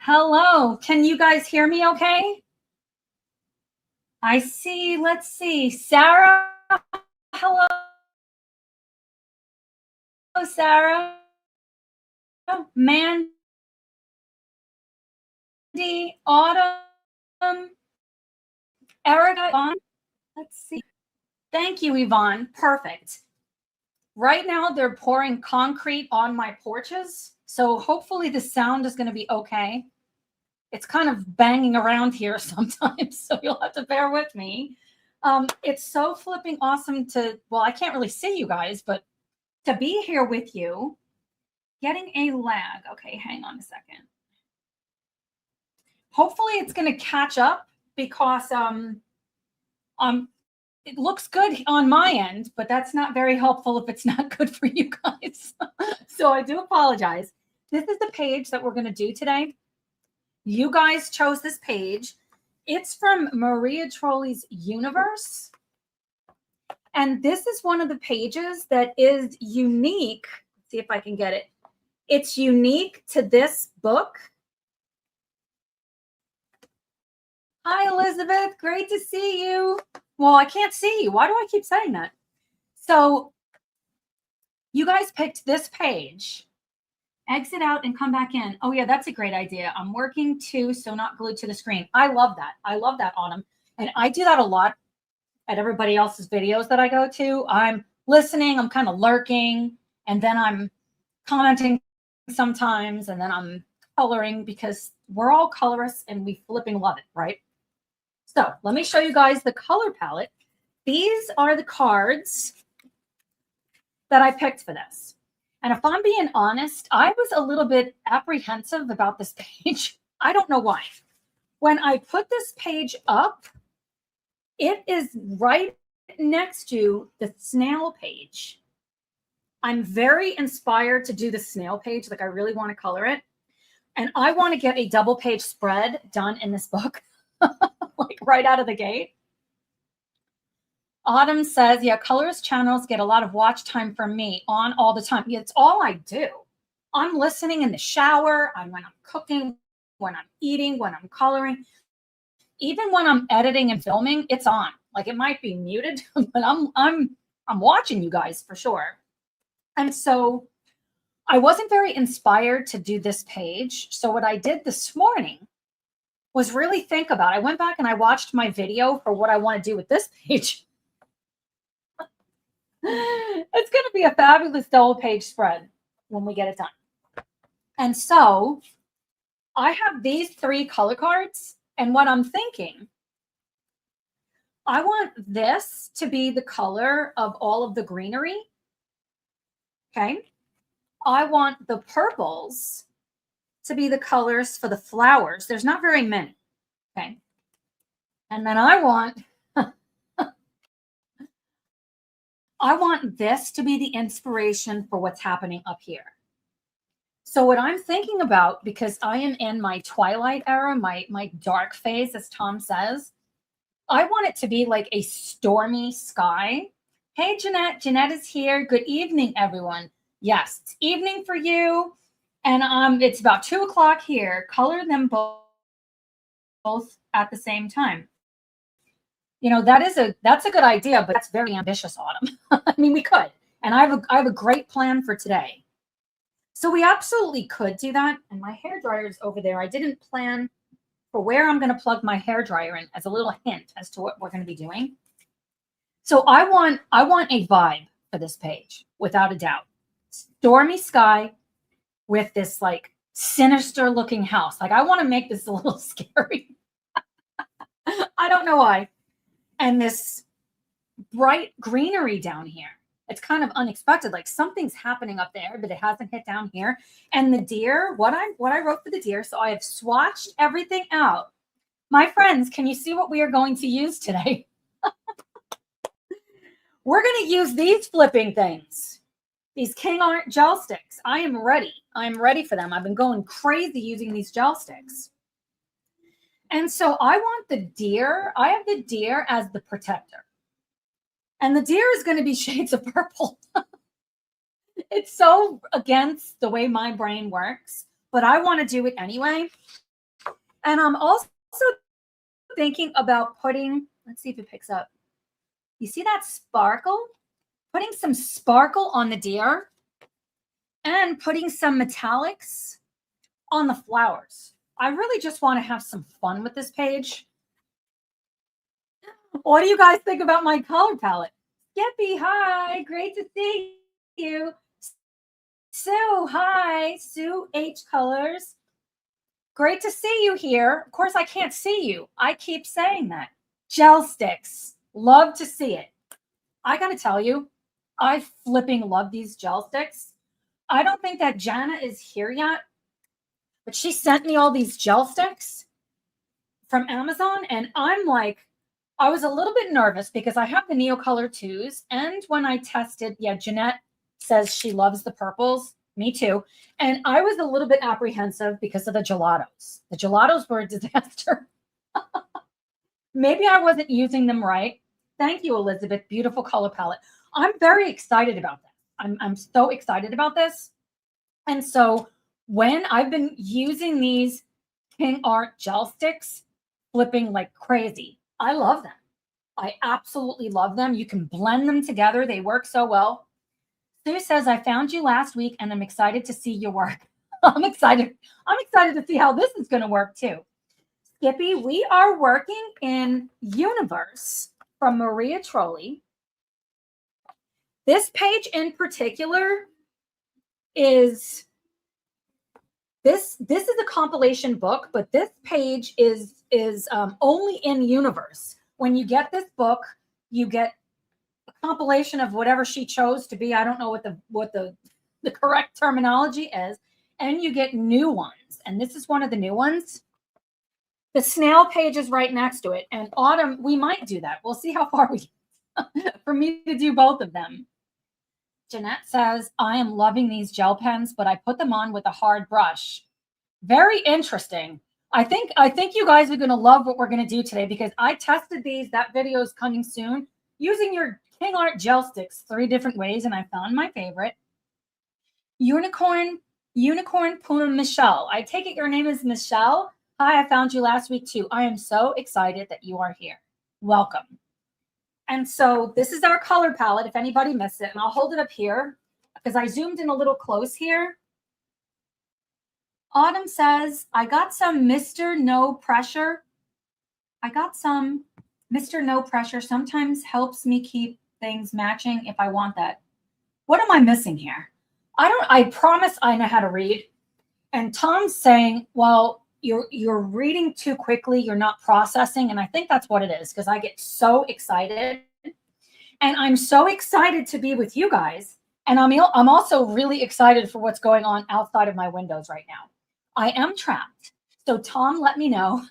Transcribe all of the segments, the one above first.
Hello, can you guys hear me okay? I see, let's see. Sarah, hello, Sarah. Mandy, Autumn, Erica, Yvonne. Let's see. Thank you, Yvonne. Perfect. Right now, they're pouring concrete on my porches, so hopefully the sound is going to be okay. It's kind of banging around here sometimes, so you'll have to bear with me. It's so flipping awesome to, well, I can't really see you guys, but to be here with you. Getting a lag. Okay, hang on a second. Hopefully it's going to catch up because it looks good on my end, but that's not very helpful if it's not good for you guys. So I do apologize. This is the page that we're going to do today. You guys chose this page. It's from Maria Trolley's Universe. And this is one of the pages that is unique. Let's see if I can get it. It's unique to this book. Hi, Elizabeth. Great to see you. Well, I can't see you. Why do I keep saying that? So you guys picked this page. Exit out and come back in. Oh, yeah, that's a great idea. I'm working too, so not glued to the screen. I love that. I love that, Autumn. And I do that a lot at everybody else's videos that I go to. I'm listening. I'm kind of lurking. And then I'm commenting sometimes. And then I'm coloring because we're all colorists and we flipping love it, right? So let me show you guys the color palette. These are the cards that I picked for this. And if I'm being honest, I was a little bit apprehensive about this page. I don't know why. When I put this page up, it is right next to the snail page. I'm very inspired to do the snail page. Like I really want to color it. And I want to get a double page spread done in this book, like right out of the gate. Autumn says, yeah, colorist channels get a lot of watch time from me on all the time. Yeah, it's all I do. I'm listening in the shower, when I'm cooking, when I'm eating, when I'm coloring. Even when I'm editing and filming, it's on. Like it might be muted, but I'm watching you guys for sure. And so I wasn't very inspired to do this page. So what I did this morning was really think about it. I went back and I watched my video for what I want to do with this page. It's going to be a fabulous double page spread when we get it done. And so I have these 3 color cards. And what I'm thinking, I want this to be the color of all of the greenery. Okay. I want the purples to be the colors for the flowers. There's not very many. Okay. And then I want this to be the inspiration for what's happening up here. So what I'm thinking about, because I am in my twilight era, my dark phase, as Tom says, I want it to be like a stormy sky. Hey, Jeanette. Jeanette is here. Good evening, everyone. Yes, it's evening for you. And it's about 2 o'clock here. Color them both at the same time. You know, that's a good idea, but that's very ambitious, Autumn. I mean, we could. And I have a great plan for today. So we absolutely could do that. And my hair dryer is over there. I didn't plan for where I'm going to plug my hair dryer in as a little hint as to what we're going to be doing. So I want a vibe for this page, without a doubt. Stormy sky with this like sinister looking house. Like I want to make this a little scary. I don't know why. And this bright greenery down here. It's kind of unexpected. Like something's happening up there, but it hasn't hit down here. And the deer, what I wrote for the deer. So I have swatched everything out. My friends, can you see what we are going to use today? We're going to use these flipping things. These King Art gel sticks. I am ready. I'm ready for them. I've been going crazy using these gel sticks. And so I want the deer. I have the deer as the protector. And the deer is going to be shades of purple. It's so against the way my brain works, but I want to do it anyway. And I'm also thinking about putting, let's see if it picks up. You see that sparkle? Putting some sparkle on the deer and putting some metallics on the flowers. I really just want to have some fun with this page. What do you guys think about my color palette? Skippy, hi, great to see you. Sue, hi, Sue H Colors. Great to see you here. Of course, I can't see you. I keep saying that. Gel sticks, love to see it. I got to tell you, I flipping love these gel sticks. I don't think that Jana is here yet, but she sent me all these gel sticks from Amazon. And I'm like, I was a little bit nervous because I have the Neocolor 2s. And when I tested, yeah, Jeanette says she loves the purples. Me too. And I was a little bit apprehensive because of the gelatos. The gelatos were a disaster. Maybe I wasn't using them right. Thank you, Elizabeth. Beautiful color palette. I'm very excited about this. I'm so excited about this. And so when I've been using these King Art gel sticks, flipping like crazy, I love them. I absolutely love them. You can blend them together. They work so well. Sue says, I found you last week and I'm excited to see your work. I'm excited. I'm excited to see how this is going to work too. Skippy, we are working in Universe from Maria Trolli. This page in particular is this is a compilation book, but this page is only in Universe. When you get this book, you get a compilation of whatever she chose to be. I don't know what the correct terminology is, and you get new ones. And this is one of the new ones. The snail page is right next to it. And Autumn, we might do that. We'll see how far we get for me to do both of them. Jeanette says, I am loving these gel pens, but I put them on with a hard brush. Very interesting. I think you guys are going to love what we're going to do today because I tested these. That video is coming soon using your King Art gel sticks 3 different ways, and I found my favorite. Unicorn Puna Michelle. I take it your name is Michelle. Hi, I found you last week too. I am so excited that you are here. Welcome. And so this is our color palette, if anybody missed it. And I'll hold it up here because I zoomed in a little close here. Autumn says, I got some Mr. No Pressure. I got some Mr. No Pressure. Sometimes helps me keep things matching if I want that. What am I missing here? I promise I know how to read. And Tom's saying, well, you're reading too quickly. You're not processing. And I think that's what it is because I get so excited. And I'm so excited to be with you guys. And I'm also really excited for what's going on outside of my windows right now. I am trapped. So Tom, let me know.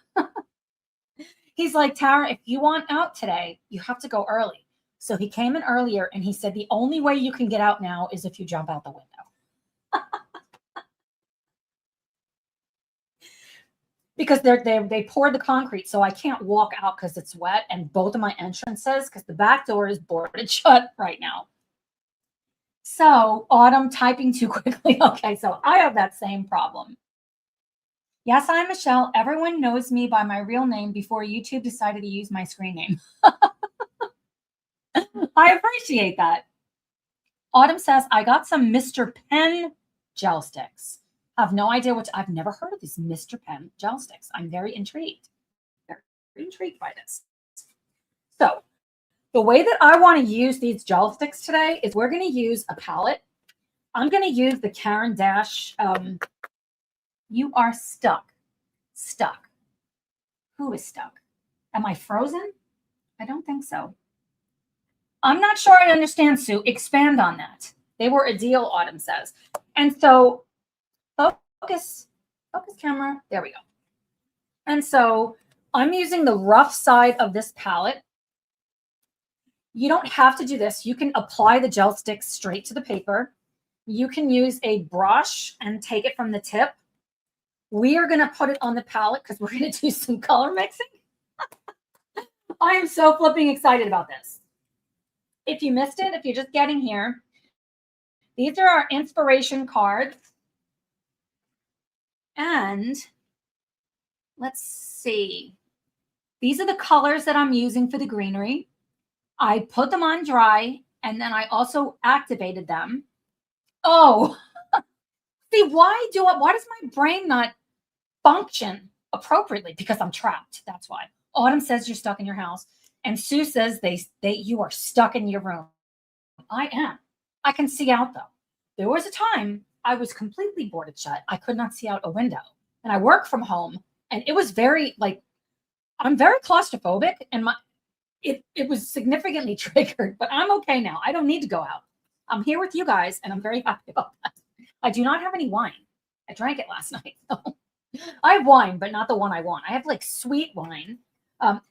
He's like, Tara, if you want out today, you have to go early. So he came in earlier and he said, the only way you can get out now is if you jump out the window. Because they poured the concrete, so I can't walk out because it's wet, and both of my entrances, because the back door is boarded shut right now. So Autumn typing too quickly. Okay, so I have that same problem. Yes, I'm Michelle. Everyone knows me by my real name before YouTube decided to use my screen name. I appreciate that. Autumn says, I got some Mr. Pen gel sticks. I have no idea I've never heard of these Mr. Pen gel sticks. I'm very intrigued. Very intrigued by this. So the way that I want to use these gel sticks today is we're going to use a palette. I'm going to use the Caran d'Ache. You are stuck. Stuck. Who is stuck? Am I frozen? I don't think so. I'm not sure I understand, Sue. Expand on that. They were a deal, Autumn says. And so focus camera. There we go. And so I'm using the rough side of this palette. You don't have to do this. You can apply the gel sticks straight to the paper. You can use a brush and take it from the tip. We are going to put it on the palette because we're going to do some color mixing. I am so flipping excited about this. If you missed it, if you're just getting here, these are our inspiration cards. And let's see. These are the colors that I'm using for the greenery. I put them on dry and then I also activated them. Oh, see, why does my brain not function appropriately? Because I'm trapped. That's why. Autumn says you're stuck in your house. And Sue says you are stuck in your room. I am. I can see out though. There was a time I was completely boarded shut. I could not see out a window. And I work from home. And it was very like I'm very claustrophobic and it was significantly triggered, but I'm okay now. I don't need to go out. I'm here with you guys and I'm very happy about that. I do not have any wine. I drank it last night. So. I have wine, but not the one I want. I have like sweet wine.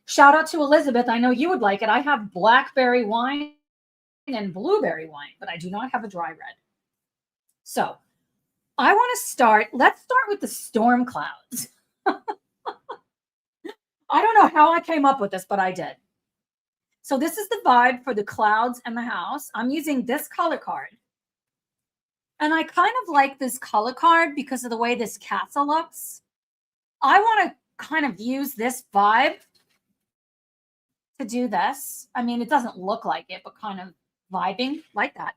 Shout out to Elizabeth. I know you would like it. I have blackberry wine and blueberry wine, but I do not have a dry red. So I want to start. Let's start with the storm clouds. I don't know how I came up with this, but I did. So this is the vibe for the clouds and the house. I'm using this color card. And I kind of like this color card because of the way this castle looks. I want to kind of use this vibe to do this. I mean, it doesn't look like it, but kind of vibing like that.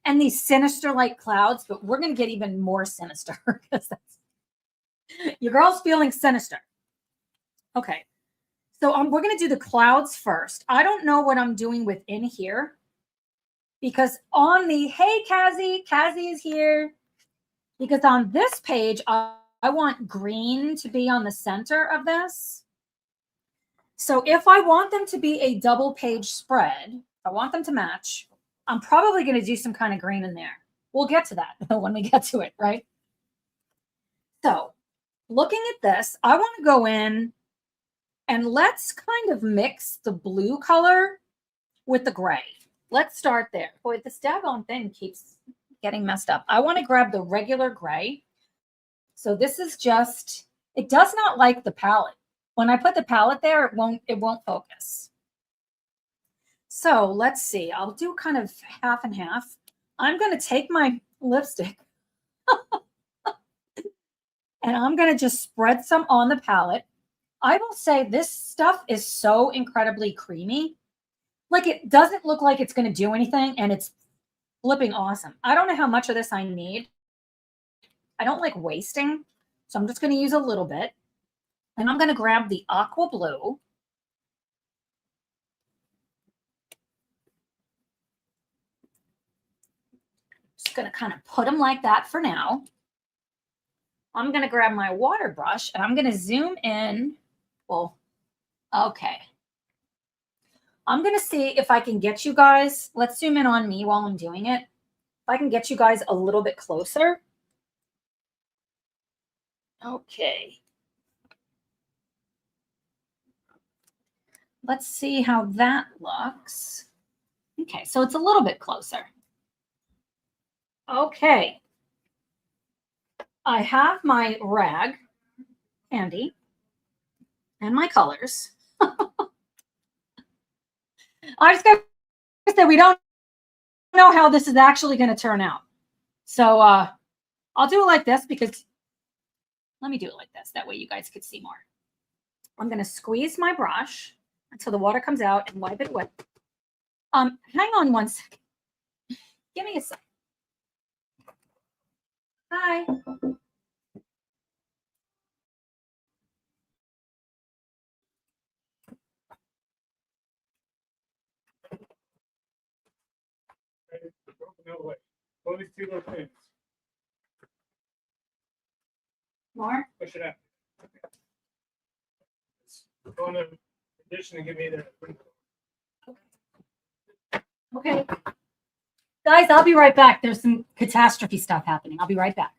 And these sinister like clouds, but we're going to get even more sinister because that's your girl's feeling sinister. Okay. So we're going to do the clouds first. I don't know what I'm doing within here because on the, hey, Kazzy is here. Because on this page, I want green to be on the center of this. So if I want them to be a double page spread, I want them to match, I'm probably going to do some kind of green in there. We'll get to that when we get to it, right? So looking at this, I want to go in and let's kind of mix the blue color with the gray. Let's start there. Boy, this daggone thing keeps getting messed up. I want to grab the regular gray. So this is just, it does not like the palette. When I put the palette there, it won't focus. So let's see. I'll do kind of half and half. I'm going to take my lipstick and I'm going to just spread some on the palette. I will say this stuff is so incredibly creamy. Like it doesn't look like it's going to do anything and it's flipping awesome. I don't know how much of this I need. I don't like wasting. So I'm just going to use a little bit. And I'm going to grab the aqua blue. Just going to kind of put them like that for now. I'm going to grab my water brush and I'm going to zoom in. Well, okay. I'm going to see if I can get you guys. Let's zoom in on me while I'm doing it. If I can get you guys a little bit closer. Okay. Let's see how that looks. Okay, so it's a little bit closer. Okay. I have my rag handy and my colors. I just got to say we don't know how this is actually going to turn out. So I'll do it like this because let me do it like this. That way you guys could see more. I'm going to squeeze my brush until the water comes out and wipe it with. Hang on one second. Give me a second. Hi. Only two little things. More? Push it out. Go on the condition and give me the. Okay. Guys, I'll be right back. There's some catastrophe stuff happening. I'll be right back.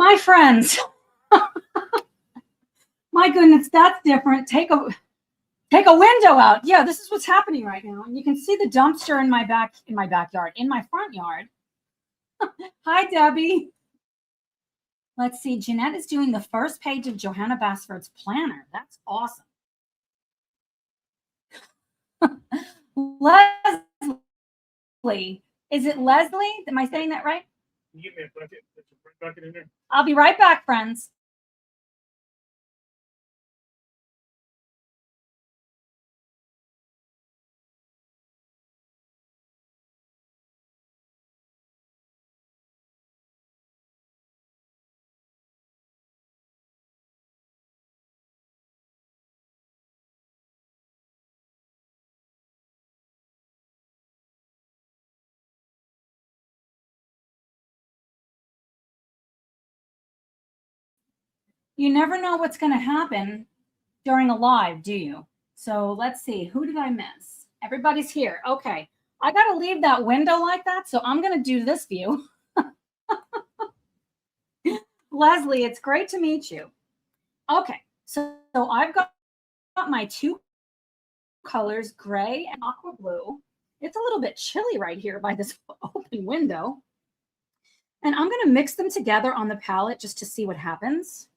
My friends, my goodness, that's different. Take a window out. Yeah, this is what's happening right now. And you can see the dumpster in my backyard, in my front yard. Hi, Debbie. Let's see. Jeanette is doing the first page of Johanna Basford's planner. That's awesome. Leslie. Is it Leslie? Am I saying that right? Can you give me a bucket? There's a bucket in there. I'll be right back, friends. You never know what's going to happen during a live, do you? So let's see. Who did I miss? Everybody's here. Okay. I got to leave that window like that. So I'm going to do this view. Leslie, it's great to meet you. Okay. So I've got my two colors, gray and aqua blue. It's a little bit chilly right here by this open window. And I'm going to mix them together on the palette just to see what happens.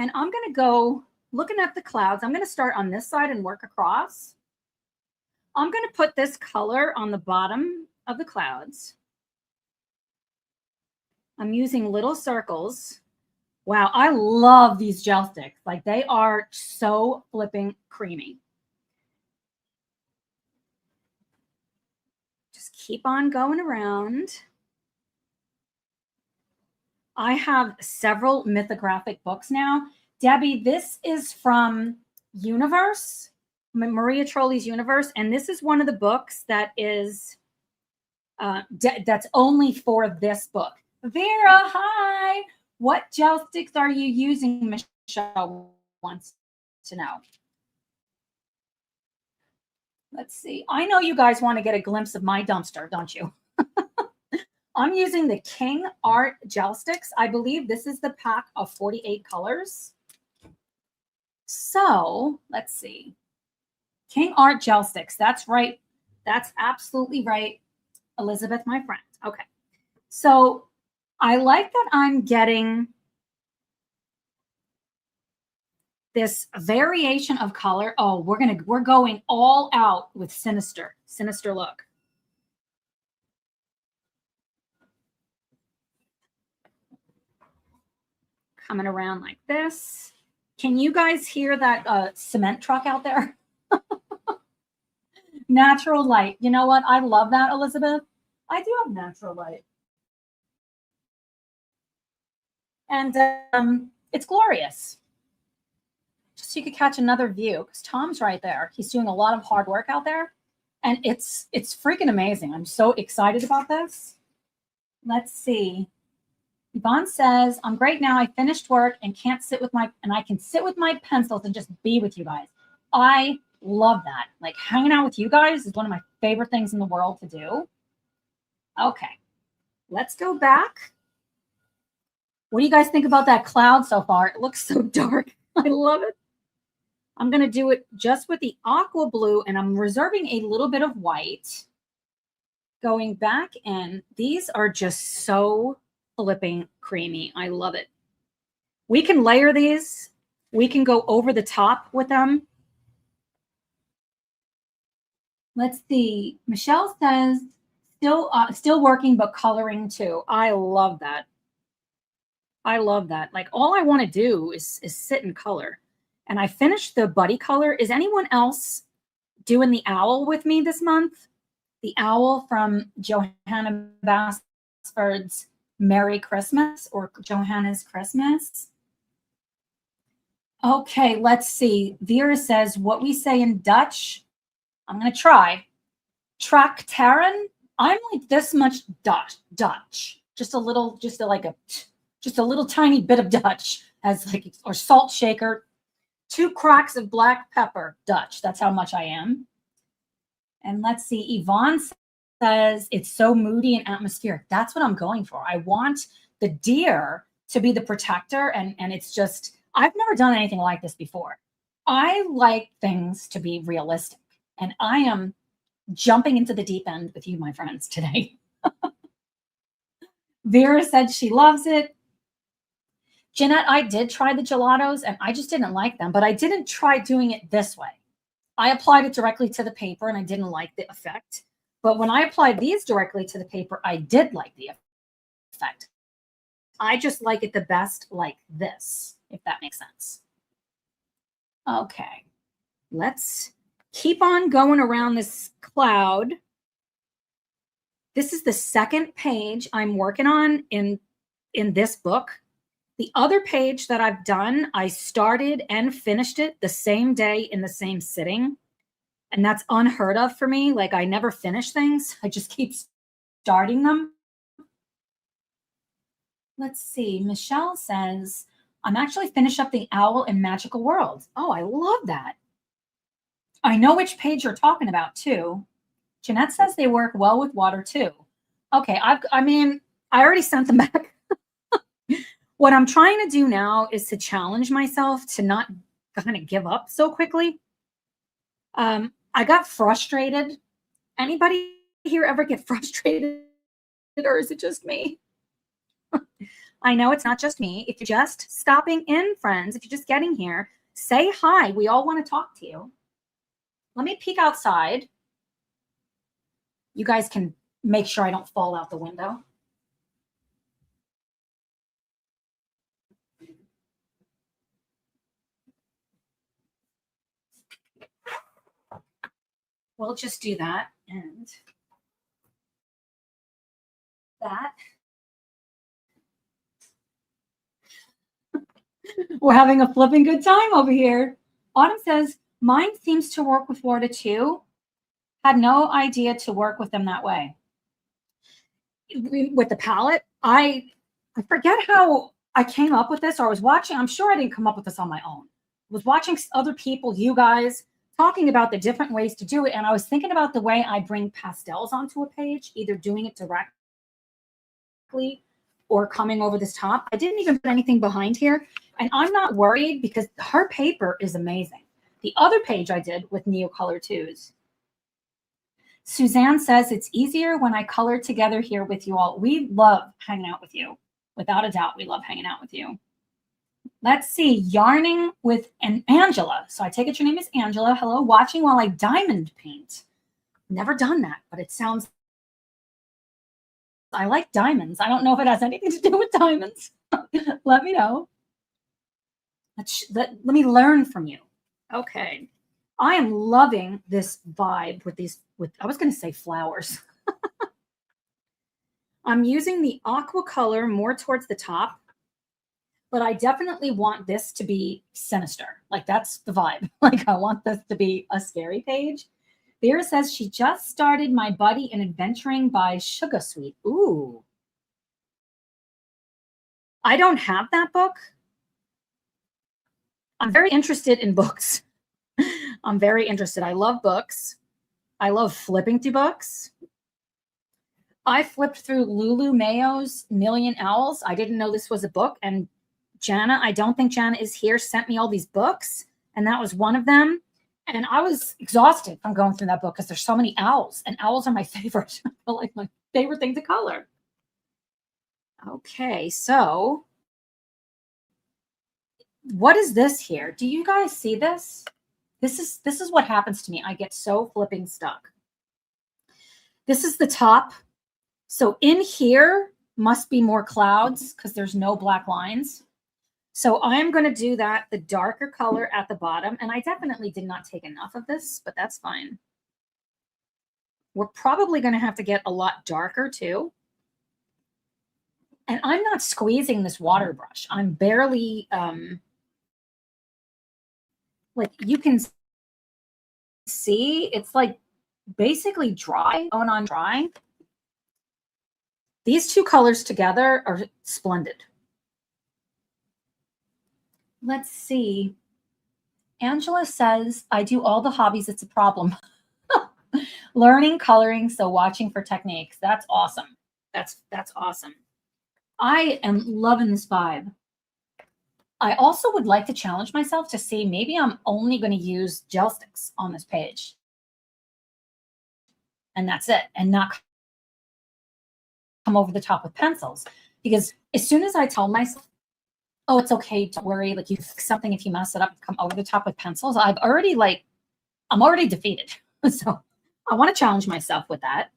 And I'm going to go looking at the clouds. I'm going to start on this side and work across. I'm going to put this color on the bottom of the clouds. I'm using little circles. Wow, I love these gel sticks. Like, they are so flipping creamy. Just keep on going around. I have several mythographic books now. Debbie, this is from Universe, Maria Trolli's Universe, and this is one of the books that is that's only for this book. Vera, hi. What gel sticks are you using? Michelle wants to know. Let's see. I know you guys want to get a glimpse of my dumpster, don't you? I'm using the King Art gel sticks. I believe this is the pack of 48 colors. So let's see. King Art gel sticks. That's right. That's absolutely right, Elizabeth, my friend. Okay. So I like that I'm getting this variation of color. Oh, we're going all out with sinister look. Coming around like this. Can you guys hear that cement truck out there? Natural light. You know what? I love that, Elizabeth. I do have natural light. And it's glorious. Just so you could catch another view, because Tom's right there. He's doing a lot of hard work out there. And it's freaking amazing. I'm so excited about this. Let's see. Yvonne says, I'm great now. I finished work and I can sit with my pencils and just be with you guys. I love that. Like, hanging out with you guys is one of my favorite things in the world to do. Okay, let's go back. What do you guys think about that cloud so far? It looks so dark. I love it. I'm going to do it just with the aqua blue, and I'm reserving a little bit of white. Going back in, these are just so flipping creamy. I love it. We can layer these. We can go over the top with them. Let's see. Michelle says, still working, but coloring too. I love that. I love that. Like, all I want to do is sit and color. And I finished the buddy color. Is anyone else doing the owl with me this month? The owl from Johanna Basford's Merry Christmas, or Johanna's Christmas. Okay, let's see. Vera says, what we say in Dutch, I'm going to try. Tractaren. I'm like this much Dutch. Just a little tiny bit of Dutch, as like, or salt shaker. 2 cracks of black pepper, Dutch. That's how much I am. And let's see. Yvonne says it's so moody and atmospheric. That's what I'm going for. I want the deer to be the protector. And it's just, I've never done anything like this before. I like things to be realistic. And I am jumping into the deep end with you, my friends, today. Vera said she loves it. Jeanette, I did try the gelatos and I just didn't like them, but I didn't try doing it this way. I applied it directly to the paper and I didn't like the effect. But when I applied these directly to the paper, I did like the effect. I just like it the best like this, if that makes sense. Okay, let's keep on going around this cloud. This is the second page I'm working on in this book. The other page that I've done, I started and finished it the same day in the same sitting. And that's unheard of for me. Like, I never finish things. I just keep starting them. Let's see. Michelle says, I'm actually finished up the Owl in Magical Worlds. Oh, I love that. I know which page you're talking about too. Jeanette says they work well with water too. Okay, I already sent them back. What I'm trying to do now is to challenge myself to not kind of give up so quickly. I got frustrated. Anybody here ever get frustrated, or is it just me? I know it's not just me. If you're just stopping in, friends, if you're just getting here, say hi. We all want to talk to you. Let me peek outside. You guys can make sure I don't fall out the window. We'll just do that and that. We're having a flipping good time over here. Autumn says, mine seems to work with water too. Had no idea to work with them that way. With the palette, I forget how I came up with this, or I was watching. I'm sure I didn't come up with this on my own. I was watching other people, you guys, talking about the different ways to do it. And I was thinking about the way I bring pastels onto a page, either doing it directly or coming over this top. I didn't even put anything behind here. And I'm not worried because her paper is amazing. The other page I did with Neocolor 2s. Suzanne says it's easier when I color together here with you all. We love hanging out with you. Without a doubt, we love hanging out with you. Let's see, yarning with an Angela. So I take it your name is Angela. Hello, watching while I diamond paint. Never done that, but it sounds, I like diamonds. I don't know if it has anything to do with diamonds. Let me know. Let me learn from you. Okay. I am loving this vibe with these, I was going to say flowers. I'm using the aqua color more towards the top, but I definitely want this to be sinister. Like, that's the vibe. Like, I want this to be a scary page. Vera says she just started My Buddy in Adventuring by Sugar Sweet. Ooh. I don't have that book. I'm very interested in books. I'm very interested. I love books. I love flipping through books. I flipped through Lulu Mayo's Million Owls. I didn't know this was a book. And Jana, I don't think Jana is here, sent me all these books. And that was one of them. And I was exhausted from going through that book because there's so many owls. And owls are my favorite. I feel like my favorite thing to color. Okay, so what is this here? Do you guys see this? This is what happens to me. I get so flipping stuck. This is the top. So in here must be more clouds because there's no black lines. So I'm going to do that, the darker color at the bottom. And I definitely did not take enough of this, but that's fine. We're probably going to have to get a lot darker too. And I'm not squeezing this water brush. I'm barely, like you can see, it's like basically dry, going on dry. These two colors together are splendid. Let's see. Angela says, I do all the hobbies. It's a problem. Learning, coloring, so watching for techniques. That's awesome. That's awesome. I am loving this vibe. I also would like to challenge myself to see maybe I'm only going to use gel sticks on this page. And that's it. And not come over the top with pencils. Because as soon as I tell myself, oh, it's okay, don't worry, like you fix something if you mess it up, come over the top with pencils, I'm already defeated. So I want to challenge myself with that.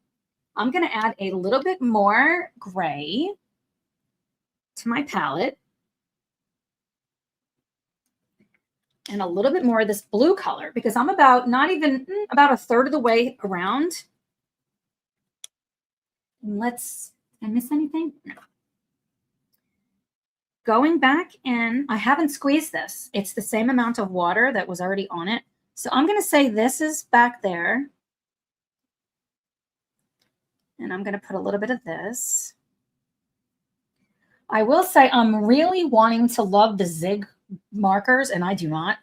I'm going to add a little bit more gray to my palette. And a little bit more of this blue color because I'm about about a third of the way around. And did I miss anything? No. Going back in, I haven't squeezed this. It's the same amount of water that was already on it. So I'm going to say this is back there. And I'm going to put a little bit of this. I will say I'm really wanting to love the zig markers, and I do not.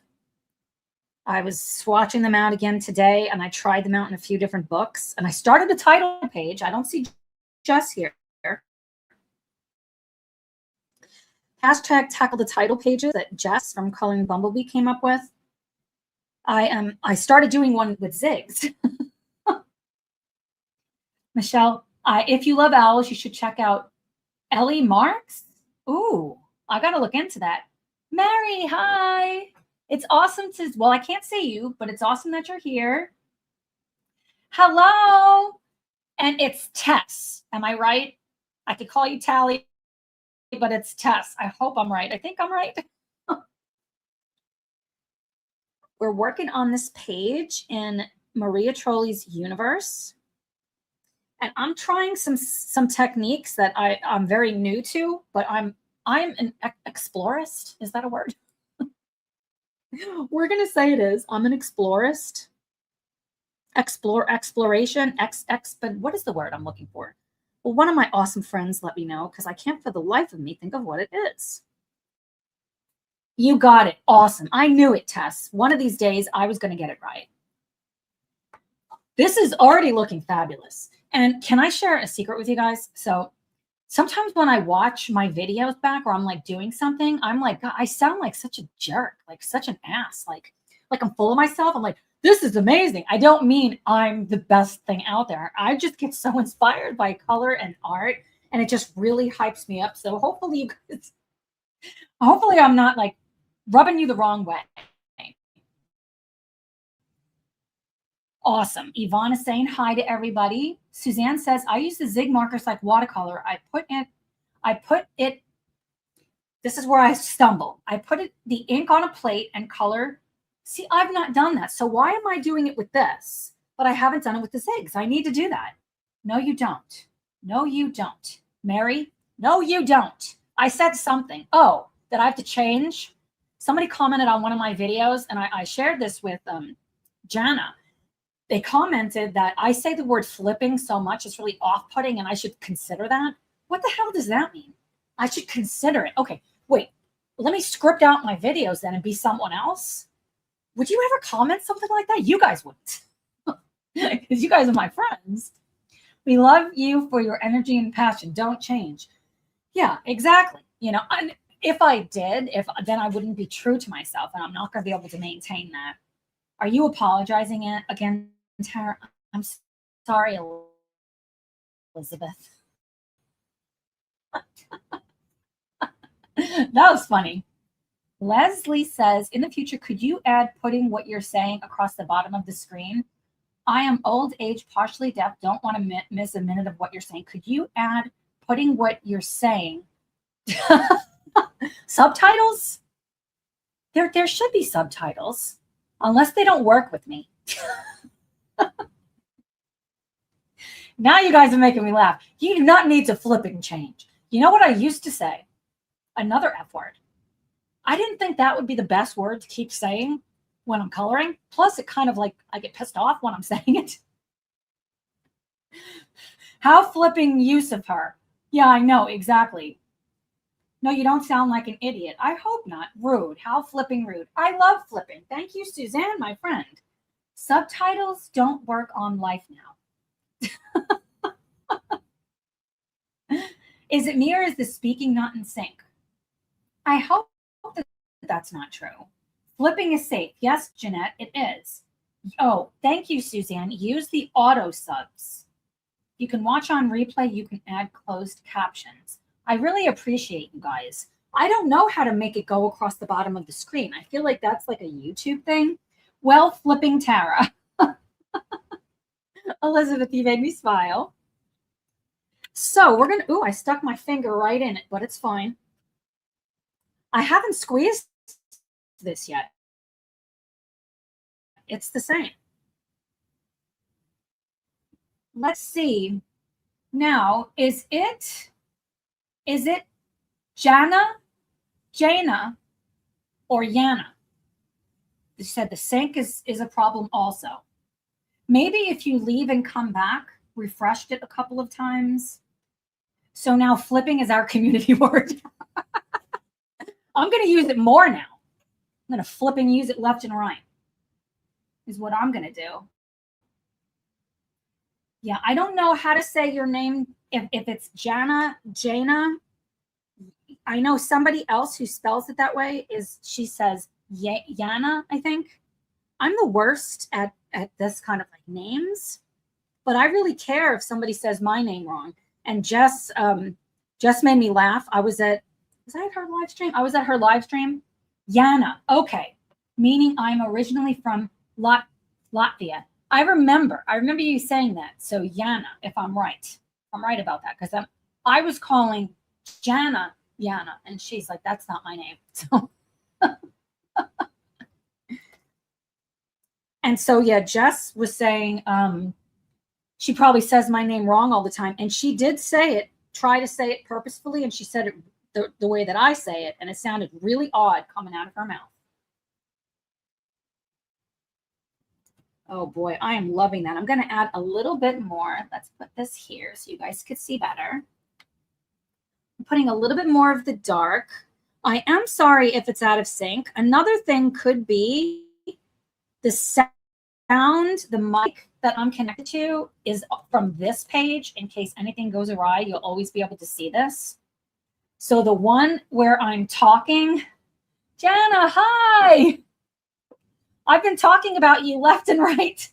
I was swatching them out again today, and I tried them out in a few different books. And I started the title page. I don't see Jess here. Hashtag tackle the title pages that Jess from Coloring Bumblebee came up with. I started doing one with zigs. Michelle, if you love owls, you should check out Ellie Marks. Ooh, I got to look into that. Mary, hi. It's awesome to, well, I can't see you, but it's awesome that you're here. Hello. And it's Tess. Am I right? I could call you Tally, but it's Tess. I hope I'm right. I think I'm right. We're working on this page in Maria Trolli's universe. And I'm trying some techniques that I'm very new to, but I'm an explorist. Is that a word? We're going to say it is. I'm an explorist. Exploration, but what is the word I'm looking for? Well, one of my awesome friends let me know because I can't for the life of me think of what it is. You got it. Awesome. I knew it, Tess. One of these days, I was going to get it right. This is already looking fabulous. And can I share a secret with you guys? So sometimes when I watch my videos back or I'm like doing something, I'm like, God, I sound like such a jerk, like such an ass, like I'm full of myself. I'm like, this is amazing. I don't mean I'm the best thing out there. I just get so inspired by color and art, and it just really hypes me up. So hopefully you guys, hopefully I'm not like rubbing you the wrong way. Awesome. Yvonne is saying hi to everybody. Suzanne says, I use the zig markers like watercolor. I put it, this is where I stumble. I put the ink on a plate and color. See, I've not done that. So why am I doing it with this? But I haven't done it with the zigs. I need to do that. No, you don't. No, you don't. Mary, no, you don't. I said something. Oh, that I have to change. Somebody commented on one of my videos, and I shared this with Jana. They commented that I say the word flipping so much, it's really off-putting, and I should consider that. What the hell does that mean? I should consider it. Okay, wait. Let me script out my videos then and be someone else. Would you ever comment something like that? You guys wouldn't. Because you guys are my friends. We love you for your energy and passion. Don't change. Yeah, exactly. You know, if I did, then I wouldn't be true to myself, and I'm not going to be able to maintain that. Are you apologizing again, Tara? I'm sorry, Elizabeth. That was funny. Leslie says, in the future, could you add putting what you're saying across the bottom of the screen? I am old age, partially deaf, don't want to miss a minute of what you're saying. Could you add putting what you're saying? Subtitles? There should be subtitles, unless they don't work with me. Now you guys are making me laugh. You do not need to flip and change. You know what I used to say? Another F word. I didn't think that would be the best word to keep saying when I'm coloring. Plus, it kind of like I get pissed off when I'm saying it. How flipping use of her. Yeah, I know, exactly. No, you don't sound like an idiot. I hope not. Rude. How flipping rude. I love flipping. Thank you, Suzanne, my friend. Subtitles don't work on life now. Is it me or is the speaking not in sync? I hope that that's not true. Flipping is safe. Yes, Jeanette, it is. Oh, thank you, Suzanne. Use the auto subs. You can watch on replay. You can add closed captions. I really appreciate you guys. I don't know how to make it go across the bottom of the screen. I feel like that's like a YouTube thing. Well, flipping Tara. Elizabeth, you made me smile. So we're going to, ooh, I stuck my finger right in it, but it's fine. I haven't squeezed this yet. It's the same. Let's see. Now, is it Jana, or Yana? You said the sync is a problem also. Maybe if you leave and come back, refreshed it a couple of times. So now flipping is our community word. I'm going to use it more now. I'm going to flip and use it left and right is what I'm going to do. Yeah, I don't know how to say your name. If it's Jana. I know somebody else who spells it that way she says Yana, I think. I'm the worst at this kind of like names, but I really care if somebody says my name wrong. And Jess made me laugh. Was I at her live stream? I was at her live stream. Yana. Okay. Meaning I'm originally from Latvia. I remember you saying that. So Yana, if I'm right about that. Because I was calling Jana Yana. And she's like, that's not my name. So and so yeah, Jess was saying she probably says my name wrong all the time. And she did try to say it purposefully, and she said it the way that I say it, and it sounded really odd coming out of her mouth. Oh boy, I am loving that. I'm going to add a little bit more. Let's put this here so you guys could see better. I'm putting a little bit more of the dark. I am sorry if it's out of sync. Another thing could be the sound, the mic that I'm connected to is from this page. In case anything goes awry, you'll always be able to see this. So the one where I'm talking, Jana, hi. I've been talking about you left and right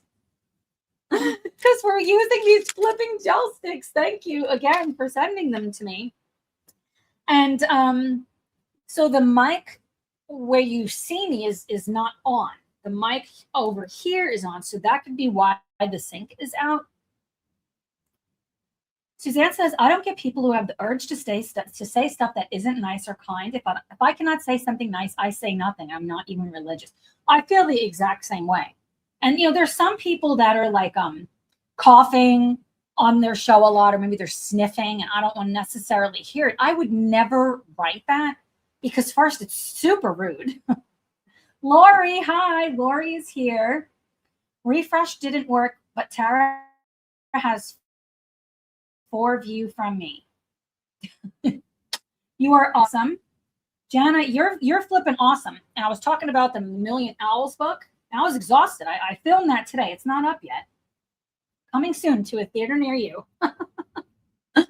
because we're using these flipping gel sticks. Thank you again for sending them to me. And so the mic where you see me is not on. The mic over here is on. So that could be why the sync is out. Suzanne says, I don't get people who have the urge to say stuff that isn't nice or kind. If I cannot say something nice, I say nothing. I'm not even religious. I feel the exact same way. And, there's some people that are like coughing on their show a lot, or maybe they're sniffing, and I don't want to necessarily hear it. I would never write that because first, it's super rude. Lori, hi. Lori is here. Refresh didn't work, but Tara has 4 view from me. You are awesome. Jana, you're flipping awesome. And I was talking about the Million Owls book, and I was exhausted. I filmed that today. It's not up yet. Coming soon to a theater near you. I'm going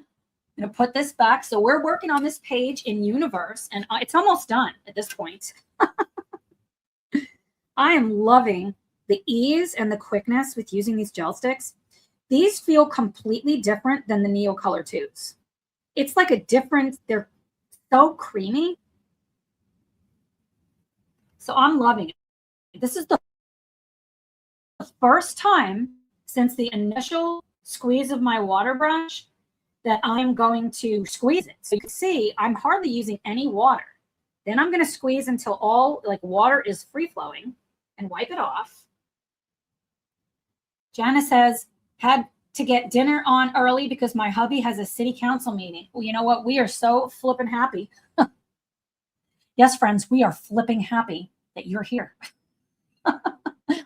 to put this back. So we're working on this page in Universe, and it's almost done at this point. I am loving the ease and the quickness with using these gel sticks. These feel completely different than the Neo Color 2s. It's like they're so creamy. So I'm loving it. This is the first time since the initial squeeze of my water brush that I'm going to squeeze it. So you can see I'm hardly using any water. Then I'm going to squeeze until all water is free flowing and wipe it off. Jana says, had to get dinner on early because my hubby has a city council meeting. Well, you know what? We are so flipping happy. Yes, friends, we are flipping happy that you're here.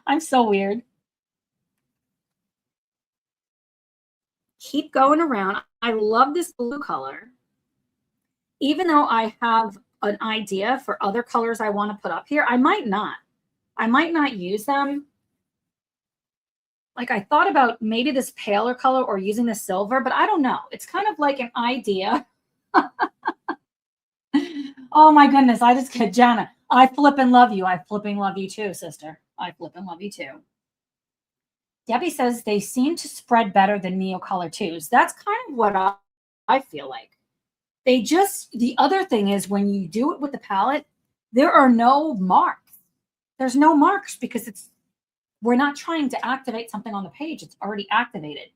I'm so weird. Keep going around. I love this blue color. Even though I have an idea for other colors I want to put up here, I might not use them. I thought about maybe this paler color or using the silver, but I don't know. It's kind of like an idea. Oh my goodness. I just get Jana. I flippin' love you. I flipping love you too, sister. I flippin' love you too. Debbie says they seem to spread better than Neocolor 2s. That's kind of what I feel like. They just, the other thing is when you do it with the palette, there are no marks. There's no marks because we're not trying to activate something on the page. It's already activated.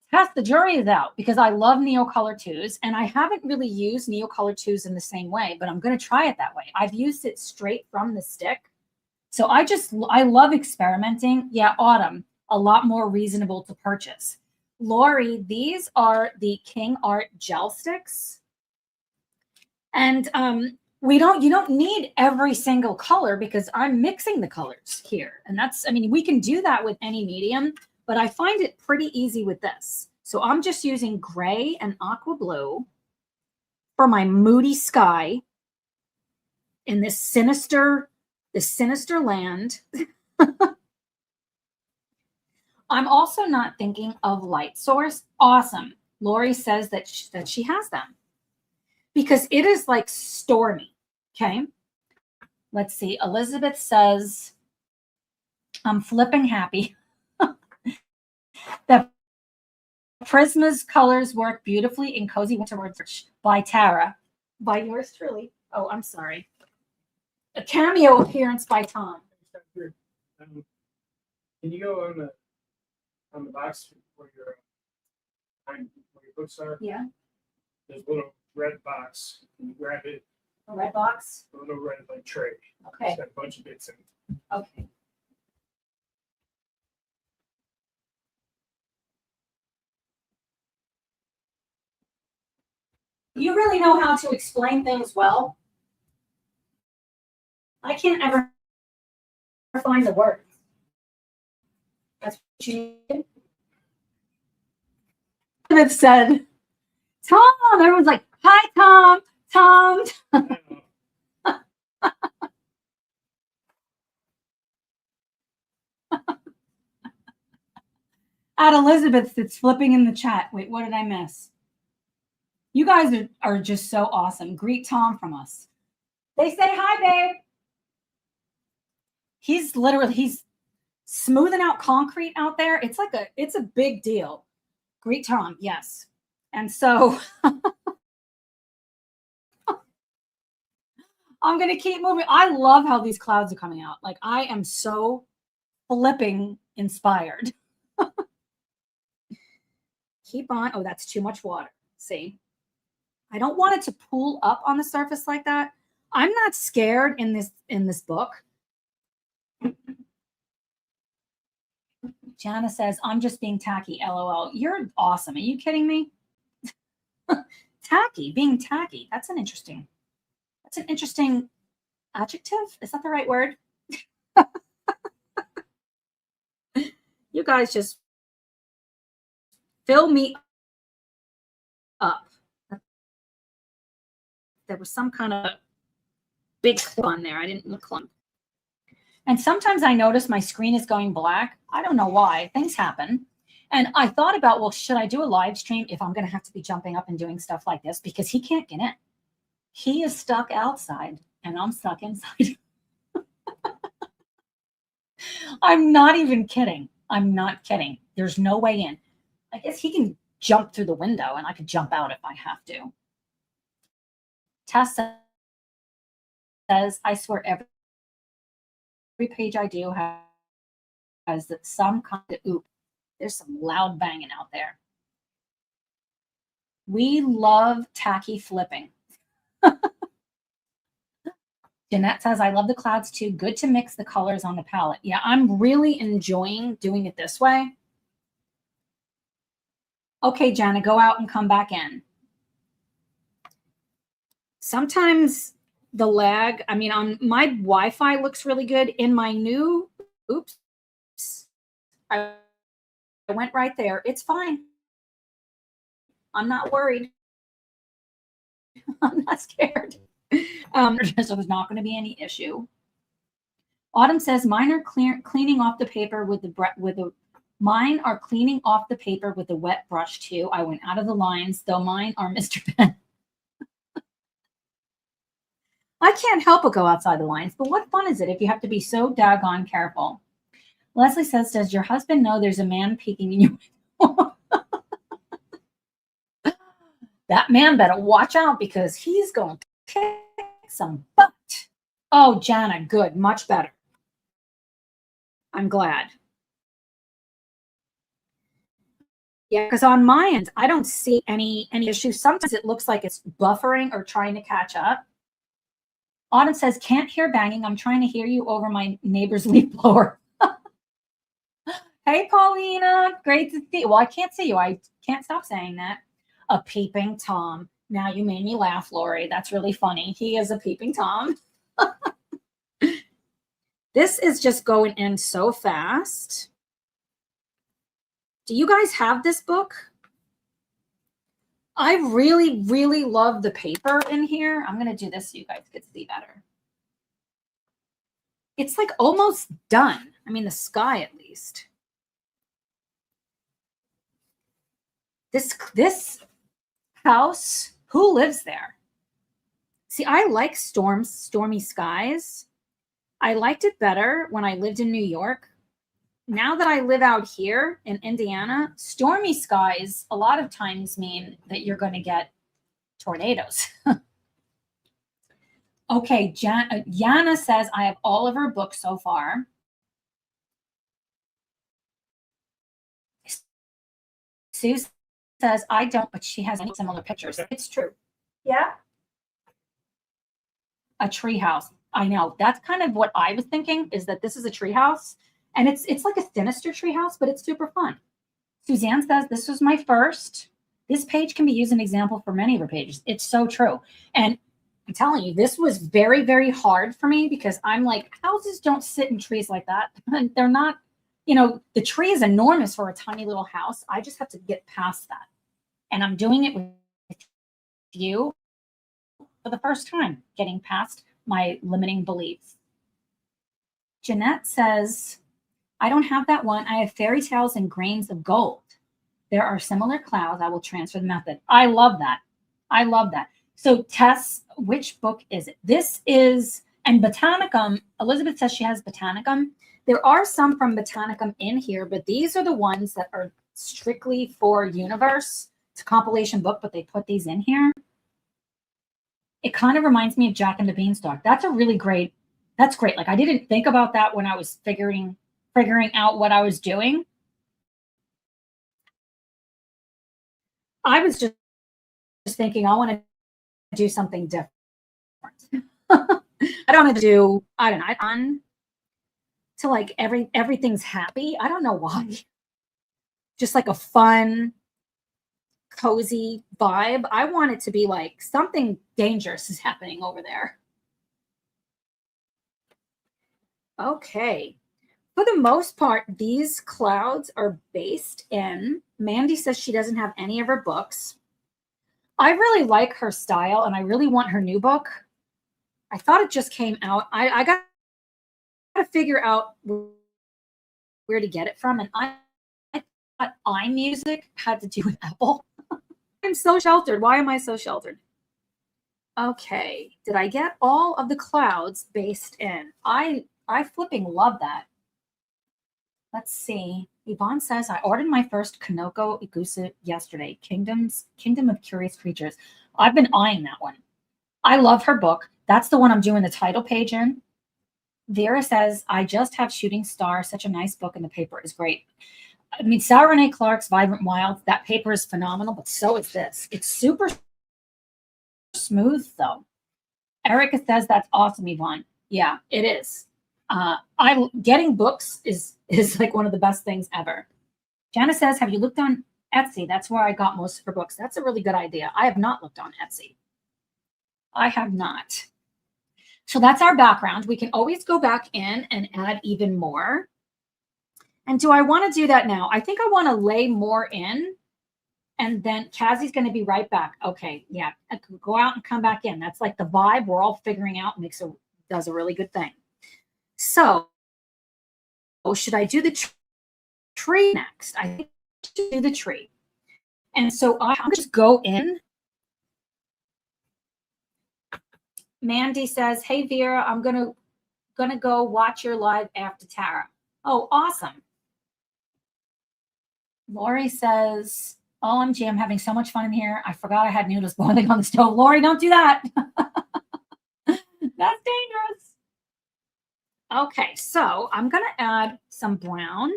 Test, the jury is out because I love Neocolor 2s and I haven't really used Neocolor 2s in the same way, but I'm going to try it that way. I've used it straight from the stick. So I love experimenting. Yeah, Autumn, a lot more reasonable to purchase. Lori, these are the King Art gel sticks. And you don't need every single color because I'm mixing the colors here. And we can do that with any medium, but I find it pretty easy with this. So I'm just using gray and aqua blue for my moody sky in this sinister land. I'm also not thinking of light source. Awesome. Lori says that she has them because it is like stormy. Okay. Let's see. Elizabeth says, I'm flipping happy. The Prisma's colors work beautifully in Cozy Winter Research by Tara. By yours truly. Oh, I'm sorry. A cameo appearance by Tom. Can you go on the box where your books are? Yeah. There's a little red box. Can you grab it? A red box? A little red like tray. Okay. It's got a bunch of bits in it. Okay. You really know how to explain things well. I can't ever find the words. That's what you did. It said, Tom. Everyone's like, hi, Tom. Tom. At Elizabeth, it's flipping in the chat. Wait, what did I miss? You guys are just so awesome. Greet Tom from us. They say hi, babe. He's smoothing out concrete out there. It's a big deal. Greet Tom, yes. And so I'm going to keep moving. I love how these clouds are coming out. Like I am so flipping inspired. Keep on. Oh, that's too much water. See? I don't want it to pool up on the surface like that. I'm not scared in this book. Jana says, I'm just being tacky, LOL. You're awesome. Are you kidding me? Tacky, being tacky. That's an interesting adjective. Is that the right word? You guys just fill me up. There was some kind of big clump on there. I didn't look clump. And sometimes I notice my screen is going black. I don't know why. Things happen. And I thought about, well, should I do a live stream if I'm going to have to be jumping up and doing stuff like this? Because he can't get in. He is stuck outside and I'm stuck inside. I'm not even kidding. I'm not kidding. There's no way in. I guess he can jump through the window and I could jump out if I have to. Tess says, I swear every page I do has some kind of oop. There's some loud banging out there. We love tacky flipping. Jeanette says, I love the clouds too. Good to mix the colors on the palette. Yeah, I'm really enjoying doing it this way. Okay, Jana, go out and come back in. Sometimes the lag, on my Wi-Fi looks really good. In my new, oops, I went right there. It's fine. I'm not worried. I'm not scared. So there's not going to be any issue. Autumn says, mine are cleaning off the paper with mine are cleaning off the paper with the wet brush too. I went out of the lines, though mine are Mr. Ben. I can't help but go outside the lines, but what fun is it if you have to be so daggone careful? Leslie says, does your husband know there's a man peeking in your window? That man better watch out because he's going to kick some butt. Oh, Jana, good, much better. I'm glad. Yeah, because on my end, I don't see any issues. Sometimes it looks like it's buffering or trying to catch up. Autumn says, can't hear banging. I'm trying to hear you over my neighbor's leaf blower. Hey, Paulina, great to see you. Well, I can't see you. I can't stop saying that. A peeping Tom. Now you made me laugh, Lori. That's really funny. He is a peeping Tom. This is just going in so fast. Do you guys have this book? I really, really love the paper in here. I'm going to do this so you guys can see better. It's like almost done. I mean, the sky at least. This house, who lives there? See, I like stormy skies. I liked it better when I lived in New York. Now that I live out here in Indiana, stormy skies a lot of times mean that you're going to get tornadoes. Okay, Yana says, I have all of her books so far. Sue says, I don't, but she has any similar pictures. It's true. Yeah. A tree house. I know. That's kind of what I was thinking, is that this is a tree house. And it's like a sinister tree house, but it's super fun. Suzanne says, this was my first. This page can be used as an example for many of her pages. It's so true. And I'm telling you, this was very, very hard for me because I'm like, houses don't sit in trees like that. They're not, you know, the tree is enormous for a tiny little house. I just have to get past that. And I'm doing it with you for the first time, getting past my limiting beliefs. Jeanette says, I don't have that one. I have fairy tales and grains of gold. There are similar clouds. I will transfer the method. I love that. I love that. So Tess, which book is it? This is, and Botanicum, Elizabeth says she has Botanicum. There are some from Botanicum in here, but these are the ones that are strictly for Universe. It's a compilation book, but they put these in here. It kind of reminds me of Jack and the Beanstalk. That's a really great, that's great. Like I didn't think about that when I was figuring out what I was doing. I was just thinking I want to do something different. I don't want to do, I don't know, fun to like everything's happy. I don't know why. Just like a fun, cozy vibe. I want it to be like something dangerous is happening over there. Okay. For the most part, these clouds are based in, Mandy says she doesn't have any of her books. I really like her style and I really want her new book. I thought it just came out. I got to figure out where to get it from. And I thought iMusic had to do with Apple. I'm so sheltered. Why am I so sheltered? Okay. Did I get all of the clouds based in? I flipping love that. Let's see. Yvonne says, I ordered my first Kanoko Igusa yesterday, Kingdom of Curious Creatures. I've been eyeing that one. I love her book. That's the one I'm doing the title page in. Vera says, I just have Shooting Star, such a nice book, and the paper is great. I mean, Sarah Renee Clark's Vibrant Wild, that paper is phenomenal, but so is this. It's super smooth, though. Erica says, that's awesome, Yvonne. Yeah, it is. Getting books is like one of the best things ever. Jana says, have you looked on Etsy? That's where I got most of her books. That's a really good idea. I have not looked on Etsy. I have not. So that's our background. We can always go back in and add even more. And do I want to do that now? I think I want to lay more in. And then Kazi's going to be right back. Okay, yeah. I could go out and come back in. That's like the vibe we're all figuring out. Does a really good thing. So, should I do the tree next? I think I should do the tree. And so I'll just go in Mandy says, hey, Vera, I'm gonna go watch your live after Tara. Oh, awesome. Lori says, OMG, I'm having so much fun in here. I forgot I had noodles boiling on the stove. Lori, don't do that. That's dangerous. Okay, so I'm going to add some brown.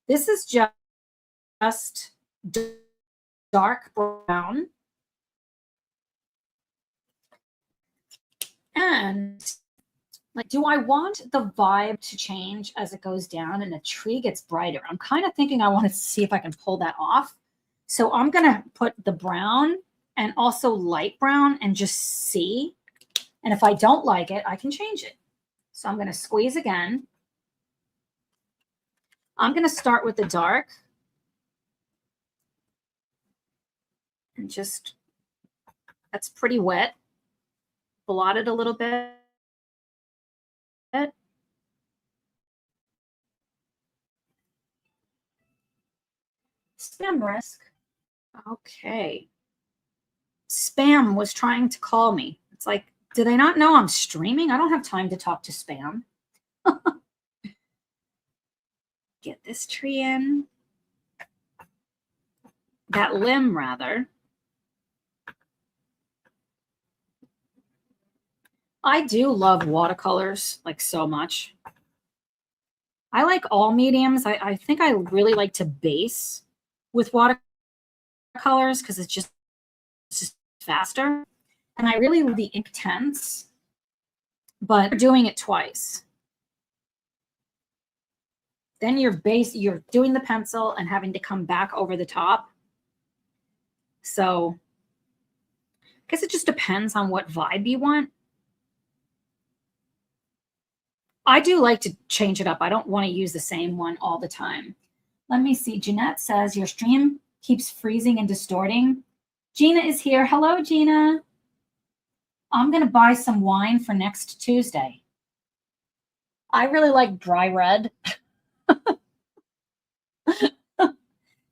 This is just dark brown. And like, do I want the vibe to change as it goes down and the tree gets brighter? I'm kind of thinking I want to see if I can pull that off. So I'm going to put the brown and also light brown and just see. And if I don't like it, I can change it. So I'm going to squeeze again. I'm going to start with the dark. And just, that's pretty wet. Blot it a little bit. Spam risk. Okay. Spam was trying to call me. It's like, do they not know I'm streaming? I don't have time to talk to spam. Get this tree in. That limb, rather. I do love watercolors, like, so much. I like all mediums. I think I really like to base with watercolors because it's just faster. And I really love the ink tints, but you're doing it twice. Then you're doing the pencil and having to come back over the top. So I guess it just depends on what vibe you want. I do like to change it up. I don't want to use the same one all the time. Let me see. Jeanette says your stream keeps freezing and distorting. Gina is here. Hello, Gina. I'm going to buy some wine for next Tuesday. I really like dry red.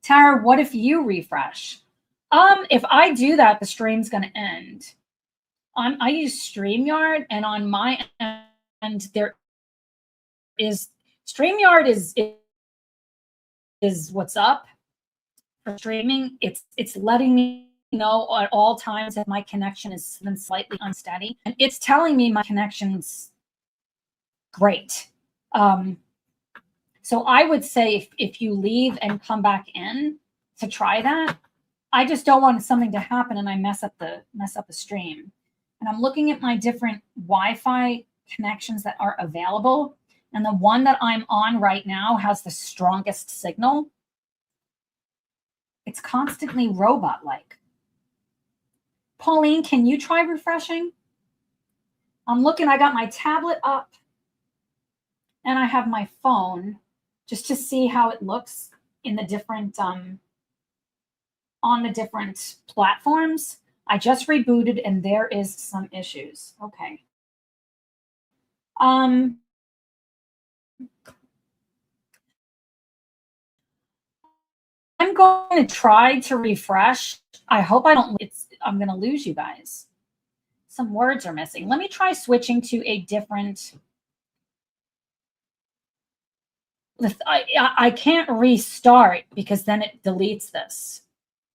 Tara, what if you refresh? If I do that, the stream's going to end. I use StreamYard, and on my end, there is StreamYard is what's up for streaming. It's letting me know at all times that my connection is been slightly unsteady, and it's telling me my connection's great. So I would say if you leave and come back in to try that, I just don't want something to happen and I mess up the stream. And I'm looking at my different Wi-Fi connections that are available, and the one that I'm on right now has the strongest signal. It's constantly robot-like. Pauline, can you try refreshing? I'm looking, I got my tablet up and I have my phone just to see how it looks in the different, on the different platforms. I just rebooted and there is some issues. Okay. I'm going to try to refresh. I hope I don't, I'm going to lose you guys. Some words are missing. Let me try switching to a different, I can't restart because then it deletes this.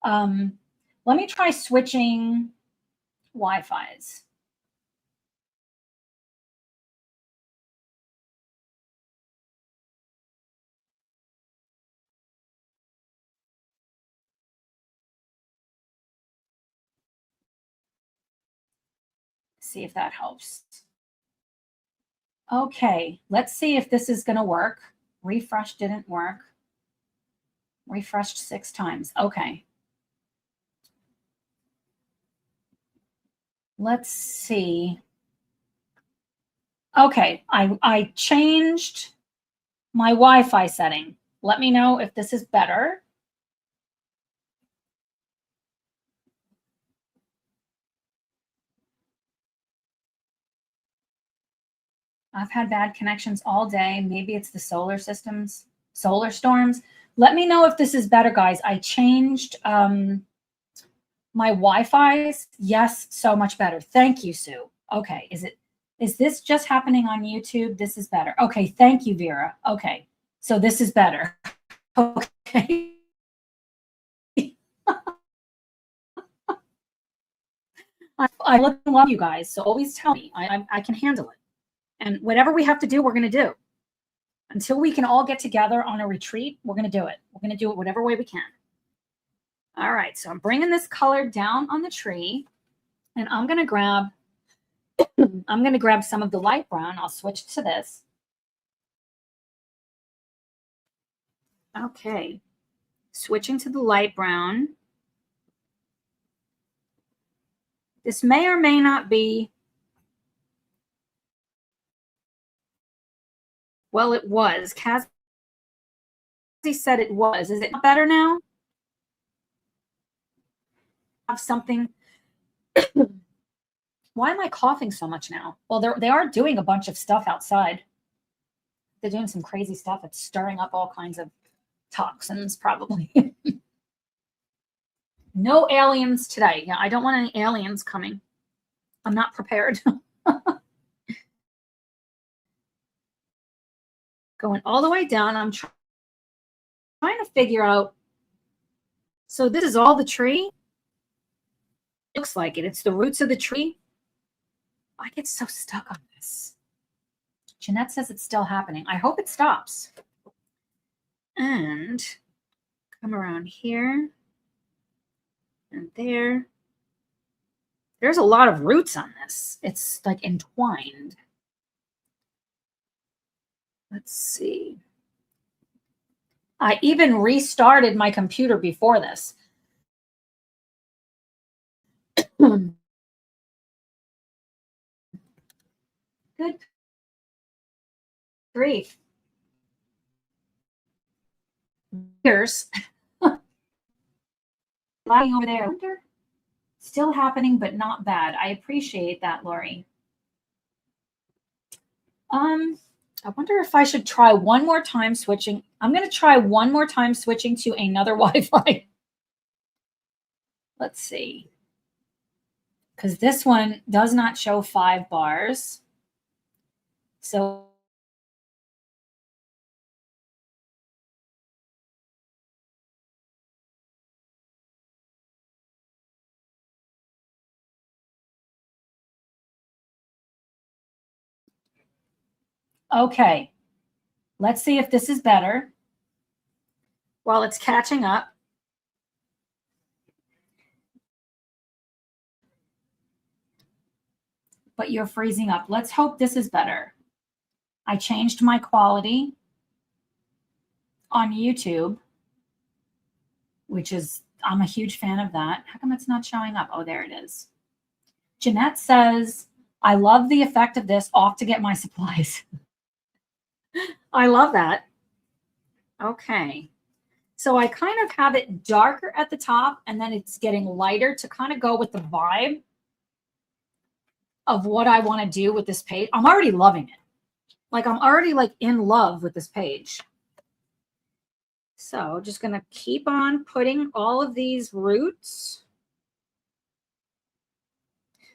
Let me try switching Wi-Fis. See if that helps. Okay, let's see if this is going to work. Refresh didn't work. Refreshed 6 times. Okay. Let's see. Okay, I changed my Wi-Fi setting. Let me know if this is better. I've had bad connections all day. Maybe it's the solar storms. Let me know if this is better, guys. I changed my Wi-Fi's. Yes, so much better. Thank you, Sue. Okay, is this just happening on YouTube? This is better. Okay, thank you, Vera. Okay, so this is better. Okay. I look and love you guys, so always tell me. I can handle it. And whatever we have to do, we're going to do. Until we can all get together on a retreat, we're going to do it. We're going to do it whatever way we can. All right, so I'm bringing this color down on the tree, and I'm going to grab some of the light brown. I'll switch to this. Okay, switching to the light brown. This may or may not be, well, it was. Cassie said it was. Is it better now? Have something. Why am I coughing so much now? Well, they are doing a bunch of stuff outside. They're doing some crazy stuff. It's stirring up all kinds of toxins, probably. No aliens today. Yeah, I don't want any aliens coming. I'm not prepared. Going all the way down. I'm trying to figure out. So this is all the tree. Looks like it. It's the roots of the tree. I get so stuck on this. Jeanette says it's still happening. I hope it stops. And come around here and there. There's a lot of roots on this. It's like entwined. Let's see. I even restarted my computer before this. Good grief. Here's lying over there. Still happening, but not bad. I appreciate that, Lori. I wonder if I should try one more time switching. I'm going to try one more time switching to another Wi-Fi. Let's see. Because this one does not show 5 bars. So okay, let's see if this is better while it's catching up. But you're freezing up. Let's hope this is better. I changed my quality on YouTube, which is, I'm a huge fan of that. How come it's not showing up? Oh, there it is. Jeanette says, I love the effect of this. Off to get my supplies. I love that. Okay. So I kind of have it darker at the top, and then it's getting lighter to kind of go with the vibe of what I want to do with this page. I'm already loving it. Like I'm already like in love with this page. So just going to keep on putting all of these roots.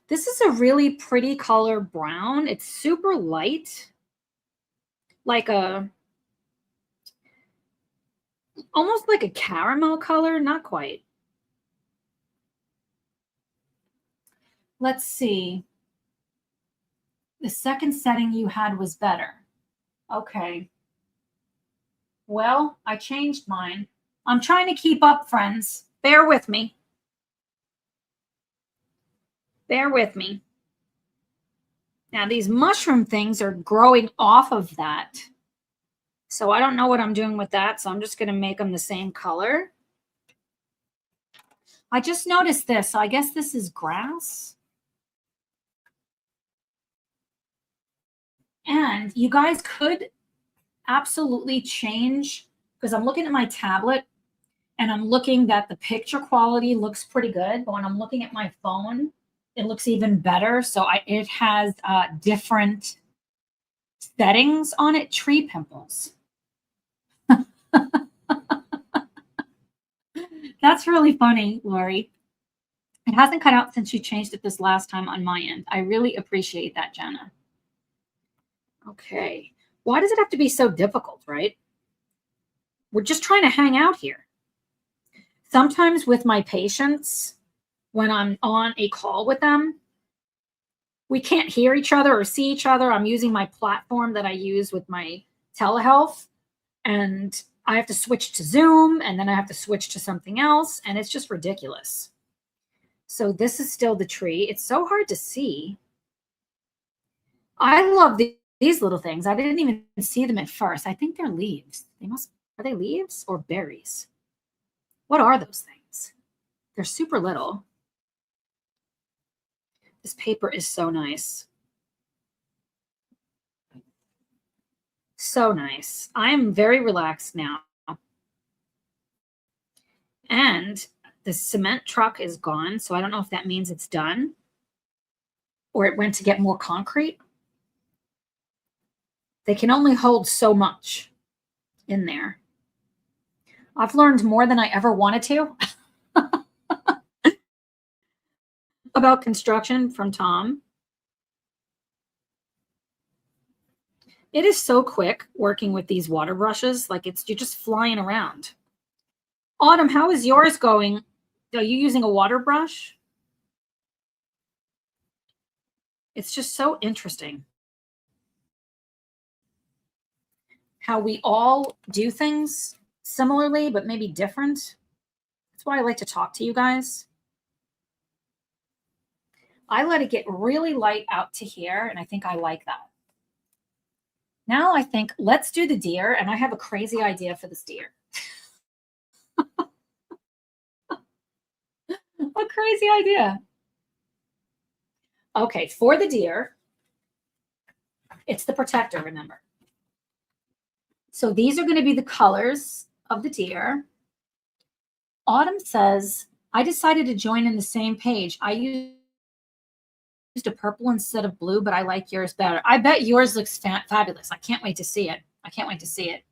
This is a really pretty color brown. It's super light. Like almost like a caramel color. Not quite. Let's see. The second setting you had was better. Okay. Well, I changed mine. I'm trying to keep up, friends. Bear with me. Bear with me. Now, these mushroom things are growing off of that. So I don't know what I'm doing with that. So I'm just going to make them the same color. I just noticed this. So I guess this is grass. And you guys could absolutely change, because I'm looking at my tablet and I'm looking that the picture quality looks pretty good. But when I'm looking at my phone, it looks even better. So it has different settings on it. Tree pimples. That's really funny, Lori. It hasn't cut out since you changed it this last time on my end. I really appreciate that, Jenna. Okay. Why does it have to be so difficult, right? We're just trying to hang out here. Sometimes with my patients, when I'm on a call with them, we can't hear each other or see each other. I'm using my platform that I use with my telehealth, and I have to switch to Zoom, and then I have to switch to something else, and it's just ridiculous. So this is still the tree. It's so hard to see. I love these little things. I didn't even see them at first. I think they're leaves. Are they leaves or berries? What are those things? They're super little. This paper is so nice. So nice. I'm very relaxed now. And the cement truck is gone, so I don't know if that means it's done or it went to get more concrete. They can only hold so much in there. I've learned more than I ever wanted to about construction from Tom. It is so quick working with these water brushes. Like you're just flying around. Autumn, how is yours going? Are you using a water brush? It's just so interesting how we all do things similarly, but maybe different. That's why I like to talk to you guys. I let it get really light out to here, and I think I like that. Now I think let's do the deer, and I have a crazy idea for this deer. A crazy idea. Okay, for the deer, it's the protector, remember. So these are going to be the colors of the deer. Autumn says, I decided to join in the same page. I used a purple instead of blue, but I like yours better. I bet yours looks fabulous. I can't wait to see it. I can't wait to see it.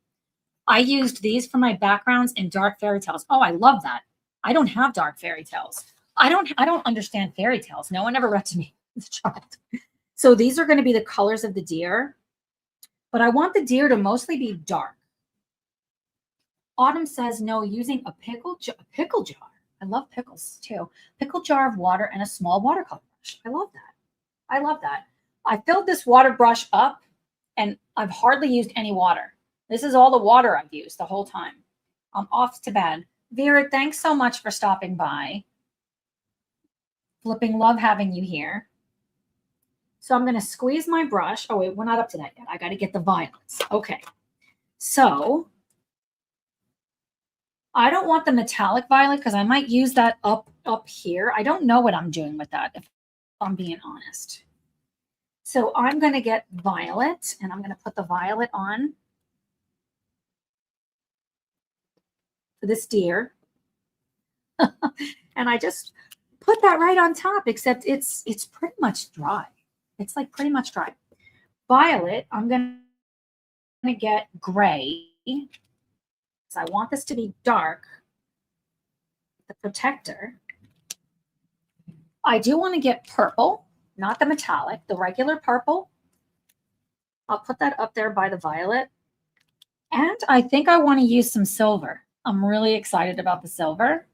I used these for my backgrounds in dark fairy tales. Oh, I love that. I don't have dark fairy tales. I don't understand fairy tales. No one ever read to me as a child. So these are going to be the colors of the deer, but I want the deer to mostly be dark. Autumn says, no, using a pickle jar. I love pickles too. Pickle jar of water and a small watercolor brush. I love that. I love that. I filled this water brush up and I've hardly used any water. This is all the water I've used the whole time. I'm off to bed. Vera, thanks so much for stopping by. Flipping love having you here. So I'm going to squeeze my brush. Oh, wait, we're not up to that yet. I got to get the violets. Okay. So I don't want the metallic violet because I might use that up here. I don't know what I'm doing with that, if I'm being honest. So I'm going to get violet, and I'm going to put the violet on for this deer. And I just put that right on top, except it's pretty much dry. It's like pretty much dry. Violet, I'm going to get gray. So I want this to be dark. The protector. I do want to get purple, not the metallic, the regular purple. I'll put that up there by the violet. And I think I want to use some silver. I'm really excited about the silver.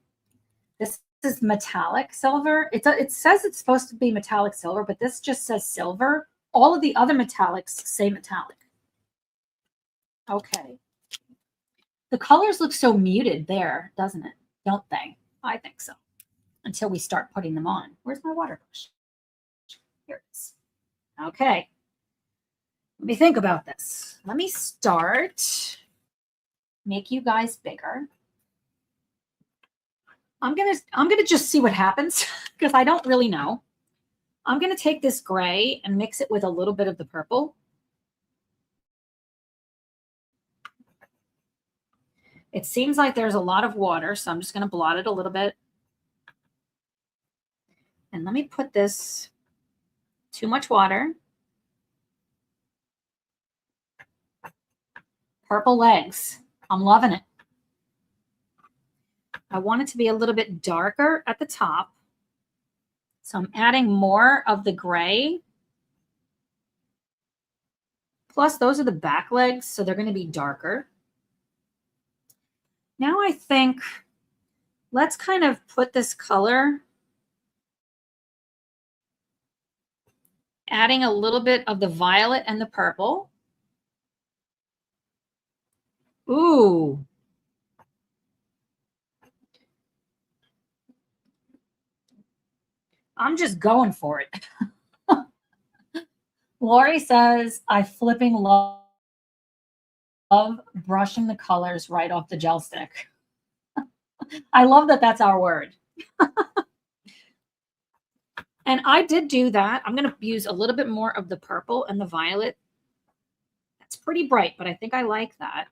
This is metallic silver. It says it's supposed to be metallic silver, but this just says silver. All of the other metallics say metallic. Okay. The colors look so muted there, doesn't it? Don't they? I think so. Until we start putting them on. Where's my water brush? Here it is. Okay. Let me think about this. Let me start. Make you guys bigger. I'm gonna just see what happens because I don't really know. I'm gonna take this gray and mix it with a little bit of the purple. It seems like there's a lot of water, so I'm just gonna blot it a little bit. And let me put this, too much water. Purple legs. I'm loving it. I want it to be a little bit darker at the top. So I'm adding more of the gray. Plus, those are the back legs, so they're going to be darker. Now I think let's kind of put this color, adding a little bit of the violet and the purple. Ooh. I'm just going for it. Lori says, I flipping love brushing the colors right off the gel stick. I love that that's our word. And I did do that. I'm going to use a little bit more of the purple and the violet. That's pretty bright, but I think I like that.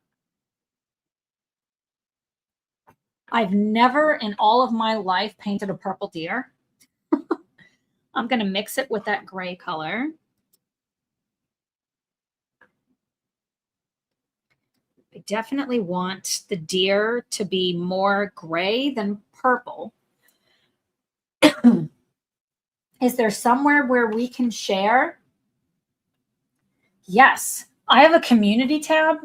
I've never in all of my life painted a purple deer. I'm going to mix it with that gray color. I definitely want the deer to be more gray than purple. Is there somewhere where we can share? Yes, I have a community tab.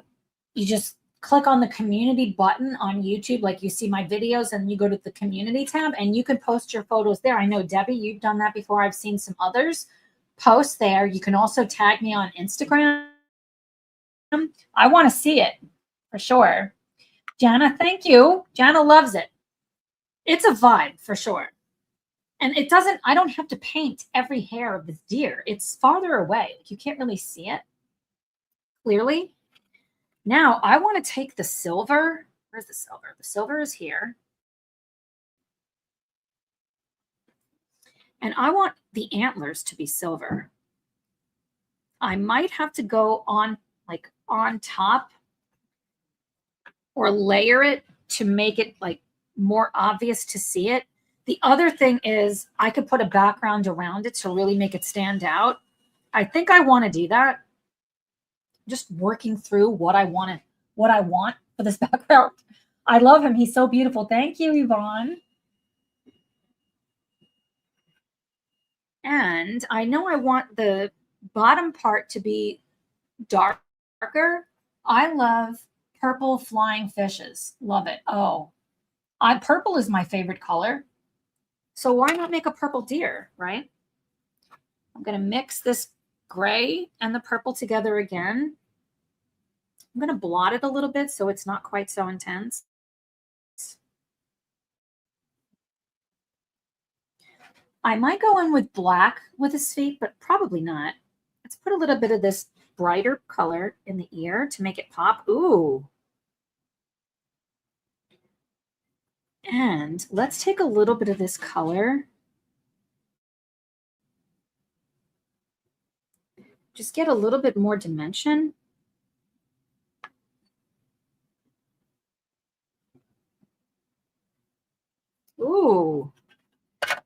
You just click on the community button on YouTube, like you see my videos, and you go to the community tab and you can post your photos there. I know, Debbie, you've done that before. I've seen some others post there. You can also tag me on Instagram. I want to see it for sure. Jana, thank you. Jana loves it. It's a vibe for sure. And it doesn't, I don't have to paint every hair of this deer. It's farther away. You can't really see it clearly. Now I want to take the silver. Where's the silver? The silver is here. And I want the antlers to be silver. I might have to go on like on top or layer it to make it like more obvious to see it. The other thing is I could put a background around it to really make it stand out. I think I want to do that. Just working through what I want for this background. I love him. He's so beautiful. Thank you, Yvonne. And I know I want the bottom part to be darker. I love purple flying fishes. Love it. Oh, purple is my favorite color. So why not make a purple deer, right? I'm going to mix this gray and the purple together again. I'm going to blot it a little bit so it's not quite so intense. I might go in with black with his feet, but probably not. Let's put a little bit of this brighter color in the ear to make it pop. Ooh. And let's take a little bit of this color. Just get a little bit more dimension. Ooh,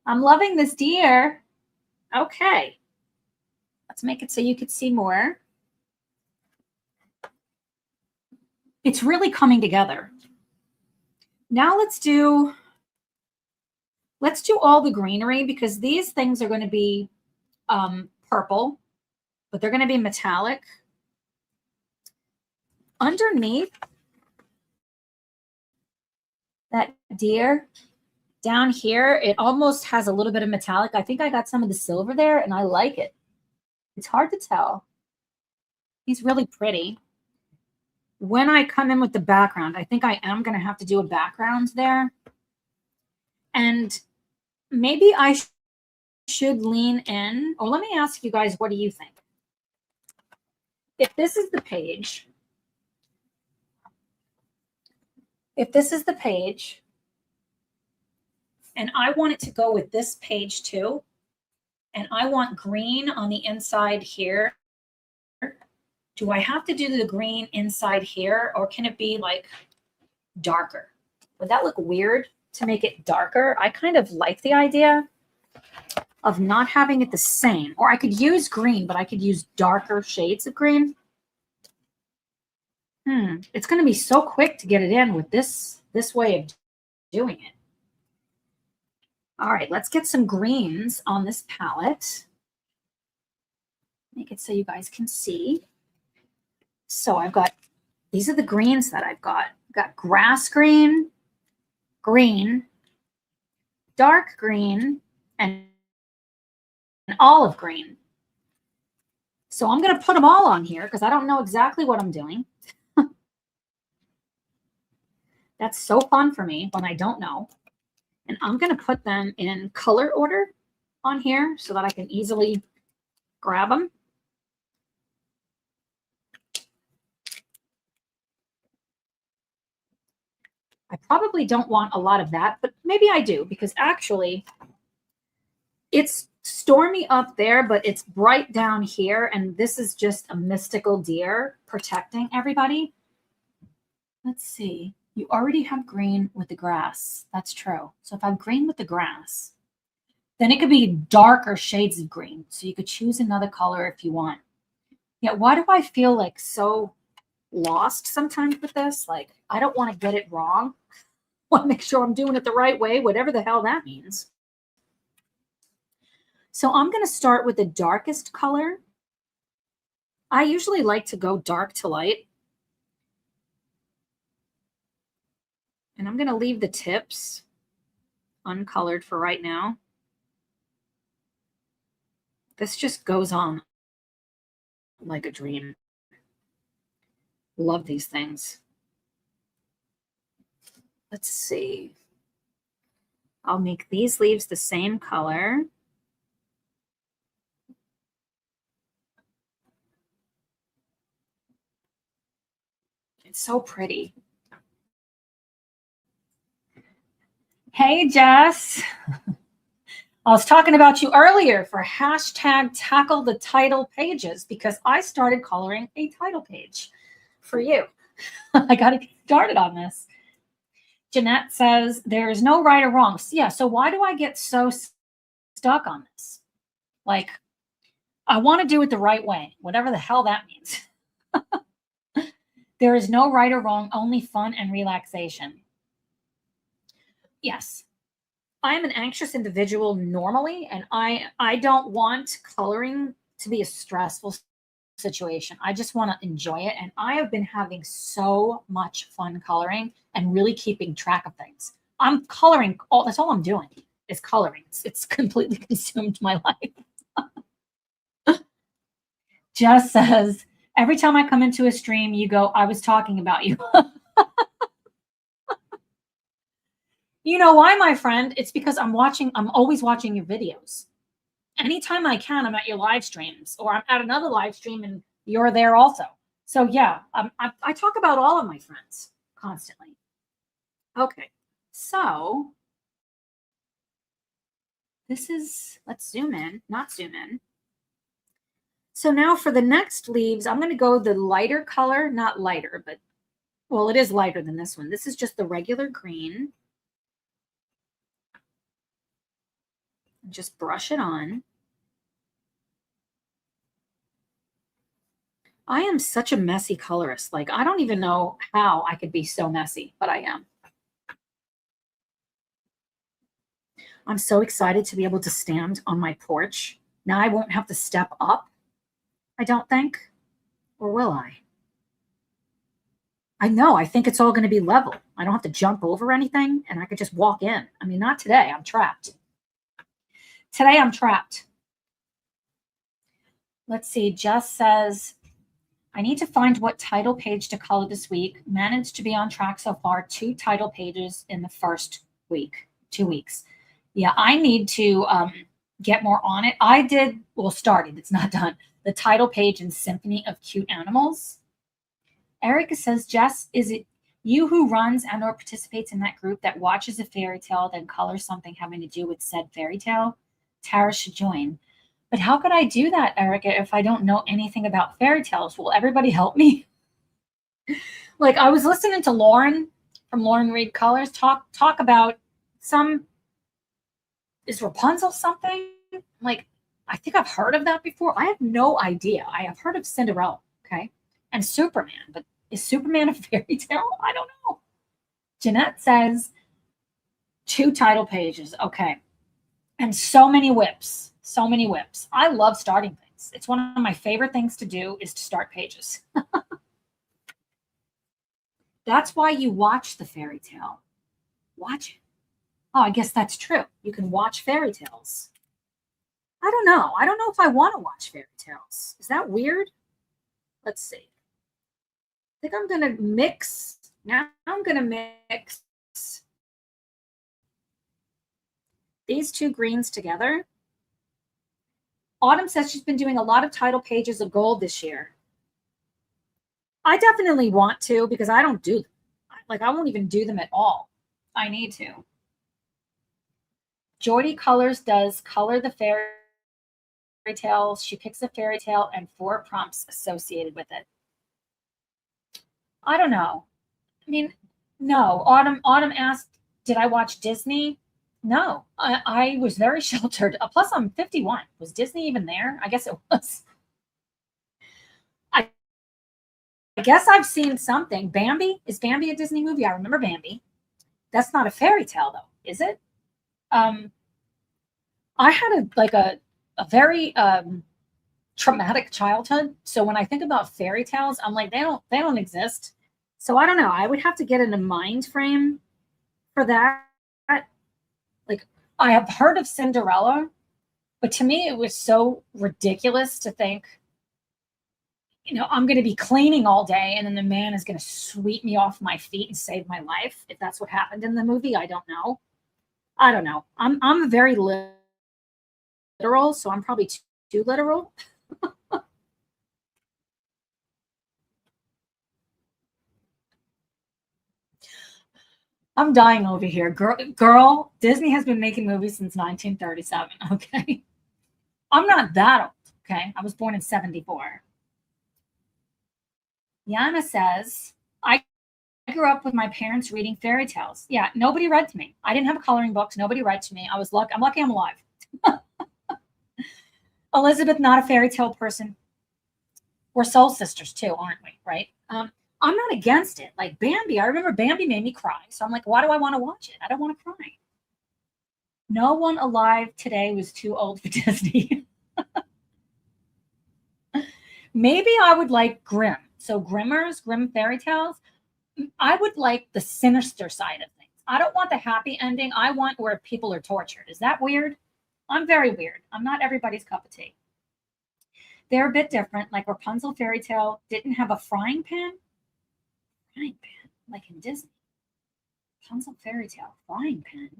I'm loving this deer. Okay. Let's make it so you could see more. It's really coming together. Now let's do all the greenery because these things are going to be purple, but they're going to be metallic. Underneath that deer down here, it almost has a little bit of metallic. I think I got some of the silver there and I like it. It's hard to tell. He's really pretty. When I come in with the background, I think I am going to have to do a background there. And maybe I should lean in, or let me ask you guys, what do you think? If this is the page, and I want it to go with this page too, and I want green on the inside here, do I have to do the green inside here, or can it be like darker? Would that look weird to make it darker? I kind of like the idea of not having it the same. Or I could use green, but I could use darker shades of green. It's going to be so quick to get it in with this way of doing it. All right, let's get some greens on this palette. Make it so you guys can see. So I've got, these are the greens that I've got. I've got grass green, green, dark green, and olive green. So I'm going to put them all on here because I don't know exactly what I'm doing. That's so fun for me when I don't know. And I'm going to put them in color order on here so that I can easily grab them. I probably don't want a lot of that, but maybe I do because actually it's stormy up there, but it's bright down here. And this is just a mystical deer protecting everybody. Let's see. You already have green with the grass. That's true. So if I have green with the grass, then it could be darker shades of green. So you could choose another color if you want. Yeah, why do I feel like so lost sometimes with this? Like, I don't want to get it wrong. I want to make sure I'm doing it the right way, whatever the hell that means. So I'm going to start with the darkest color. I usually like to go dark to light. And I'm going to leave the tips uncolored for right now. This just goes on like a dream. Love these things. Let's see. I'll make these leaves the same color. It's so pretty. Hey, Jess. I was talking about you earlier for hashtag tackle the title pages because I started coloring a title page for you. I got to get started on this. Jeanette says there is no right or wrong. Yeah, so why do I get so stuck on this? Like, I want to do it the right way, whatever the hell that means. There is no right or wrong, only fun and relaxation. Yes. I'm an anxious individual normally, and I don't want coloring to be a stressful situation. I just want to enjoy it. And I have been having so much fun coloring and really keeping track of things. I'm coloring, that's all I'm doing is coloring. It's completely consumed my life. Jess says, every time I come into a stream, you go, I was talking about you. You know why, my friend? It's because I'm always watching your videos. Anytime I can, I'm at your live streams or I'm at another live stream and you're there also. So yeah, I talk about all of my friends constantly. Okay, so this is, let's zoom in, not zoom in. So now for the next leaves, I'm going to go the lighter color, not lighter, but well, it is lighter than this one. This is just the regular green. Just brush it on. I am such a messy colorist. Like, I don't even know how I could be so messy, but I am. I'm so excited to be able to stand on my porch. Now I won't have to step up, I don't think. Or will I? I know. I think it's all going to be level. I don't have to jump over anything, and I could just walk in. I mean, not today. I'm trapped. Today, I'm trapped. Let's see. Jess says, I need to find what title page to color this week. Managed to be on track so far. 2 title pages in the first week, 2 weeks. Yeah, I need to get more on it. I did, well, started. It's not done. The title page in Symphony of Cute Animals. Erica says, Jess, is it you who runs and or participates in that group that watches a fairy tale, then colors something having to do with said fairy tale? Tara should join. But how could I do that, Erica, if I don't know anything about fairy tales? Will everybody help me? Like, I was listening to Lauren from Lauren Reed Colors talk about some, is Rapunzel something? Like, I think I've heard of that before. I have no idea. I have heard of Cinderella, okay, and Superman, but is Superman a fairy tale? I don't know. Jeanette says 2 title pages. Okay. And so many whips, so many whips. I love starting things. It's one of my favorite things to do is to start pages. That's why you watch the fairy tale. Watch it. Oh, I guess that's true. You can watch fairy tales. I don't know. I don't know if I want to watch fairy tales. Is that weird? Let's see. I think I'm going to mix. Now I'm going to mix these two greens together. Autumn says she's been doing a lot of title pages of gold this year. I definitely want to because I don't do them. Like, I won't even do them at all. I need to. Jordy Colors does color the fairy tales. She picks a fairy tale and 4 prompts associated with it. I don't know. I mean, no. Autumn asked, did I watch Disney? No, I was very sheltered. Plus, I'm 51. Was Disney even there? I guess it was. I guess I've seen something. Bambi? Is Bambi a Disney movie? I remember Bambi. That's not a fairy tale, though, is it? I had a very traumatic childhood. So when I think about fairy tales, I'm like, they don't exist. So I don't know. I would have to get in a mind frame for that. Like, I have heard of Cinderella, but to me, it was so ridiculous to think, I'm going to be cleaning all day and then the man is going to sweep me off my feet and save my life. If that's what happened in the movie, I don't know. I'm very literal, so I'm probably too literal. I'm dying over here. Girl, Disney has been making movies since 1937, okay? I'm not that old, okay? I was born in 74. Yana says, I grew up with my parents reading fairy tales. Yeah, nobody read to me. I didn't have coloring books. Nobody read to me. I'm lucky I'm alive. Elizabeth, not a fairy tale person. We're soul sisters too, aren't we? Right? I'm not against it. Like Bambi, I remember Bambi made me cry. So I'm like, why do I want to watch it? I don't want to cry. No one alive today was too old for Disney. Maybe I would like Grimm. So Grimm fairy tales. I would like the sinister side of things. I don't want the happy ending. I want where people are tortured. Is that weird? I'm very weird. I'm not everybody's cup of tea. They're a bit different. Like Rapunzel fairy tale didn't have a frying pan. Frying pan, like in Disney. Rapunzel fairy tale, frying pan.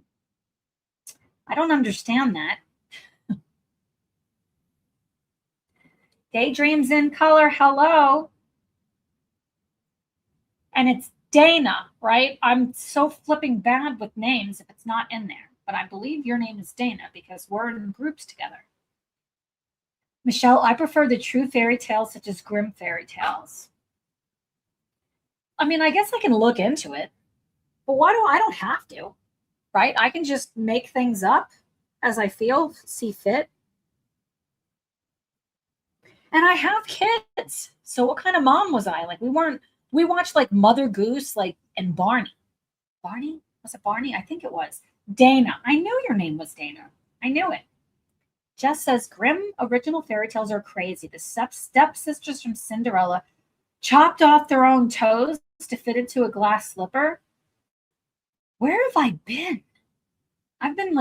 I don't understand that. Daydreams in color, hello. And it's Dana, right? I'm so flipping bad with names if it's not in there. But I believe your name is Dana because we're in groups together. Michelle, I prefer the true fairy tales such as Grimm fairy tales. I mean, I guess I can look into it, but I don't have to, right? I can just make things up as I see fit. And I have kids. So what kind of mom was I? Like we watched like Mother Goose, like, and Barney. Barney? Was it Barney? I think it was. Dana. I knew your name was Dana. I knew it. Jess says Grimm original fairy tales are crazy. The stepsisters from Cinderella chopped off their own toes to fit into a glass slipper. Where have I been? I've been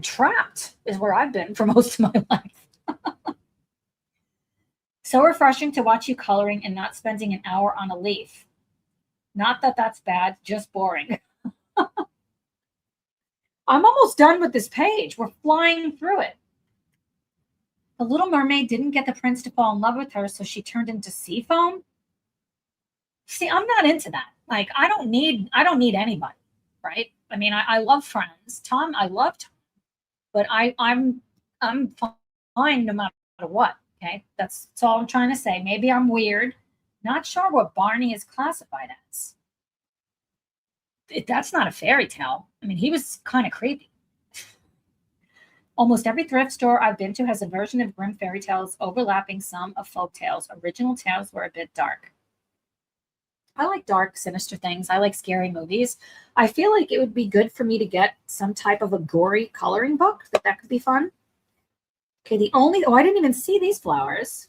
trapped, is where I've been for most of my life. So refreshing to watch you coloring and not spending an hour on a leaf. Not that that's bad, just boring. I'm almost done with this page. We're flying through it. The Little Mermaid didn't get the prince to fall in love with her, so she turned into sea foam. See, I'm not into that. Like, I don't need anybody, right? I mean, I love Friends. Tom, I love Tom, but I'm fine no matter what. Okay, that's all I'm trying to say. Maybe I'm weird. Not sure what Barney is classified as. That's not a fairy tale. I mean, he was kind of creepy. Almost every thrift store I've been to has a version of Grimm fairy tales overlapping some of folk tales. Original tales were a bit dark. I like dark, sinister things. I like scary movies. I feel like it would be good for me to get some type of a gory coloring book. That could be fun. Okay, I didn't even see these flowers.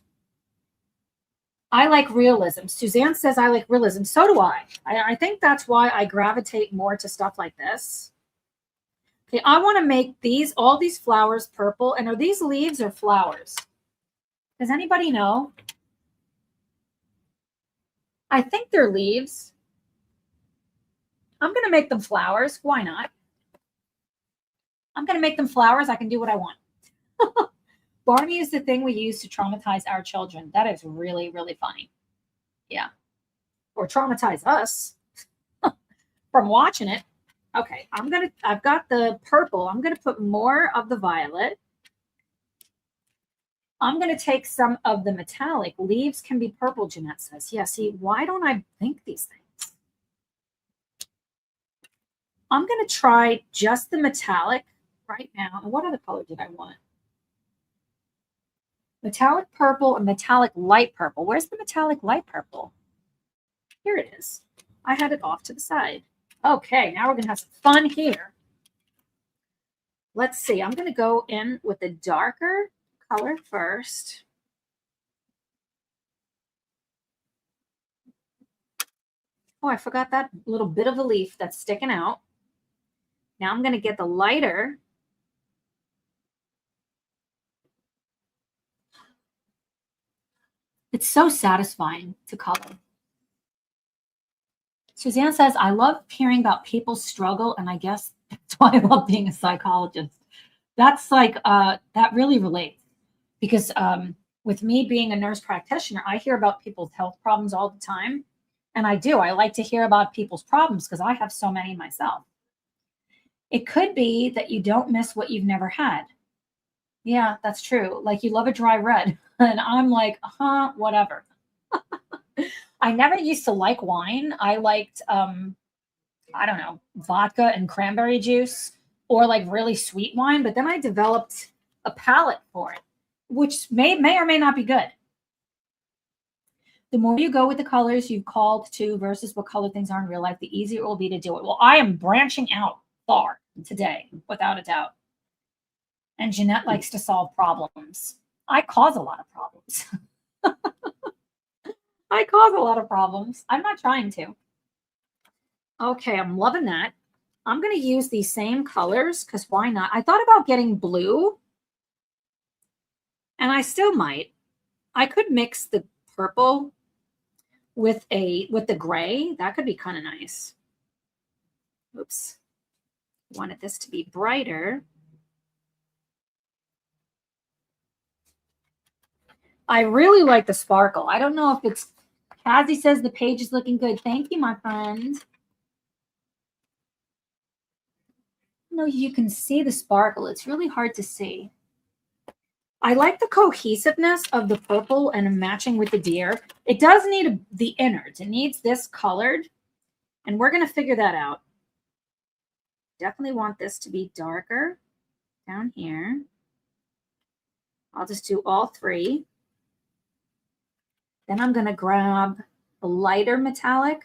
I like realism. Suzanne says I like realism. So do I. I think that's why I gravitate more to stuff like this. Okay, I want to make all these flowers purple. And are these leaves or flowers? Does anybody know? I think they're leaves. I'm going to make them flowers. Why not? I'm going to make them flowers. I can do what I want. Barney is the thing we use to traumatize our children. That is really, really funny. Yeah. Or traumatize us from watching it. Okay, I've got the purple. I'm going to put more of the violet. I'm going to take some of the metallic. Leaves can be purple, Jeanette says. Yeah, see, why don't I think these things? I'm going to try just the metallic right now. And what other color did I want? Metallic purple and metallic light purple. Where's the metallic light purple? Here it is. I had it off to the side. Okay, now we're going to have some fun here. Let's see. I'm going to go in with the darker color first. Oh, I forgot that little bit of a leaf that's sticking out. Now I'm going to get the lighter. It's so satisfying to color. Suzanne says, I love hearing about people's struggle, and I guess that's why I love being a psychologist. That's like, that really relates. Because with me being a nurse practitioner, I hear about people's health problems all the time. And I do. I like to hear about people's problems because I have so many myself. It could be that you don't miss what you've never had. Yeah, that's true. Like you love a dry red. And I'm like, whatever. I never used to like wine. I liked, I don't know, vodka and cranberry juice or like really sweet wine. But then I developed a palate for it, which may or may not be good. The more you go with the colors you've called to versus what color things are in real life, the easier it will be to do it. Well, I am branching out far today, without a doubt. And Jeanette likes to solve problems. I cause a lot of problems. I cause a lot of problems. I'm not trying to. Okay, I'm loving that. I'm going to use these same colors because why not? I thought about getting blue. And I still might. I could mix the purple with the gray. That could be kind of nice. Oops. Wanted this to be brighter. I really like the sparkle. I don't know if it's Kazi says the page is looking good. Thank you, my friend. No, you can see the sparkle. It's really hard to see. I like the cohesiveness of the purple and matching with the deer. It does need the innards. It needs this colored, and we're going to figure that out. Definitely want this to be darker down here. I'll just do all three. Then I'm going to grab the lighter metallic,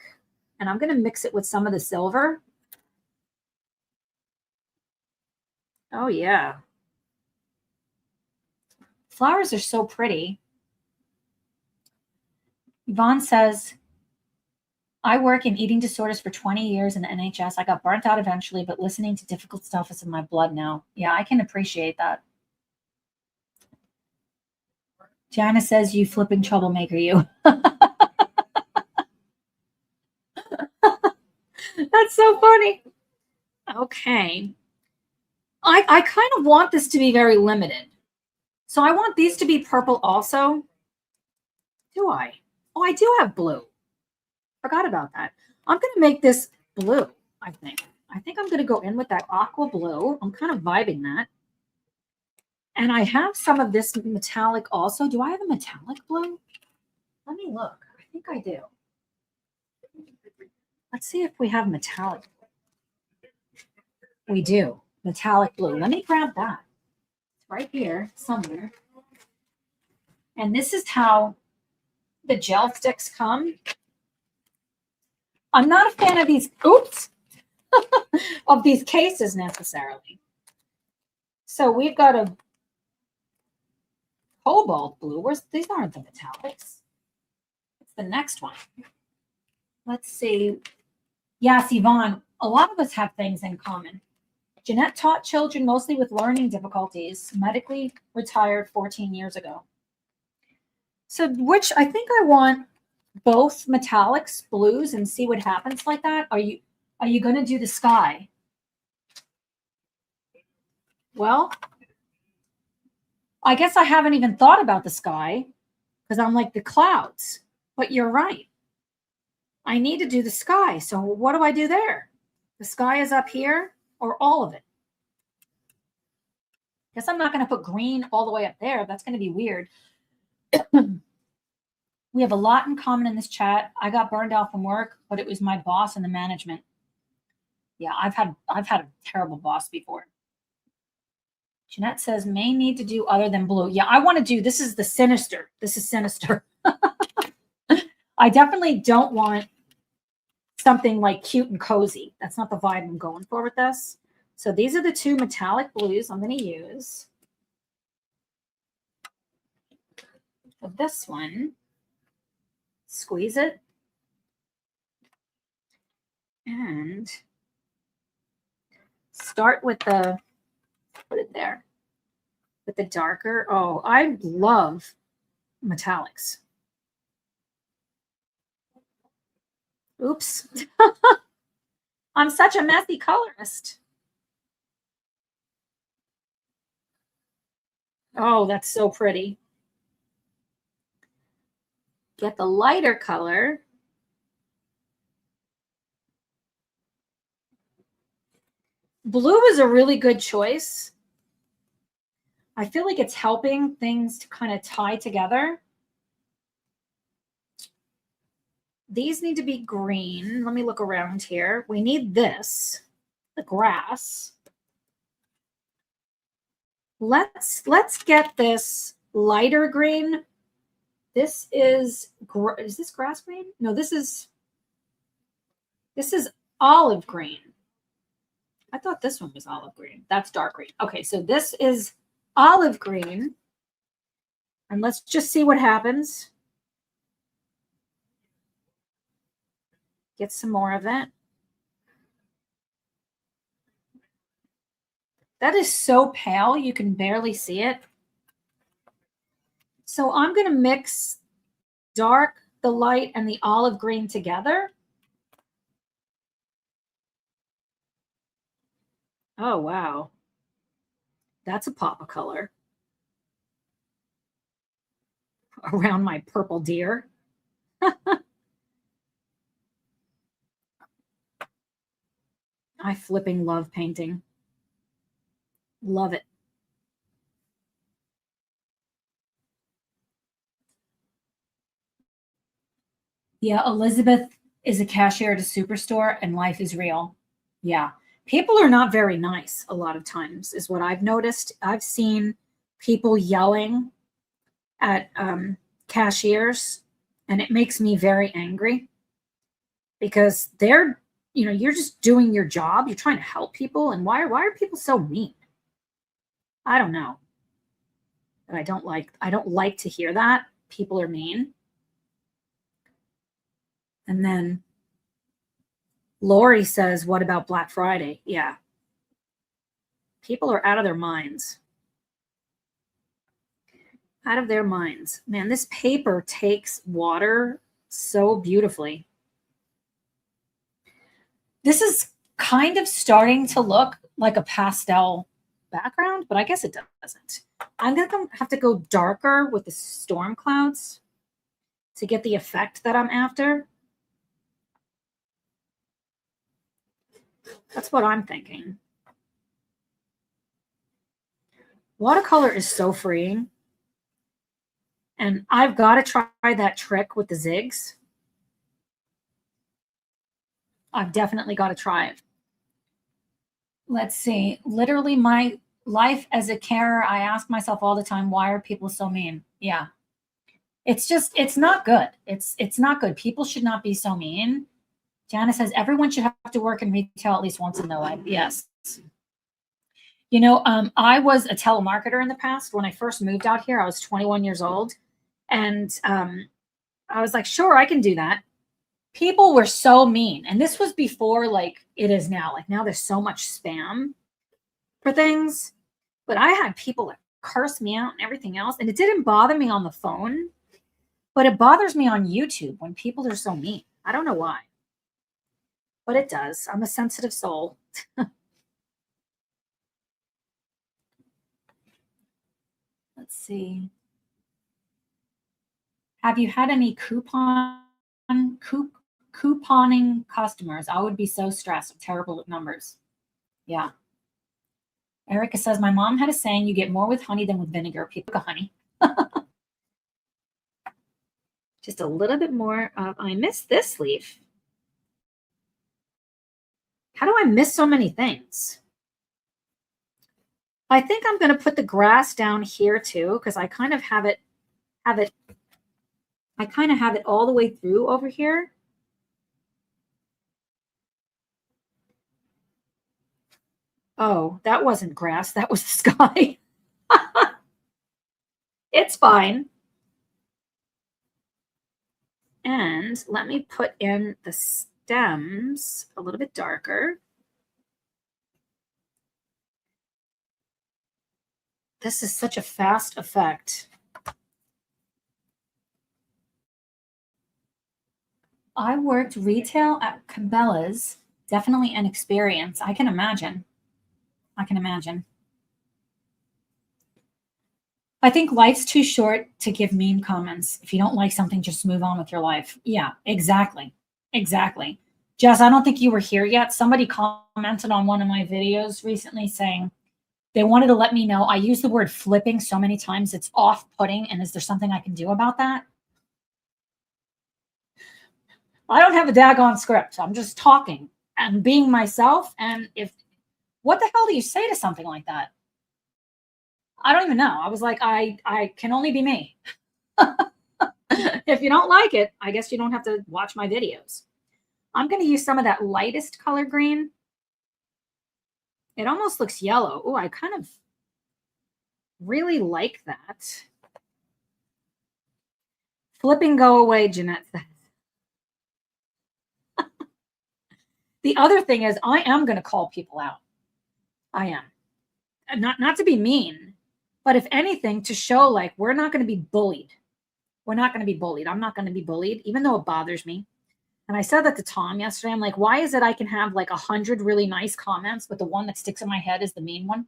and I'm going to mix it with some of the silver. Oh, yeah. Flowers are so pretty. Yvonne says, I work in eating disorders for 20 years in the NHS. I got burnt out eventually, but listening to difficult stuff is in my blood now. Yeah, I can appreciate that. Jana says, you flipping troublemaker, you. That's so funny. Okay. I kind of want this to be very limited. So I want these to be purple also. Do I? Oh, I do have blue. Forgot about that. I'm going to make this blue, I think. I think I'm going to go in with that aqua blue. I'm kind of vibing that. And I have some of this metallic also. Do I have a metallic blue? Let me look. I think I do. Let's see if we have metallic. We do. Metallic blue. Let me grab that. It's right here somewhere. And this is how the gel sticks come. I'm not a fan of these, oops, of these cases necessarily. So we've got a cobalt blue. These aren't the metallics. It's the next one. Let's see. Yes, Yvonne, a lot of us have things in common. Jeanette taught children mostly with learning difficulties, medically retired 14 years ago. So which I think I want both metallics, blues, and see what happens like that. Are you going to do the sky? Well, I guess I haven't even thought about the sky because I'm like the clouds, but you're right. I need to do the sky. So what do I do there? The sky is up here or all of it? Guess I'm not going to put green all the way up there. That's going to be weird. We have a lot in common in this chat. I got burned out from work, but it was my boss and the management. Yeah, I've had a terrible boss before. Jeanette says may need to do other than blue. Yeah, I want to do, this is the sinister. This is sinister. I definitely don't want something like cute and cozy. That's not the vibe I'm going for with this. So these are the two metallic blues I'm going to use. For this one, squeeze it. And start with the, put it there, with the darker. Oh, I love metallics. Oops. I'm such a messy colorist. Oh, that's so pretty. Get the lighter color. Blue is a really good choice. I feel like it's helping things to kind of tie together. These need to be green. Let me look around here. We need this, the grass. Let's get this lighter green. This is this grass green? No, this is olive green. I thought this one was olive green. That's dark green. Okay, so this is olive green. And let's just see what happens. Get some more of it. That is so pale, you can barely see it. So I'm going to mix dark, the light, and the olive green together. Oh, wow. That's a pop of color around my purple deer. I flipping love painting. Love it. Yeah, Elizabeth is a cashier at a superstore and life is real. Yeah. People are not very nice a lot of times is what I've noticed. I've seen people yelling at cashiers and it makes me very angry because they're, you know, you're just doing your job. You're trying to help people. And why are people so mean? I don't know. But I don't like to hear that. People are mean. And then Lori says, what about Black Friday? Yeah. People are out of their minds. Out of their minds. Man, this paper takes water so beautifully. This is kind of starting to look like a pastel background, but I guess it doesn't. I'm going to have to go darker with the storm clouds to get the effect that I'm after. That's what I'm thinking. Watercolor is so freeing. And I've got to try that trick with the zigs. I've definitely got to try it. Let's see. Literally my life as a carer, I ask myself all the time, why are people so mean? Yeah. It's just, it's not good. It's not good. People should not be so mean. Jana says everyone should have to work in retail at least once in their life. Yes. You know, I was a telemarketer in the past. When I first moved out here, I was 21 years old. And I was like, sure, I can do that. People were so mean. And this was before like it is now. Like now there's so much spam for things. But I had people that curse me out and everything else. And it didn't bother me on the phone, but it bothers me on YouTube when people are so mean. I don't know why. But it does. I'm a sensitive soul. Let's see. Have you had any couponing customers? I would be so stressed. I'm terrible with numbers. Yeah. Erica says, my mom had a saying, you get more with honey than with vinegar. People go honey. Just a little bit more of, I missed this leaf. How do I miss so many things? I think I'm going to put the grass down here too, because I kind of have it all the way through over here. Oh, that wasn't grass. That was the sky. It's fine. And let me put in the stems a little bit darker. This is such a fast effect. I worked retail at Cabela's. Definitely an experience. I can imagine. I can imagine. I think life's too short to give mean comments. If you don't like something, just move on with your life. Yeah, exactly. Exactly. Jess, I don't think you were here yet. Somebody commented on one of my videos recently saying they wanted to let me know I use the word flipping so many times it's off-putting, and is there something I can do about that? I don't have a daggone script. I'm just talking and being myself. And what the hell do you say to something like that? I don't even know. I was like, I can only be me. If you don't like it, I guess you don't have to watch my videos. I'm going to use some of that lightest color green. It almost looks yellow. Oh, I kind of really like that. Flipping go away, Jeanette says. The other thing is I am going to call people out. I am. Not to be mean, but if anything, to show like we're not going to be bullied. We're not going to be bullied. I'm not going to be bullied, even though it bothers me. And I said that to Tom yesterday. I'm like, why is it I can have like 100 really nice comments, but the one that sticks in my head is the mean one?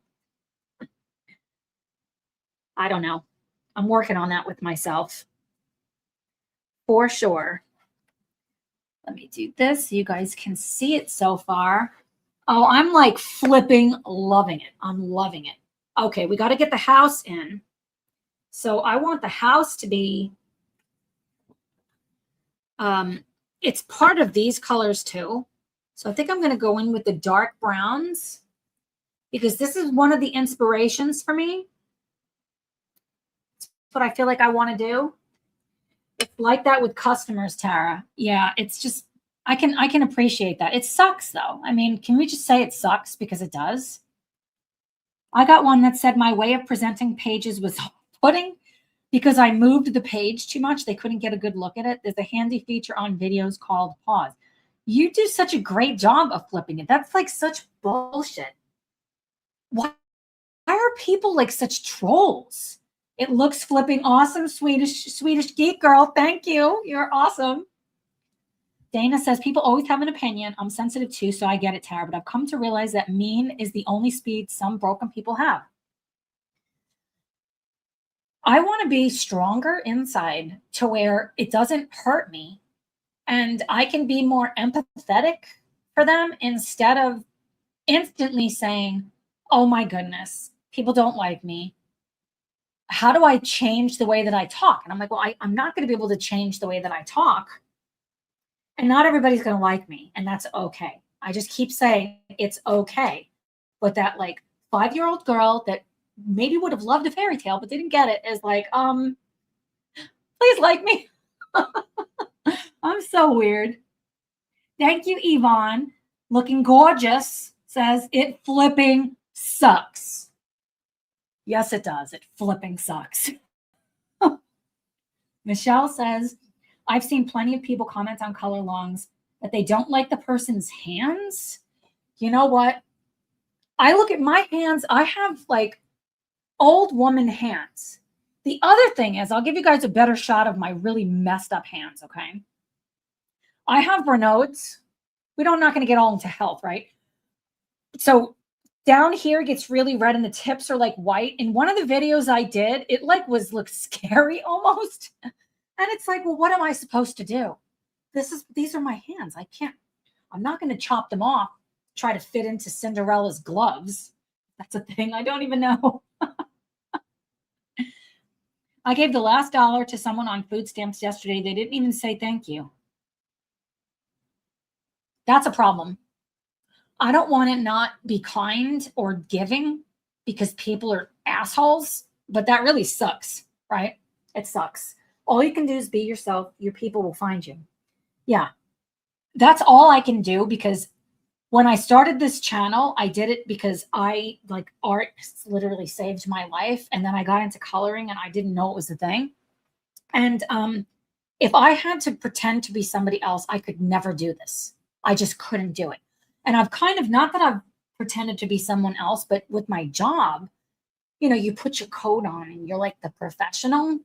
I don't know. I'm working on that with myself. For sure. Let me do this so you guys can see it so far. Oh, I'm like flipping, loving it. I'm loving it. Okay, we got to get the house in. So I want the house to be, it's part of these colors too. So I think I'm going to go in with the dark browns because this is one of the inspirations for me. It's what I feel like I want to do. It's like that with customers, Tara. Yeah, it's just, I can appreciate that. It sucks though. I mean, can we just say it sucks because it does? I got one that said my way of presenting pages was off-putting because I moved the page too much. They couldn't get a good look at it. There's a handy feature on videos called pause. You do such a great job of flipping it. That's like such bullshit. Why are people like such trolls? It looks flipping awesome, Swedish geek girl. Thank you. You're awesome. Dana says, people always have an opinion. I'm sensitive too, so I get it, Tara, but I've come to realize that mean is the only speed some broken people have. I want to be stronger inside to where it doesn't hurt me and I can be more empathetic for them instead of instantly saying, oh my goodness, people don't like me. How do I change the way that I talk? And I'm like, well, I'm not going to be able to change the way that I talk. And not everybody's going to like me. And that's okay. I just keep saying it's okay. But that like 5-year-old girl that maybe would have loved a fairy tale, but didn't get it is like, please like me. I'm so weird. Thank you, Yvonne. Looking gorgeous says it flipping sucks. Yes, it does. It flipping sucks. Michelle says, I've seen plenty of people comment on color longs that they don't like the person's hands. You know what? I look at my hands, I have like old woman hands. The other thing is, I'll give you guys a better shot of my really messed up hands, okay? I have Raynaud's. We're not going to get all into health, right? So down here gets really red and the tips are like white. In one of the videos I did, it like looked scary almost. And it's like, well, what am I supposed to do? These are my hands. I'm not going to chop them off, try to fit into Cinderella's gloves. That's a thing. I don't even know. I gave the last dollar to someone on food stamps yesterday. They didn't even say thank you. That's a problem. I don't want to not be kind or giving because people are assholes, but that really sucks, right? It sucks. All you can do is be yourself. Your people will find you. Yeah. That's all I can do, because when I started this channel, I did it because art literally saved my life. And then I got into coloring and I didn't know it was a thing. And if I had to pretend to be somebody else, I could never do this. I just couldn't do it. And I've not that I've pretended to be someone else, but with my job, you put your coat on and you're like the professional.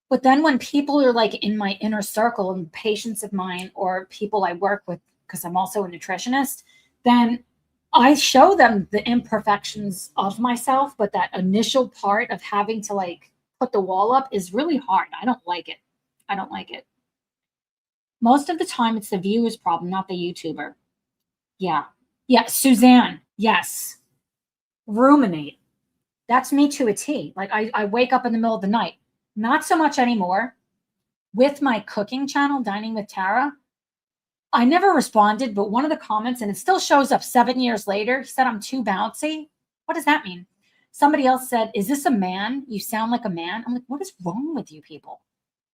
But then when people are like in my inner circle and patients of mine or people I work with, because I'm also a nutritionist, then I show them the imperfections of myself. But that initial part of having to like put the wall up is really hard. I don't like it. I don't like it. Most of the time it's the viewer's problem, not the YouTuber. Yeah. Yeah. Suzanne. Yes. Ruminate. That's me to a T. Like I wake up in the middle of the night. Not so much anymore. With my cooking channel, Dining with Tara, I never responded, but one of the comments, and it still shows up 7 years later, he said, I'm too bouncy. What does that mean? Somebody else said, is this a man? You sound like a man. I'm like, what is wrong with you people?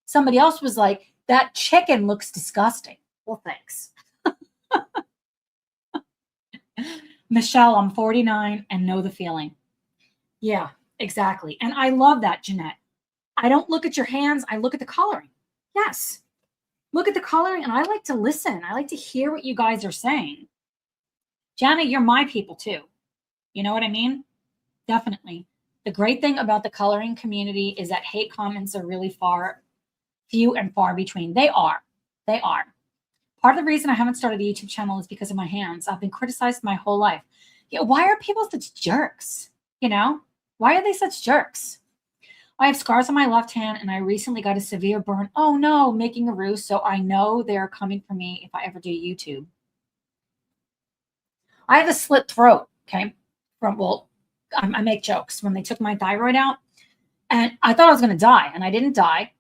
Somebody else was like, that chicken looks disgusting. Well, thanks. Michelle, I'm 49 and know the feeling. Yeah, exactly. And I love that, Jeanette. I don't look at your hands. I look at the coloring. Yes. Look at the coloring, and I like to listen. I like to hear what you guys are saying. Janet, you're my people too. You know what I mean? Definitely. The great thing about the coloring community is that hate comments are really few and far between. They are. They are. Part of the reason I haven't started a YouTube channel is because of my hands. I've been criticized my whole life. Why are people such jerks? Why are they such jerks? I have scars on my left hand and I recently got a severe burn. Oh no, making a ruse. So I know they're coming for me if I ever do YouTube. I have a slit throat. Okay. I make jokes when they took my thyroid out and I thought I was going to die and I didn't die.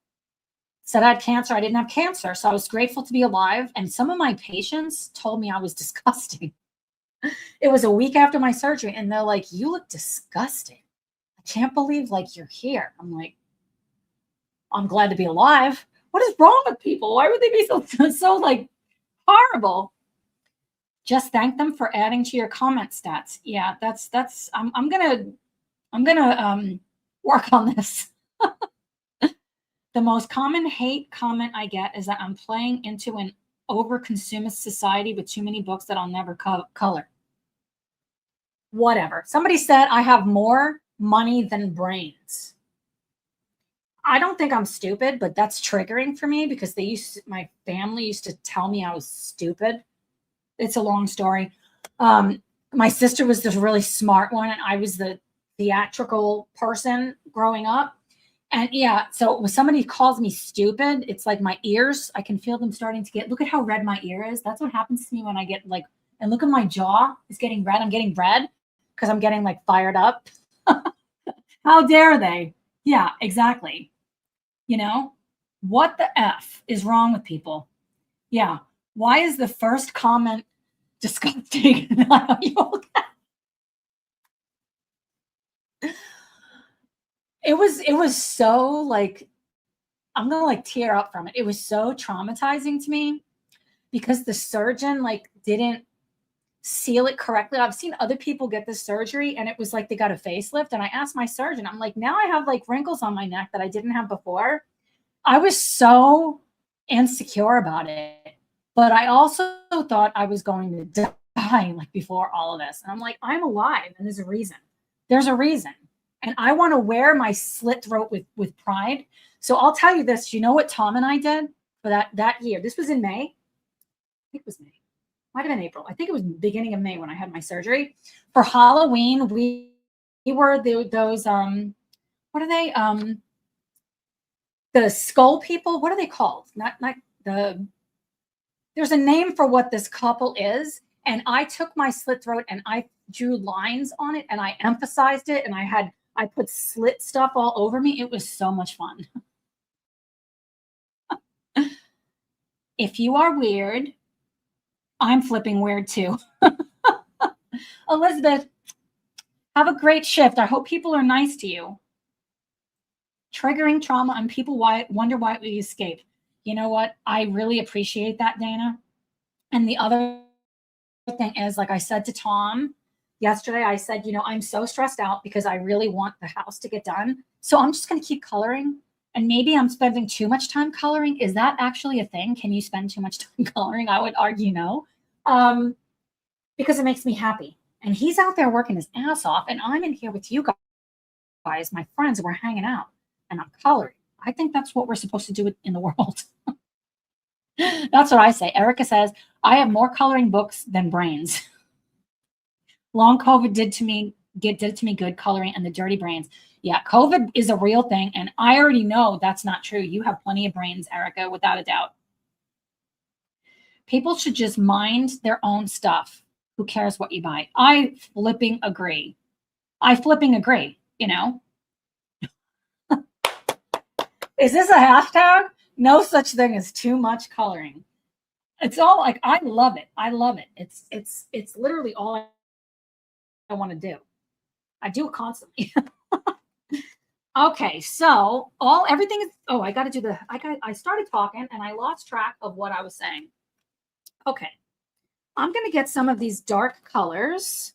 Said I had cancer. I didn't have cancer. So I was grateful to be alive. And some of my patients told me I was disgusting. It was a week after my surgery and they're like, you look disgusting. I can't believe like you're here. I'm like, I'm glad to be alive. What is wrong with people? Why would they be so like horrible? Just thank them for adding to your comment stats. Yeah, I'm gonna work on this. The most common hate comment I get is that I'm playing into an over-consumist society with too many books that I'll never color. Whatever. Somebody said I have more money than brains. I don't think I'm stupid, but that's triggering for me because my family used to tell me I was stupid. It's a long story. My sister was the really smart one, and I was the theatrical person growing up. And yeah, so when somebody calls me stupid, it's like my ears, I can feel them starting to look at how red my ear is. That's what happens to me when I get like, and look at my jaw is getting red. I'm getting red because I'm getting like fired up. How dare they? Yeah, exactly. What the F is wrong with people? Yeah. Why is the first comment disgusting? It was so like, I'm gonna like tear up from it. It was so traumatizing to me because the surgeon like didn't seal it correctly. I've seen other people get this surgery and it was like they got a facelift. And I asked my surgeon, I'm like, now I have like wrinkles on my neck that I didn't have before. I was so insecure about it. But I also thought I was going to die like before all of this. And I'm like, I'm alive and there's a reason. There's a reason. And I want to wear my slit throat with pride. So I'll tell you this, you know what Tom and I did for that year? This was in May. I think it was May. Might have been April. I think it was beginning of May when I had my surgery. For Halloween, we were those what are they? The skull people. What are they called? Not the. There's a name for what this couple is, and I took my slit throat and I drew lines on it and I emphasized it and I put slit stuff all over me. It was so much fun. If you are weird, I'm flipping weird too. Elizabeth, have a great shift. I hope people are nice to you. Triggering trauma and people wonder why we escape. You know what? I really appreciate that, Dana. And the other thing is, like I said to Tom yesterday, I said, you know, I'm so stressed out because I really want the house to get done. So I'm just going to keep coloring. And maybe I'm spending too much time coloring. Is that actually a thing? Can you spend too much time coloring? I would argue no. Because it makes me happy. And he's out there working his ass off. And I'm in here with you guys, my friends, and we're hanging out. And I'm coloring. I think that's what we're supposed to do in the world. That's what I say. Erica says, I have more coloring books than brains. Long COVID did to me good, coloring and the dirty brains. Yeah, COVID is a real thing. And I already know that's not true. You have plenty of brains, Erica, without a doubt. People should just mind their own stuff. Who cares what you buy? I flipping agree. You know? Is this a hashtag? No such thing as too much coloring. It's all like, I love it. I love it. It's literally all I want to do. I do it constantly. Okay, so everything is, I started talking and I lost track of what I was saying. Okay, I'm going to get some of these dark colors.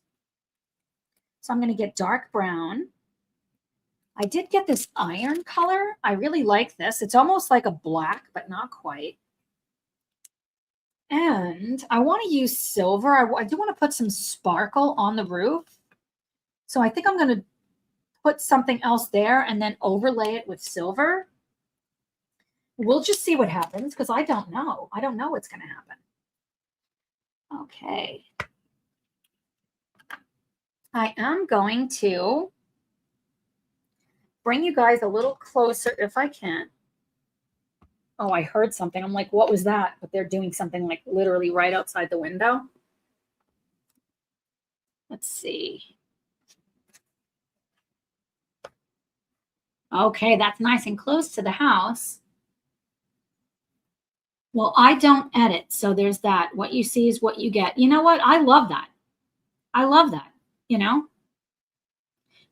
So I'm going to get dark brown. I did get this iron color. I really like this. It's almost like a black, but not quite. And I want to use silver. I do want to put some sparkle on the roof. So I think I'm going to put something else there and then overlay it with silver. We'll just see what happens because I don't know. I don't know what's going to happen. Okay. I am going to bring you guys a little closer if I can. Oh, I heard something. I'm like, what was that? But they're doing something like literally right outside the window. Let's see. Okay, that's nice and close to the house. Well, I don't edit, so there's that. What you see is what you get. You know what? I love that. I love that, you know?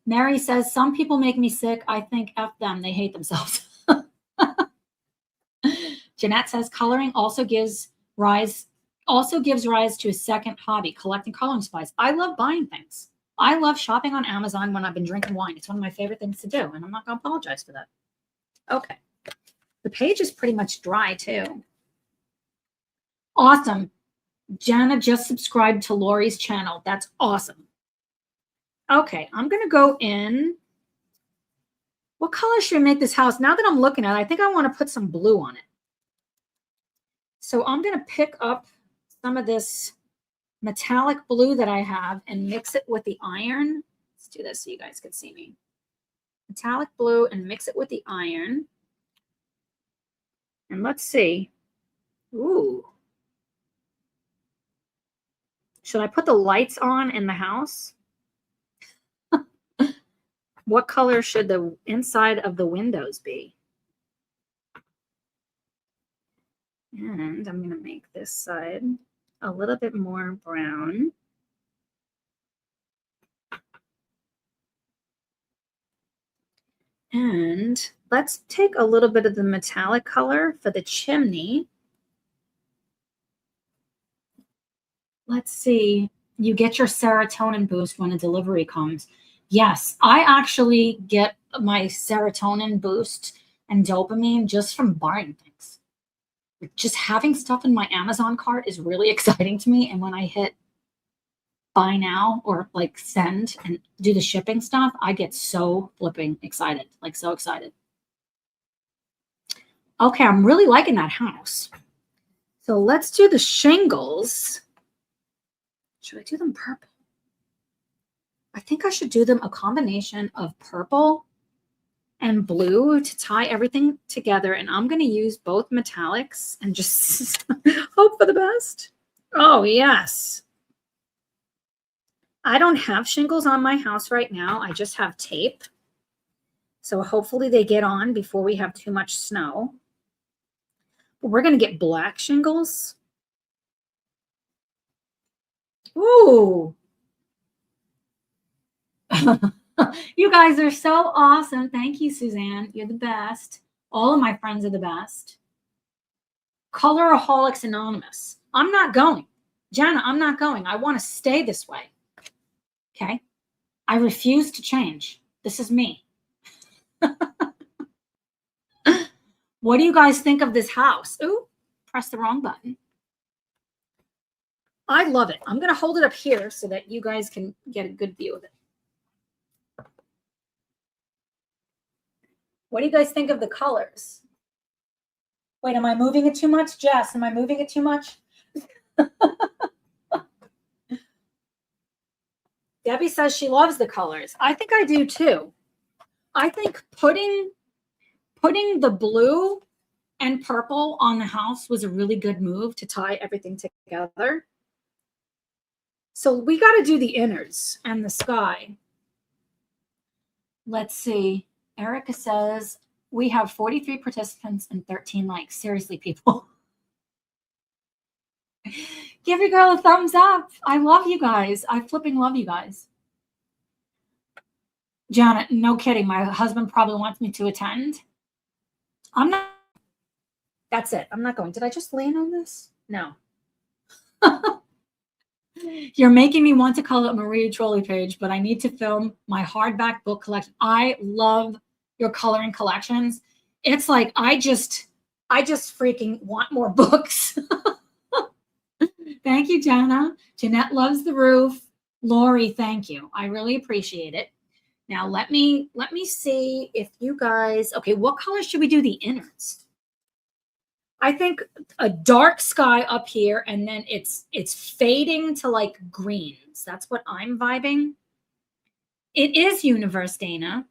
Mary says, some people make me sick. I think F them. They hate themselves. Jeanette says, coloring also gives rise to a second hobby, collecting coloring supplies. I love buying things. I love shopping on Amazon when I've been drinking wine. It's one of my favorite things to do, and I'm not going to apologize for that. Okay. The page is pretty much dry, too. Awesome. Jana just subscribed to Lori's channel. That's awesome. Okay, I'm going to go in. What color should we make this house? Now that I'm looking at it, I think I want to put some blue on it. So I'm going to pick up some of this metallic blue that I have and mix it with the iron. Let's do this so you guys can see me. Metallic blue and mix it with the iron. And let's see. Ooh. Should I put the lights on in the house? What color should the inside of the windows be? And I'm going to make this side a little bit more brown. And let's take a little bit of the metallic color for the chimney. Let's see. You get your serotonin boost when a delivery comes. Yes, I actually get my serotonin boost and dopamine just from buying things. Just having stuff in my Amazon cart is really exciting to me. And when I hit buy now or like send and do the shipping stuff, I get so flipping excited, like so excited. Okay, I'm really liking that house. So let's do the shingles. Should I do them purple? I think I should do them a combination of purple and blue to tie everything together. And I'm going to use both metallics and just hope for the best. Oh, yes. I don't have shingles on my house right now. I just have tape. So hopefully they get on before we have too much snow. But we're going to get black shingles. Ooh. You guys are so awesome. Thank you, Suzanne. You're the best. All of my friends are the best. Coloraholics Anonymous. I'm not going. Jana, I'm not going. I want to stay this way. Okay? I refuse to change. This is me. What do you guys think of this house? Ooh, press the wrong button. I love it. I'm going to hold it up here so that you guys can get a good view of it. What do you guys think of the colors? Wait, am I moving it too much? Jess, am I moving it too much? Debbie says she loves the colors. I think I do too. I think putting the blue and purple on the house was a really good move to tie everything together. So we got to do the innards and the sky. Let's see. Erica says, we have 43 participants and 13 likes. Seriously, people. Give your girl a thumbs up. I love you guys. I flipping love you guys. Janet, no kidding. My husband probably wants me to attend. I'm not. That's it. I'm not going. Did I just land on this? No. You're making me want to call it Marie Trolley Page, but I need to film my hardback book collection. I love your coloring collections. It's like I just freaking want more books. Thank you, Jana. Jeanette loves the roof. Lori, thank you. I really appreciate it. Now let me see if you guys, okay, what color should we do the innards? I think a dark sky up here, and then it's fading to like greens. That's what I'm vibing. It is Universe, Dana.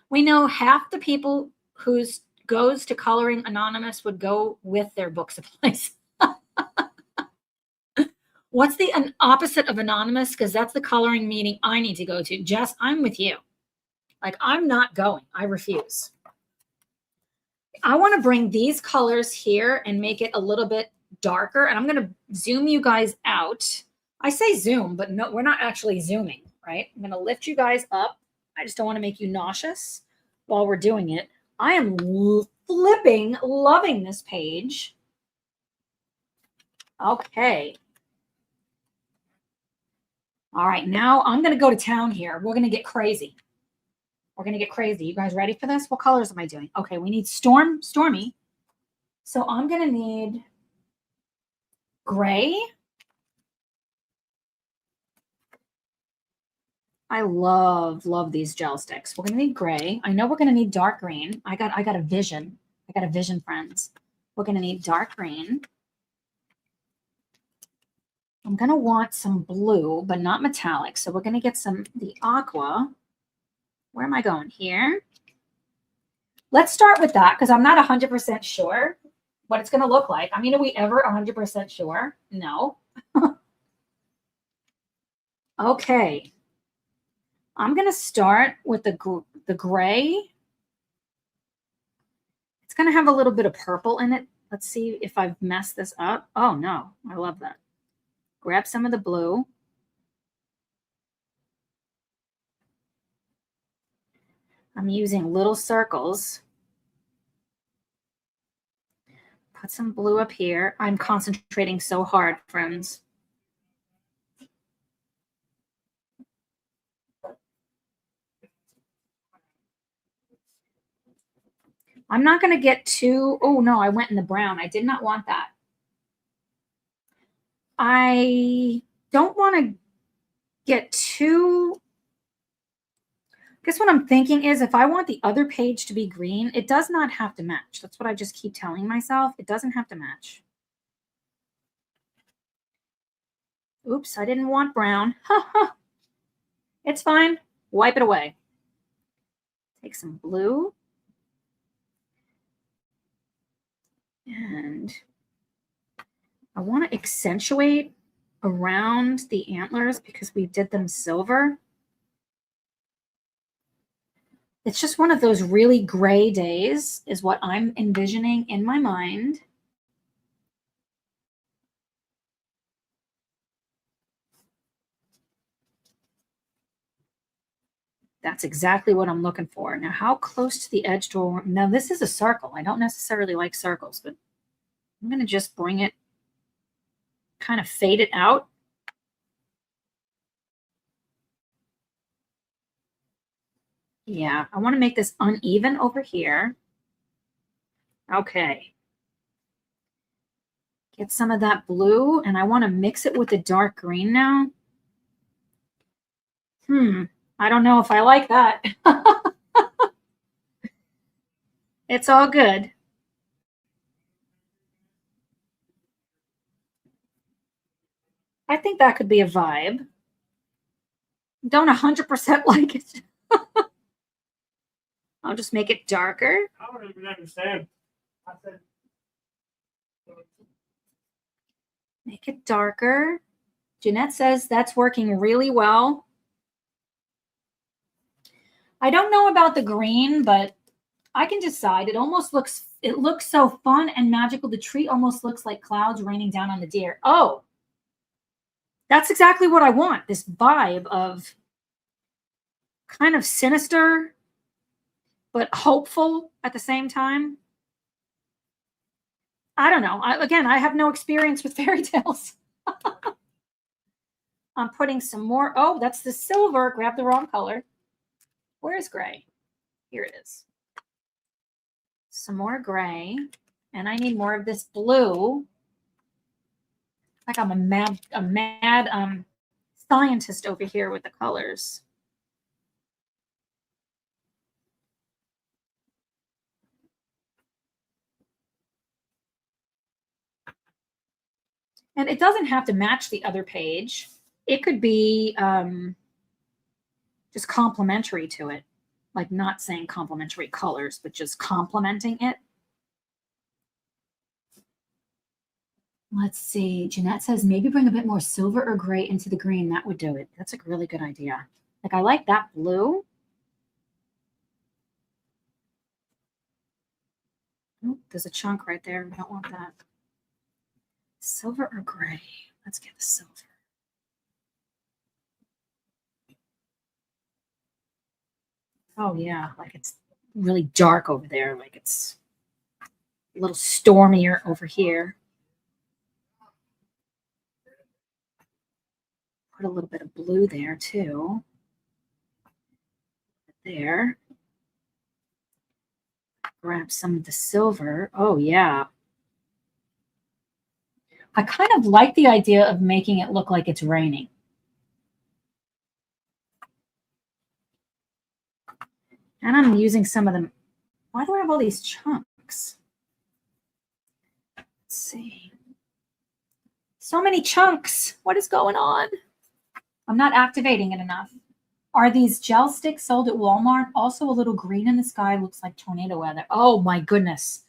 We know half the people whose goes to Coloring Anonymous would go with their book supplies. What's the opposite of Anonymous? Because that's the coloring meeting I need to go to. Jess, I'm with you. Like, I'm not going. I refuse. I want to bring these colors here and make it a little bit darker. And I'm going to zoom you guys out. I say zoom, but no, we're not actually zooming, right? I'm going to lift you guys up. I just don't want to make you nauseous while we're doing it. I am flipping loving this page. Okay. All right, now I'm going to go to town here. We're going to get crazy. We're going to get crazy. You guys ready for this? What colors am I doing? Okay, we need stormy. So I'm going to need gray. I love these gel sticks. We're going to need gray. I know we're going to need dark green. I got a vision. I got a vision, friends. We're going to need dark green. I'm going to want some blue, but not metallic. So we're going to get the aqua. Where am I going? Here. Let's start with that because I'm not 100% sure what it's going to look like. I mean, are we ever 100% sure? No. Okay. I'm going to start with the gray. It's going to have a little bit of purple in it. Let's see if I've messed this up. Oh, no. I love that. Grab some of the blue. I'm using little circles. Put some blue up here. I'm concentrating so hard, friends. I'm not going to get too, oh no, I went in the brown. I did not want that. I don't want to get too, I guess what I'm thinking is if I want the other page to be green, it does not have to match. That's what I just keep telling myself. It doesn't have to match. Oops, I didn't want brown. It's fine. Wipe it away. Take some blue. And I want to accentuate around the antlers because we did them silver. It's just one of those really gray days is what I'm envisioning in my mind. That's exactly what I'm looking for. Now, how close to the edge do I, now this is a circle. I don't necessarily like circles, but I'm going to just bring it, kind of fade it out. Yeah, I want to make this uneven over here. Okay. Get some of that blue, and I want to mix it with the dark green now. I don't know if I like that. It's all good. I think that could be a vibe. Don't 100% like it. I'll just make it darker. I don't even understand. I said, Make it darker. Jeanette says that's working really well. I don't know about the green, but I can decide. It looks so fun and magical. The tree almost looks like clouds raining down on the deer. Oh, that's exactly what I want. This vibe of kind of sinister, but hopeful at the same time. I don't know. Again, I have no experience with fairy tales. I'm putting some more. Oh, that's the silver. Grab the wrong color. Where is gray? Here it is. Some more gray. And I need more of this blue. Like I'm a mad scientist over here with the colors. And it doesn't have to match the other page. It could be just complementary to it. Like not saying complementary colors, but just complementing it. Let's see. Jeanette says maybe bring a bit more silver or gray into the green. That would do it. That's a really good idea. Like I like that blue. Oh, there's a chunk right there. We don't want that. Silver or gray? Let's get the silver. Oh yeah, like it's really dark over there. Like it's a little stormier over here. Put a little bit of blue there too. There. Grab some of the silver. Oh yeah. I kind of like the idea of making it look like it's raining. And I'm using some of them. Why do I have all these chunks? Let's see. So many chunks. What is going on? I'm not activating it enough. Are these gel sticks sold at Walmart? Also a little green in the sky. Looks like tornado weather. Oh my goodness.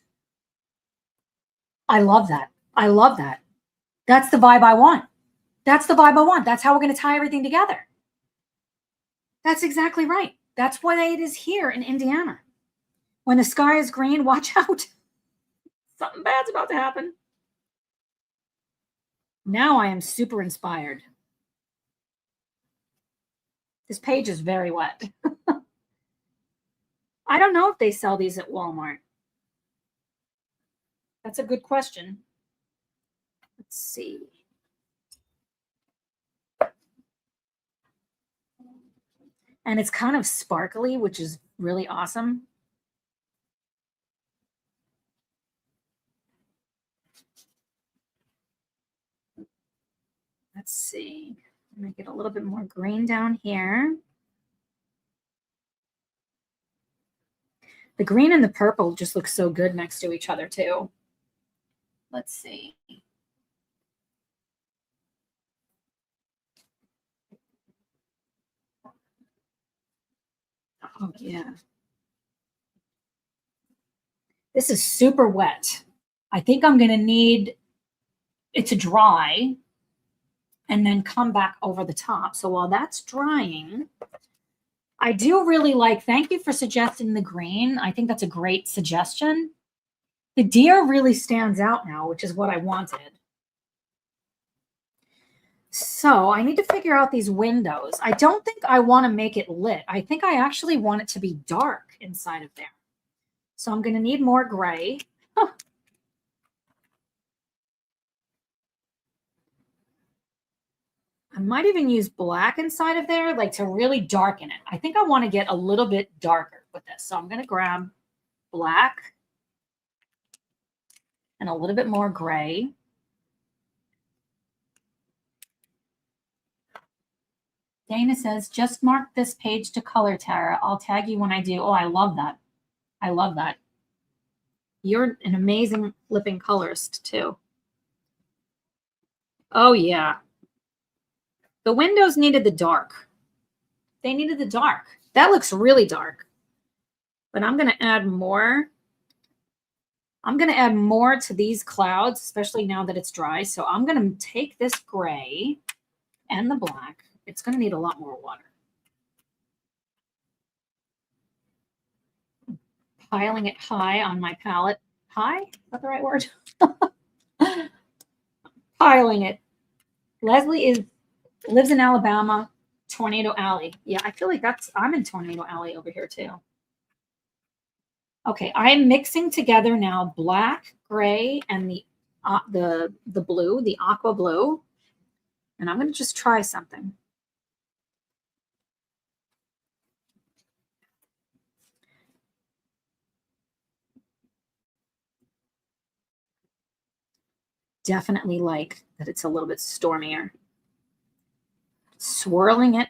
I love that. I love that. That's the vibe I want. That's the vibe I want. That's how we're going to tie everything together. That's exactly right. That's why it is here in Indiana. When the sky is green, watch out. Something bad's about to happen. Now I am super inspired. This page is very wet. I don't know if they sell these at Walmart. That's a good question. Let's see. And it's kind of sparkly, which is really awesome. Let's see. I'm going to get a little bit more green down here. The green and the purple just look so good next to each other too. Let's see. Oh, yeah. This is super wet. I think I'm going to need it to dry and then come back over the top. So while that's drying, I do really like, thank you for suggesting the green. I think that's a great suggestion. The deer really stands out now, which is what I wanted. So I need to figure out these windows. I don't think I want to make it lit. I think I actually want it to be dark inside of there. So I'm going to need more gray. Huh. I might even use black inside of there, like to really darken it. I think I want to get a little bit darker with this. So I'm going to grab black and a little bit more gray. Dana says, just mark this page to color, Tara. I'll tag you when I do. Oh, I love that. I love that. You're an amazing flipping colorist too. Oh, yeah. The windows needed the dark. They needed the dark. That looks really dark. But I'm going to add more. I'm going to add more to these clouds, especially now that it's dry. So I'm going to take this gray and the black. It's going to need a lot more water. Piling it high on my palette. High? Is that the right word? Piling it. Leslie lives in Alabama, Tornado Alley. Yeah, I feel like I'm in Tornado Alley over here too. Okay, I'm mixing together now black, gray, and the blue, the aqua blue. And I'm going to just try something. Definitely like that it's a little bit stormier. Swirling it.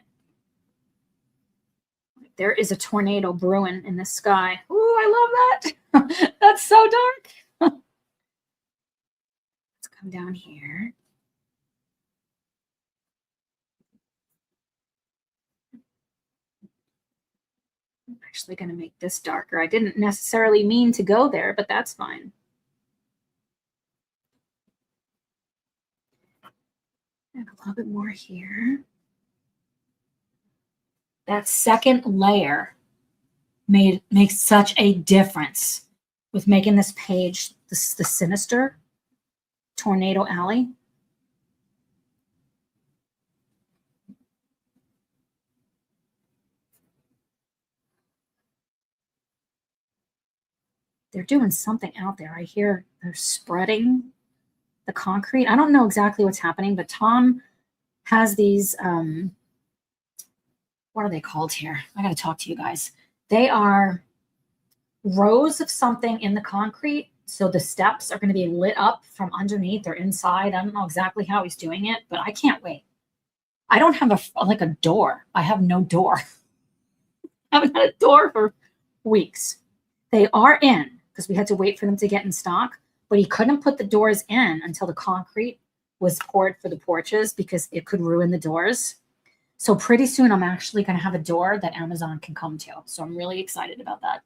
There is a tornado brewing in the sky. Ooh, I love that. That's so dark. Let's come down here. I'm actually going to make this darker. I didn't necessarily mean to go there, but that's fine. And a little bit more here. That second layer makes such a difference with making this page the sinister Tornado Alley. They're doing something out there. I hear they're spreading the concrete. I don't know exactly what's happening, but Tom has these, what are they called here? I got to talk to you guys. They are rows of something in the concrete. So the steps are going to be lit up from underneath or inside. I don't know exactly how he's doing it, but I can't wait. I don't have a door. I have no door. I haven't had a door for weeks. They are in because we had to wait for them to get in stock, but he couldn't put the doors in until the concrete was poured for the porches because it could ruin the doors. So pretty soon I'm actually going to have a door that Amazon can come to. So I'm really excited about that.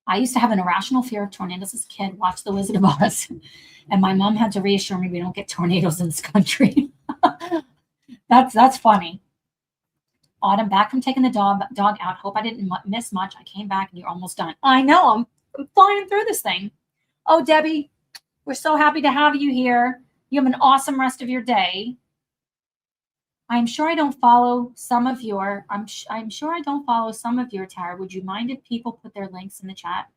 I used to have an irrational fear of tornadoes as a kid, watch The Wizard of Oz. And my mom had to reassure me we don't get tornadoes in this country. That's funny. Autumn, back from taking the dog out. Hope I didn't miss much. I came back and you're almost done. I know. I'm flying through this thing. Oh, Debbie, we're so happy to have you here. You have an awesome rest of your day. I'm sure I don't follow some of your, I'm sure I don't follow some of your, Tara. Would you mind if people put their links in the chat?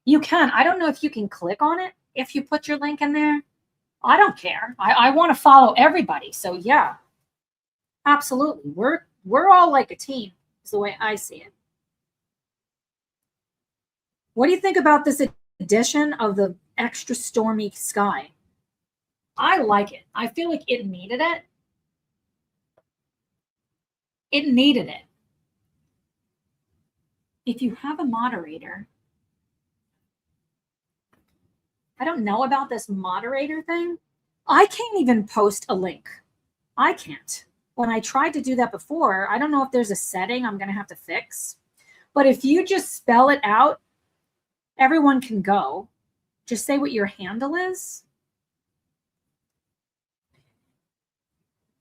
You can. I don't know if you can click on it if you put your link in there. I don't care. I want to follow everybody. So yeah, absolutely. We're all like a team is the way I see it. What do you think about this edition of the extra stormy sky? I like it. I feel like it needed it. It needed it. If you have a moderator, I don't know about this moderator thing. I can't even post a link. I can't. When I tried to do that before, I don't know if there's a setting I'm going to have to fix. But if you just spell it out, everyone can go. Just say what your handle is.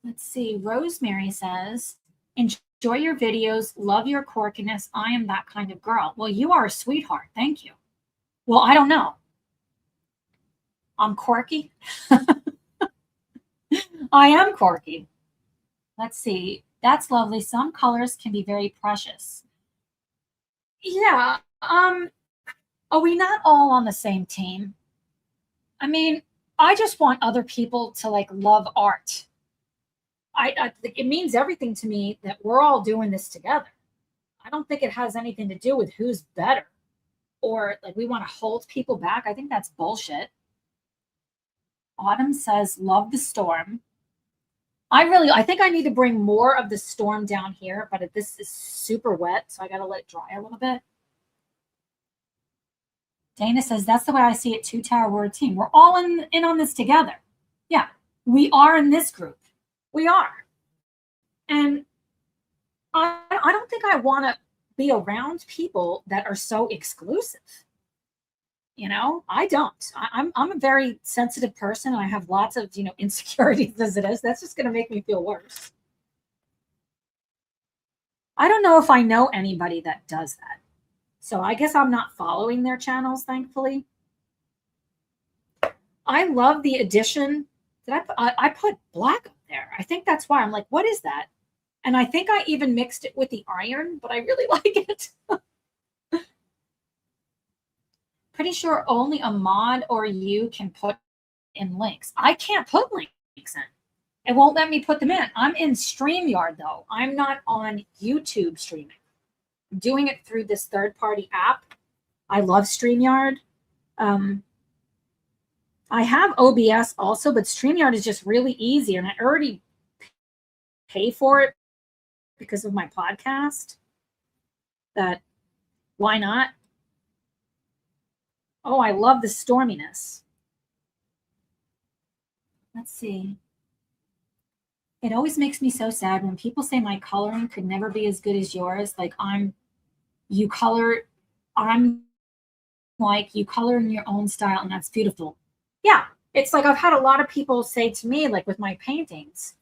Let's see. Rosemary says, enjoy your videos. Love your quirkiness. I am that kind of girl. Well, you are a sweetheart. Thank you. Well, I don't know. I'm quirky. I am quirky. Let's see. That's lovely. Some colors can be very precious. Yeah. Are we not all on the same team? I mean, I just want other people to like love art. I think it means everything to me that we're all doing this together. I don't think it has anything to do with who's better or like we want to hold people back. I think that's bullshit. Autumn says, love the storm. I think I need to bring more of the storm down here, but this is super wet, so I got to let it dry a little bit. Dana says, that's the way I see it too, Tara. We're a team. We're all in on this together. Yeah, we are in this group. We are. And I don't think I want to be around people that are so exclusive. You know, I don't. I'm a very sensitive person. And I have lots of, insecurities as it is. That's just going to make me feel worse. I don't know if I know anybody that does that. So I guess I'm not following their channels, thankfully. I love the addition. I put black up there. I think that's why I'm like, what is that? And I think I even mixed it with the iron, but I really like it. Pretty sure only a mod or you can put in links. I can't put links in. It won't let me put them in. I'm in StreamYard, though. I'm not on YouTube streaming. I'm doing it through this third-party app. I love StreamYard. I have OBS also, but StreamYard is just really easy, and I already pay for it because of my podcast. That why not? Oh, I love the storminess. Let's see. It always makes me so sad when people say my coloring could never be as good as yours. Like you color in your own style, and that's beautiful. Yeah, it's like I've had a lot of people say to me, like with my paintings,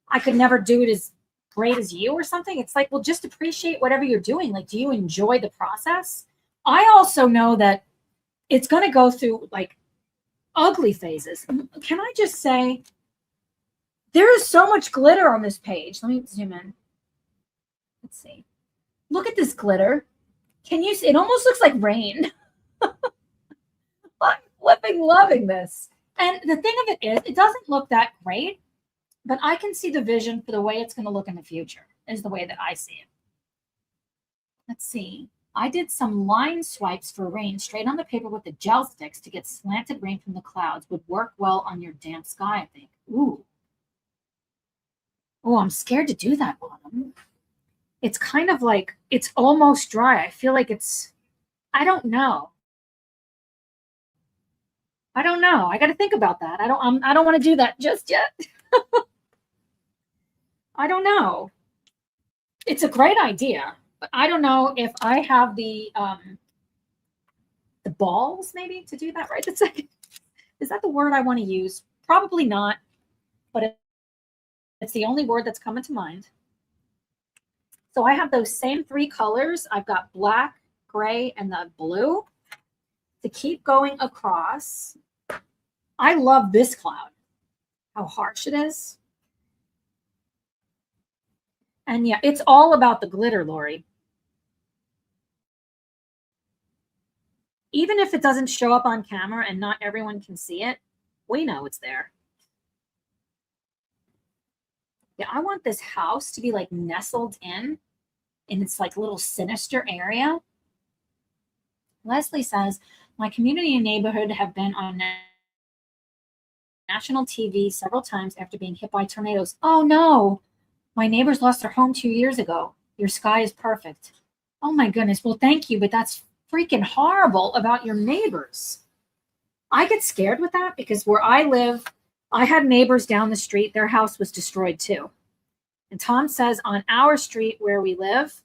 I could never do it as great as you or something. It's like, well, just appreciate whatever you're doing. Like, do you enjoy the process? I also know that it's going to go through like ugly phases. Can I just say, there is so much glitter on this page. Let me zoom in. Let's see. Look at this glitter. Can you see? It almost looks like rain. I'm flipping loving this. And the thing of it is, it doesn't look that great, but I can see the vision for the way it's going to look in the future is the way that I see it. Let's see. I did some line swipes for rain straight on the paper with the gel sticks to get slanted rain from the clouds. Would work well on your damp sky, I think. Ooh. Oh, I'm scared to do that, Autumn. It's kind of like, it's almost dry. I feel like I don't know. I got to think about that. I don't want to do that just yet. I don't know. It's a great idea, but I don't know if I have the balls maybe to do that right this second. Is that the word I want to use? Probably not, but it's the only word that's coming to mind. So I have those same three colors. I've got black, gray, and the blue to keep going across. I love this cloud, how harsh it is. And yeah, it's all about the glitter, Lori. Even if it doesn't show up on camera and not everyone can see it, we know it's there. Yeah, I want this house to be like nestled in its like little sinister area. Leslie says, my community and neighborhood have been on national TV several times after being hit by tornadoes. Oh no, my neighbors lost their home 2 years ago. Your sky is perfect. Oh my goodness. Well, thank you, but that's freaking horrible about your neighbors. I get scared with that because where I live, I had neighbors down the street. Their house was destroyed too. And Tom says on our street where we live,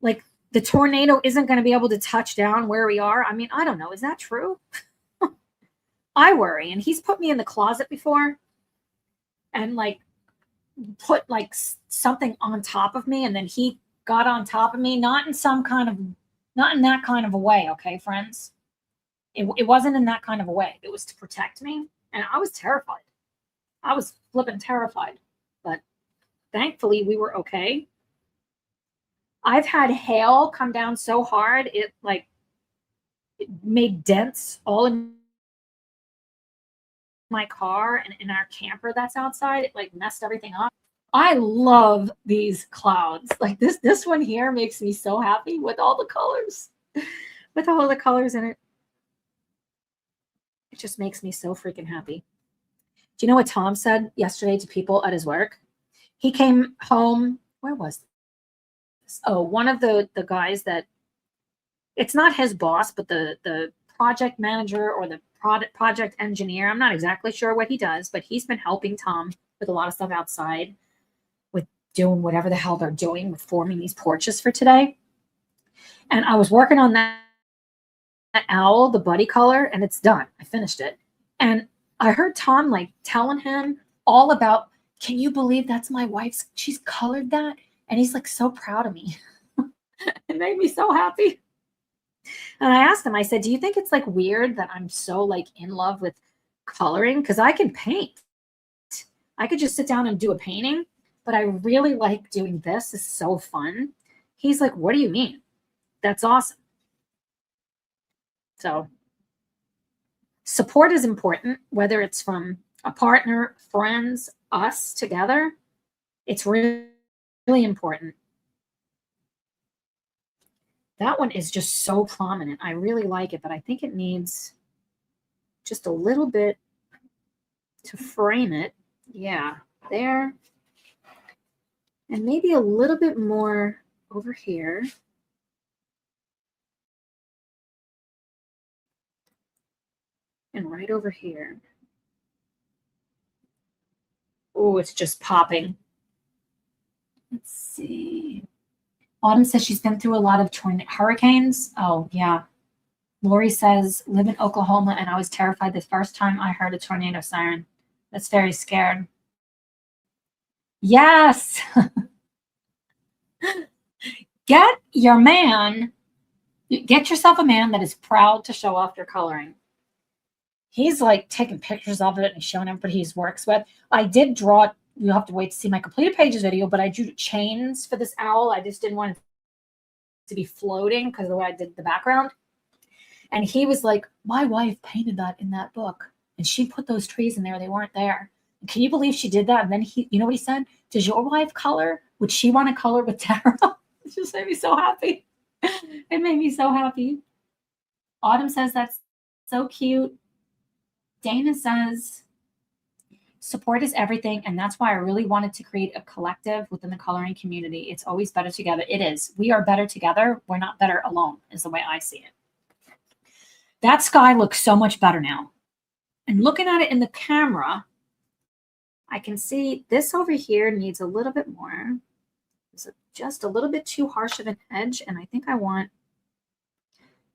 like the tornado isn't going to be able to touch down where we are. I mean, I don't know. Is that true? I worry. And he's put me in the closet before and like put like something on top of me. And then he got on top of me, not in that kind of a way. Okay, friends. It wasn't in that kind of a way. It was to protect me. And I was terrified. I was flipping terrified. But thankfully we were okay. I've had hail come down so hard, it made dents all in my car and in our camper that's outside. It like messed everything up. I love these clouds. Like this one here makes me so happy with all the colors. With all the colors in it. It just makes me so freaking happy. Do you know what Tom said yesterday to people at his work? He came home. Where was this? Oh, one of the guys that, it's not his boss, but the project manager or the project engineer. I'm not exactly sure what he does, but he's been helping Tom with a lot of stuff outside with doing whatever the hell they're doing with forming these porches for today. And I was working on that owl, the buddy color, and it's done. I finished it. And I heard Tom like telling him all about, can you believe that's my wife's, she's colored that? And he's like so proud of me. It made me so happy. And I asked him, I said, do you think it's like weird that I'm so like in love with coloring? Because I can paint. I could just sit down and do a painting, but I really like doing this. It's so fun. He's like, what do you mean? That's awesome. So support is important, whether it's from a partner, friends, us together. It's really, really important. That one is just so prominent. I really like it, but I think it needs just a little bit to frame it. Yeah, there. And maybe a little bit more over here. And right over here. Oh, it's just popping. Let's see. Autumn says she's been through a lot of hurricanes. Oh, yeah. Lori says, live in Oklahoma, and I was terrified the first time I heard a tornado siren. That's very scared. Yes. Get yourself a man that is proud to show off your coloring. He's like taking pictures of it and showing everybody he works with. I did draw it. You'll have to wait to see my completed pages video, but I drew chains for this owl. I just didn't want it to be floating because of the way I did the background. And he was like, my wife painted that in that book. And she put those trees in there. They weren't there. And can you believe she did that? And then you know what he said? Does your wife color? Would she want to color with tarot? It just made me so happy. It made me so happy. Autumn says that's so cute. Dana says, support is everything, and that's why I really wanted to create a collective within the coloring community. It's always better together. It is. We are better together. We're not better alone, is the way I see it. That sky looks so much better now. And looking at it in the camera, I can see this over here needs a little bit more. It's just a little bit too harsh of an edge, and I think I want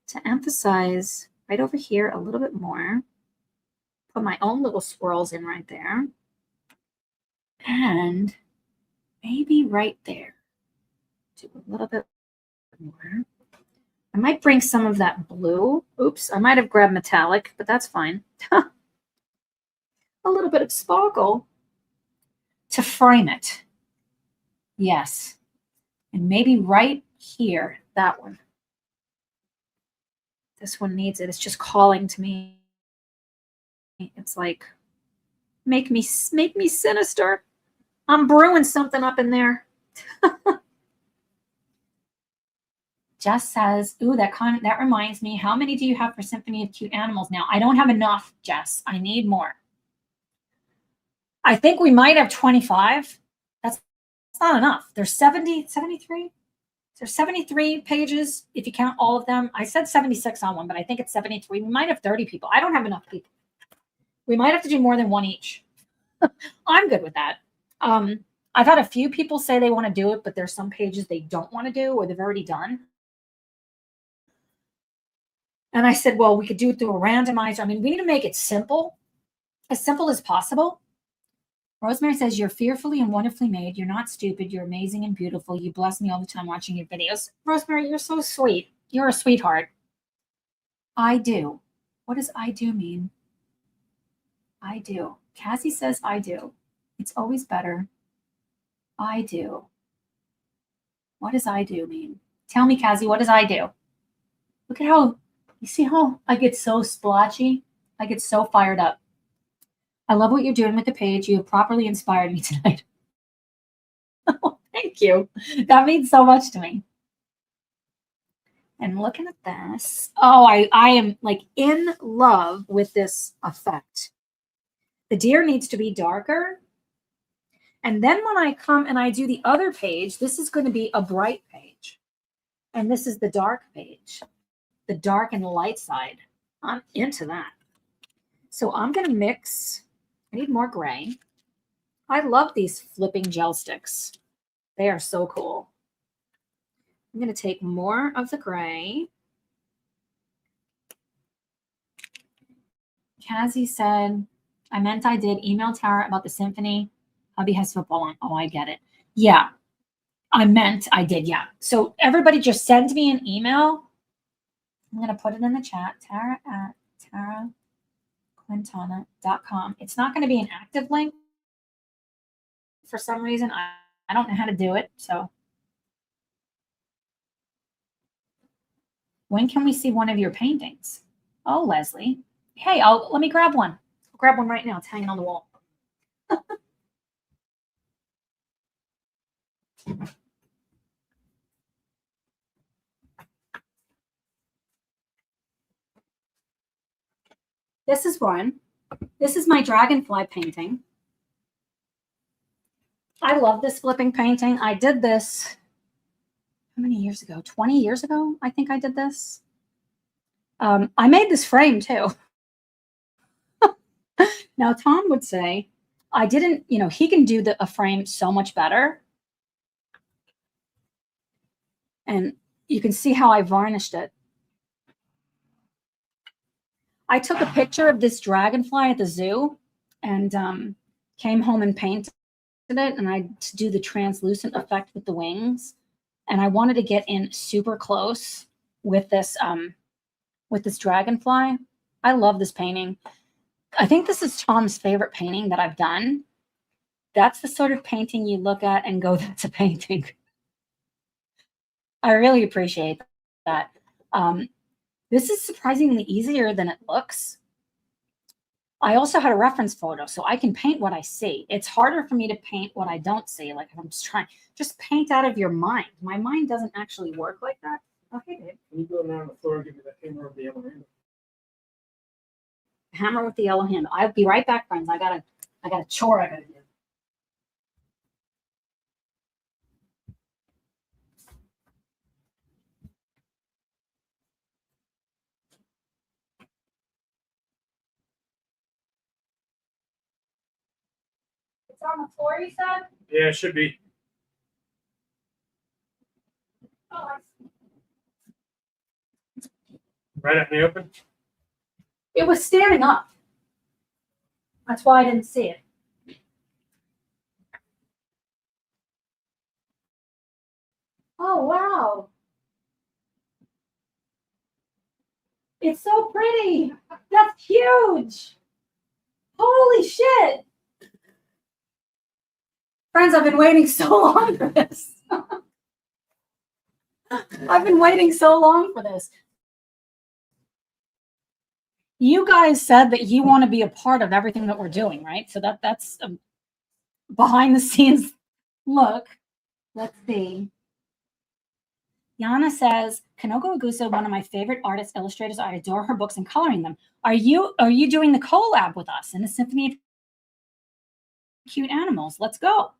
to emphasize right over here a little bit more. Put my own little swirls in right there. And maybe right there. Do a little bit more. I might bring some of that blue. Oops, I might have grabbed metallic, but that's fine. A little bit of sparkle to frame it. Yes. And maybe right here, that one. This one needs it. It's just calling to me. It's like, make me sinister. I'm brewing something up in there. Jess says, ooh, that reminds me, how many do you have for Symphony of Cute Animals now? I don't have enough, Jess. I need more. I think we might have 25. That's not enough. There's 73. There's 73 pages if you count all of them. I said 76 on one, but I think it's 73. We might have 30 people. I don't have enough people. We might have to do more than one each. I'm good with that. I've had a few people say they want to do it, but there's some pages they don't want to do or they've already done. And I said, well, we could do it through a randomizer. I mean, we need to make it simple as possible. Rosemary says, you're fearfully and wonderfully made. You're not stupid. You're amazing and beautiful. You bless me all the time watching your videos. Rosemary, you're so sweet. You're a sweetheart. I do. What does I do mean? I do. Cassie says, I do. It's always better. I do. What does I do mean? Tell me, Cassie, what does I do? Look at how, you see how I get so splotchy? I get so fired up. I love what you're doing with the page. You have properly inspired me tonight. Oh, thank you. That means so much to me. And looking at this, oh, I am like in love with this effect. The deer needs to be darker. And then when I come and I do the other page, this is going to be a bright page. And this is the dark page, the dark and light side. I'm into that. So I'm going to mix. I need more gray. I love these flipping gel sticks. They are so cool. I'm going to take more of the gray. Cassie said, I meant I did. Email Tara about the symphony. Hubby has football on. Oh, I get it. Yeah. I meant I did. Yeah. So everybody just send me an email. I'm going to put it in the chat. Tara@Quintana.com. It's not going to be an active link. For some reason, I don't know how to do it. So when can we see one of your paintings? Oh, Leslie. Hey, let me grab one. I'll grab one right now. It's hanging on the wall. This is one. This is my dragonfly painting. I love this flipping painting. I did this, how many years ago? 20 years ago, I think I did this. I made this frame too. Now, Tom would say, I didn't, he can do a frame so much better. And you can see how I varnished it. I took a picture of this dragonfly at the zoo and came home and painted it. And I do the translucent effect with the wings. And I wanted to get in super close with this dragonfly. I love this painting. I think this is Tom's favorite painting that I've done. That's the sort of painting you look at and go, that's a painting. I really appreciate that. This is surprisingly easier than it looks. I also had a reference photo, so I can paint what I see. It's harder for me to paint what I don't see. Like if I'm just paint out of your mind. My mind doesn't actually work like that. Okay, babe. Can you go down on the floor and give me that hammer of the yellow handle? Hammer with the yellow handle. I'll be right back, friends. I got a chore I gotta do. It's on the floor, you said? Yeah, it should be. Oh, I see. Right out in the open? It was standing up. That's why I didn't see it. Oh, wow. It's so pretty. That's huge. Holy shit. Friends, I've been waiting so long for this. I've been waiting so long for this. You guys said that you want to be a part of everything that we're doing, right? So that's a behind the scenes look. Let's see. Yana says, Kanoko Agusa, one of my favorite artists, illustrators. I adore her books and coloring them. Are you doing the collab with us in a symphony of cute animals? Let's go.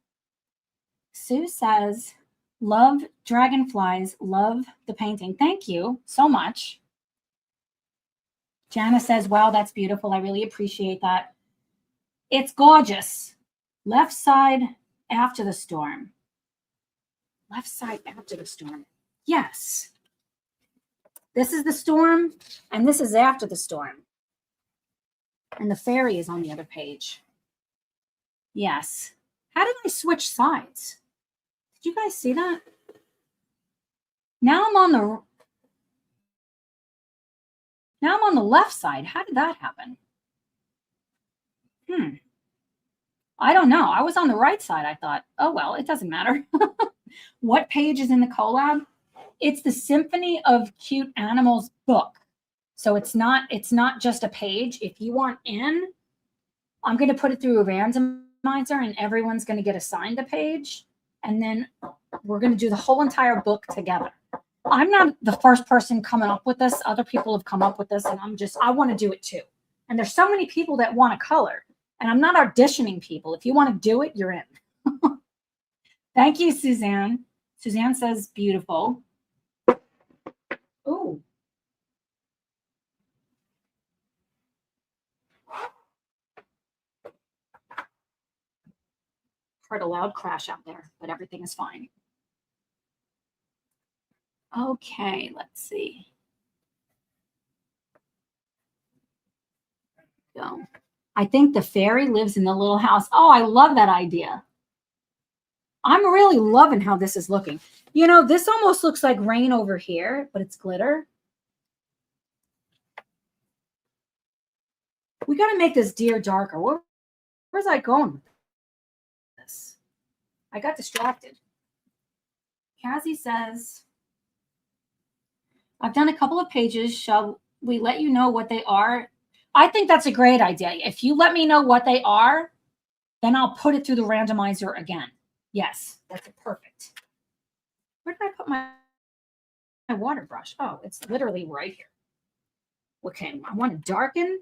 Sue says, love dragonflies, love the painting. Thank you so much. Jana says, wow, that's beautiful. I really appreciate that. It's gorgeous. Left side after the storm. Left side after the storm. Yes. This is the storm, and this is after the storm. And the fairy is on the other page. Yes. How did I switch sides? Did you guys see that? Now I'm on the left side. How did that happen? I don't know. I was on the right side. I thought, oh, well, it doesn't matter. What page is in the collab? It's the Symphony of Cute Animals book. So it's not just a page. If you want in, I'm going to put it through a randomizer and everyone's going to get assigned a page. And then we're going to do the whole entire book together. I'm not the first person coming up with this. Other people have come up with this, and I want to do it too. And there's so many people that want to color, and I'm not auditioning people. If you want to do it, you're in. Thank you, Suzanne. Suzanne says, beautiful. Oh. Heard a loud crash out there, but everything is fine. Okay, let's see. Go. I think the fairy lives in the little house. Oh, I love that idea. I'm really loving how this is looking. You know, this almost looks like rain over here, but it's glitter. We got to make this deer darker. Where's I going with this? I got distracted. Cassie says, I've done a couple of pages. Shall we let you know what they are? I think that's a great idea. If you let me know what they are, then I'll put it through the randomizer again. Yes, that's perfect. Where did I put my water brush? Oh, it's literally right here. Okay, I want to darken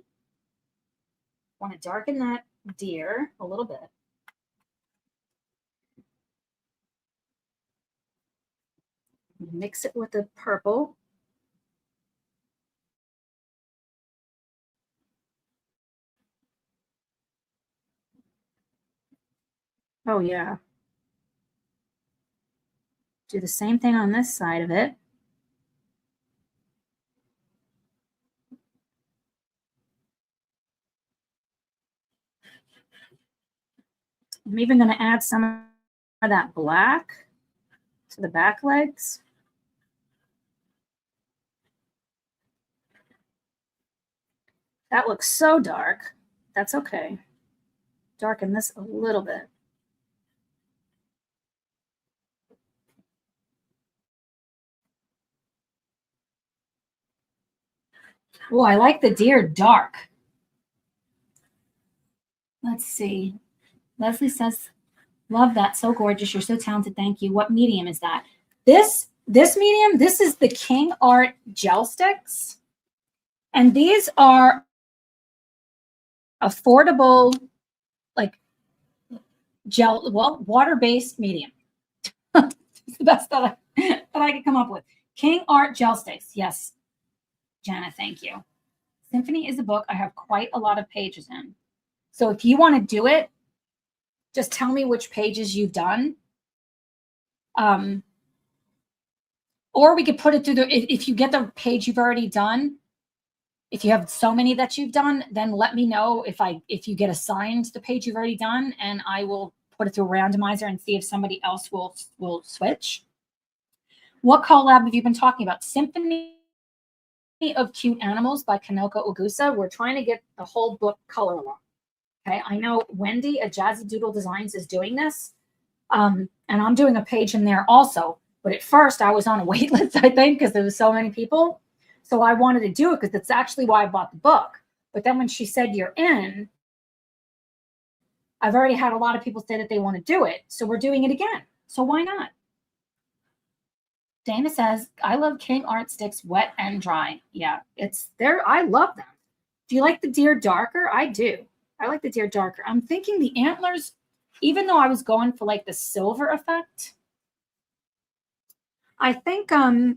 that deer a little bit. Mix it with the purple. Oh, yeah. Do the same thing on this side of it. I'm even going to add some of that black to the back legs. That looks so dark. That's okay. Darken this a little bit. Oh, I like the deer dark. Let's see. Leslie says, love that. So gorgeous. You're so talented. Thank you. What medium is that? This medium, this is the King Art gel sticks. And these are affordable, like gel, well, water-based medium. It's the best that I could come up with. King Art gel sticks. Yes, Jana, thank you. Symphony is a book I have quite a lot of pages in. So if you want to do it, just tell me which pages you've done. Or we could put it through if you get the page you've already done, if you have so many that you've done, then let me know if you get assigned the page you've already done, and I will put it through a randomizer and see if somebody else will switch. What collab have you been talking about? Symphony of Cute Animals by Kanoko Ogusa. We're trying to get the whole book color along. Okay, I know Wendy at Jazzy Doodle Designs is doing this, and I'm doing a page in there also. But at first, I was on a wait list, I think, because there was so many people. So I wanted to do it because that's actually why I bought the book. But then when she said you're in, I've already had a lot of people say that they want to do it. So we're doing it again. So why not? Dana says, I love King Art sticks wet and dry. Yeah, it's there. I love them. Do you like the deer darker? I do. I like the deer darker. I'm thinking the antlers, even though I was going for like the silver effect, I think I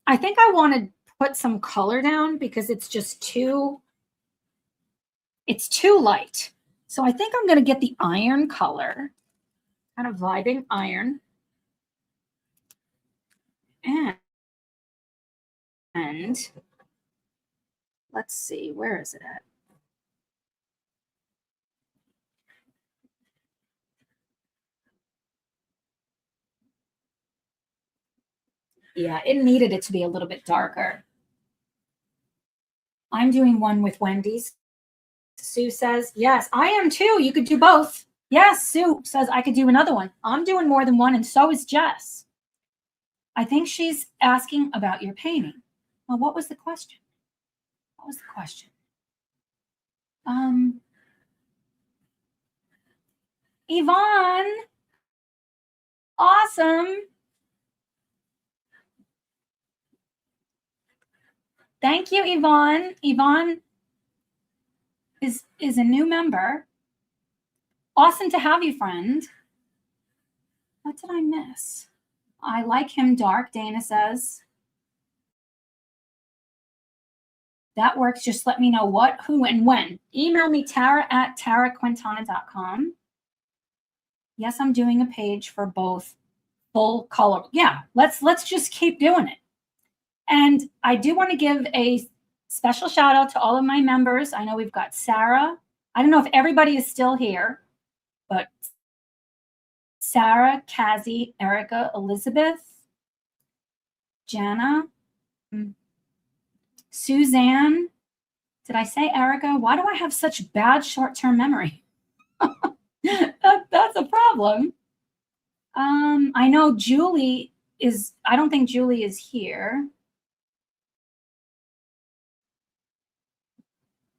want to put some color down because it's just too light. So I think I'm going to get the iron color, kind of vibing iron. And let's see, where is it at? Yeah, it needed it to be a little bit darker. I'm doing one with Wendy's. Sue says, yes, I am too. You could do both. Yes, Sue says I could do another one. I'm doing more than one, and so is Jess. I think she's asking about your painting. Well, what was the question? What was the question? Yvonne, awesome. Thank you, Yvonne. Yvonne is a new member. Awesome to have you, friend. What did I miss? I like him dark, Dana says. That works. Just let me know what, who, and when. Email me, tara@taraquintana.com. Yes, I'm doing a page for both full color. Yeah, let's just keep doing it. And I do want to give a special shout out to all of my members. I know we've got Sarah. I don't know if everybody is still here, but Sarah, Kazi, Erica, Elizabeth, Jana, Suzanne. Did I say Erica? Why do I have such bad short-term memory? That's a problem. I know Julie is, I don't think Julie is here.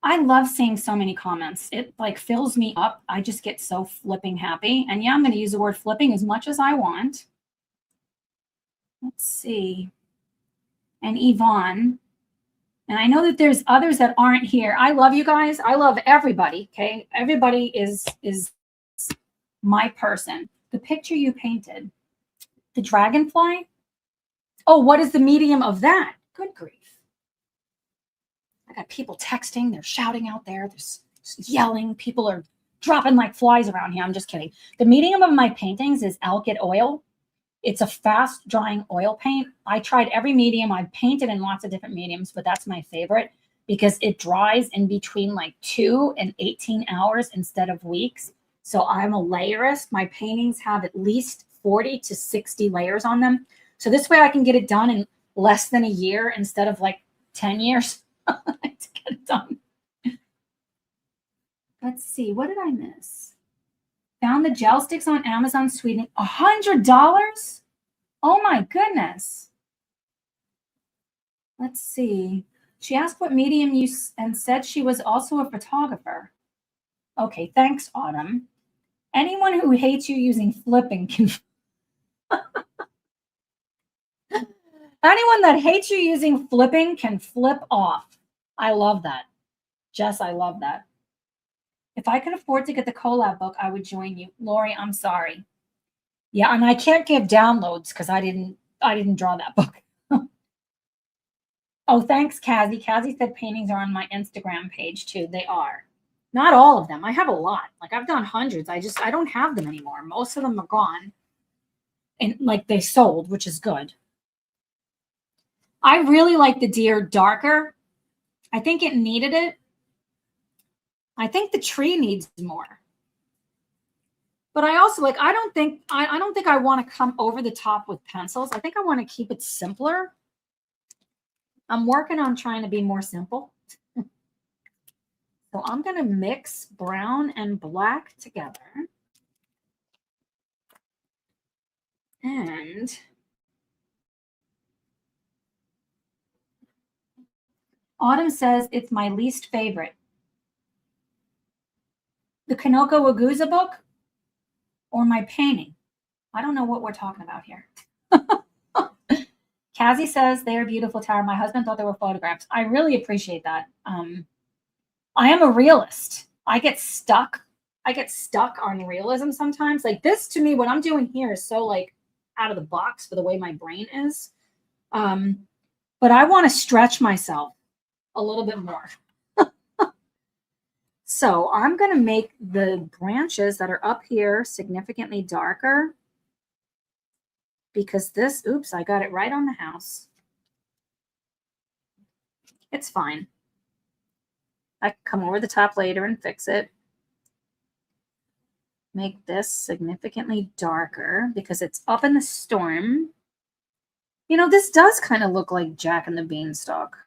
I love seeing so many comments. It like fills me up. I just get so flipping happy. And yeah, I'm going to use the word flipping as much as I want. Let's see. And Yvonne. And I know that there's others that aren't here. I love you guys. I love everybody. Okay. Everybody is my person. The picture you painted, the dragonfly. Oh, what is the medium of that? Good grief. I got people texting. They're shouting out there. They're yelling. People are dropping like flies around here. I'm just kidding. The medium of my paintings is alkyd oil. It's a fast drying oil paint. I tried every medium. I've painted in lots of different mediums, but that's my favorite because it dries in between like 2 and 18 hours instead of weeks. So I'm a layerist. My paintings have at least 40 to 60 layers on them. So this way I can get it done in less than a year instead of like 10 years to get it done. Let's see. What did I miss? Found the gel sticks on Amazon, Sweden. $100? Oh my goodness. Let's see. She asked what medium you and said she was also a photographer. Okay, thanks, Autumn. Anyone who hates you using flipping can. Anyone that hates you using flipping can flip off. I love that. Jess, I love that. If I could afford to get the collab book, I would join you. Lori, I'm sorry. Yeah, and I can't give downloads because I didn't draw that book. Oh, thanks, Kazi. Kazi said paintings are on my Instagram page too. They are. Not all of them. I have a lot. Like I've done hundreds. I don't have them anymore. Most of them are gone. And like they sold, which is good. I really like the deer darker. I think it needed it. I think the tree needs more. But I also like, I don't think I want to come over the top with pencils. I think I want to keep it simpler. I'm working on trying to be more simple. So I'm going to mix brown and black together. And Autumn says it's my least favorite. The Kanoko Wagusa book or my painting? I don't know what we're talking about here. Cassie says they are beautiful, Tara. My husband thought they were photographs. I really appreciate that. I am a realist. I get stuck on realism sometimes. Like this to me, what I'm doing here is so like out of the box for the way my brain is. But I want to stretch myself a little bit more. So I'm going to make the branches that are up here significantly darker because this, oops, I got it right on the house. It's fine. I can come over the top later and fix it. Make this significantly darker because it's up in the storm. You know, this does kind of look like Jack and the Beanstalk.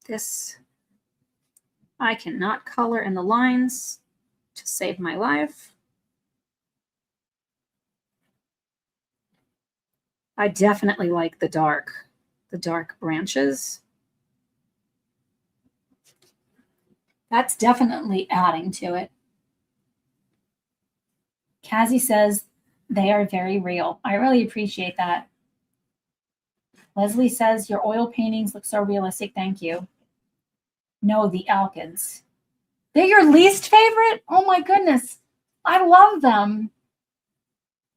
This, I cannot color in the lines to save my life. I definitely like the dark branches. That's definitely adding to it. Cassie says they are very real. I really appreciate that. Leslie says your oil paintings look so realistic. Thank you. No, the Alkids. They're your least favorite? Oh my goodness. I love them.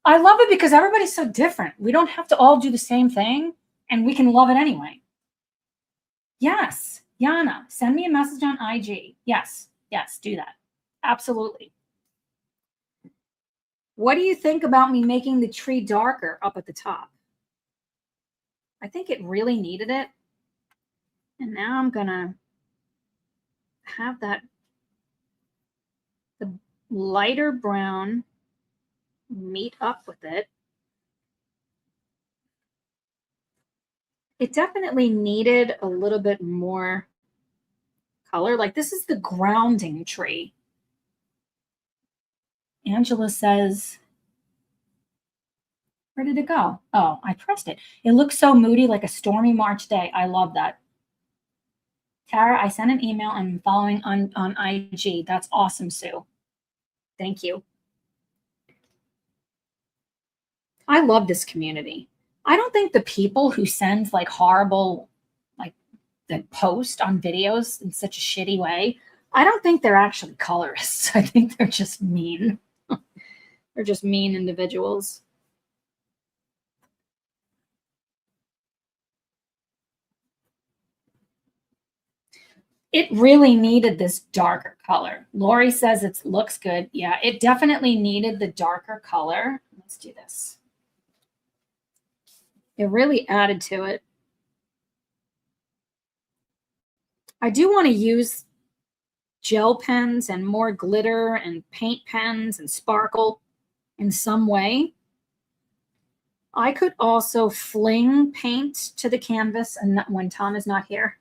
I love it because everybody's so different. We don't have to all do the same thing and we can love it anyway. Yes, Yana, send me a message on IG. Yes, do that. Absolutely. What do you think about me making the tree darker up at the top? I think it really needed it. And now I'm gonna have the lighter brown meet up with it. It definitely needed a little bit more color. Like this is the grounding tree. Angela says, where did it go? Oh, I pressed it. It looks so moody, like a stormy March day. I love that. Tara, I sent an email and I'm following on IG. That's awesome, Sue. Thank you. I love this community. I don't think the people who send like horrible, like that post on videos in such a shitty way, I don't think they're actually colorists. I think they're just mean. They're just mean individuals. It really needed this darker color. Lori says it looks good. Yeah, it definitely needed the darker color. Let's do this. It really added to it. I do want to use gel pens and more glitter and paint pens and sparkle in some way. I could also fling paint to the canvas and when Tom is not here.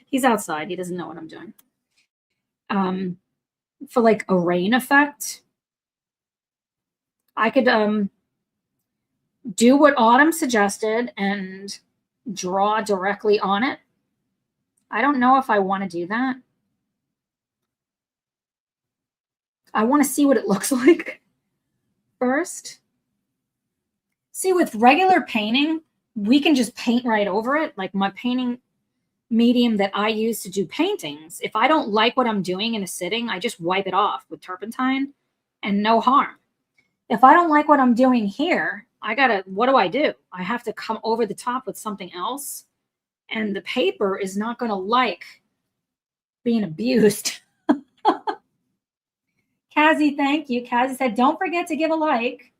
He's outside. He doesn't know what I'm doing. For like a rain effect, I could do what Autumn suggested and draw directly on it. I don't know if I want to do that. I want to see what it looks like first. See, with regular painting, we can just paint right over it. Like my painting medium that I use to do paintings, if I don't like what I'm doing in a sitting, I just wipe it off with turpentine and no harm. If I don't like what I'm doing here, what do? I have to come over the top with something else. And the paper is not going to like being abused. Cassie, thank you. Cassie said, don't forget to give a like.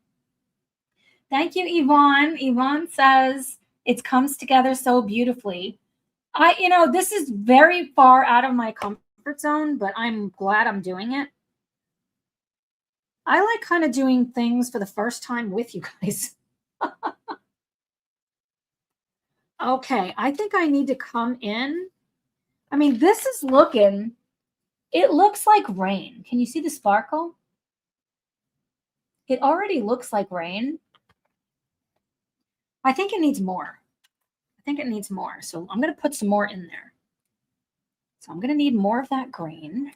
Thank you, Yvonne. Yvonne says, it comes together so beautifully. This is very far out of my comfort zone, but I'm glad I'm doing it. I like kind of doing things for the first time with you guys. Okay, I think I need to come in. I mean, this is it looks like rain. Can you see the sparkle? It already looks like rain. I think it needs more. So I'm going to put some more in there. So I'm going to need more of that green.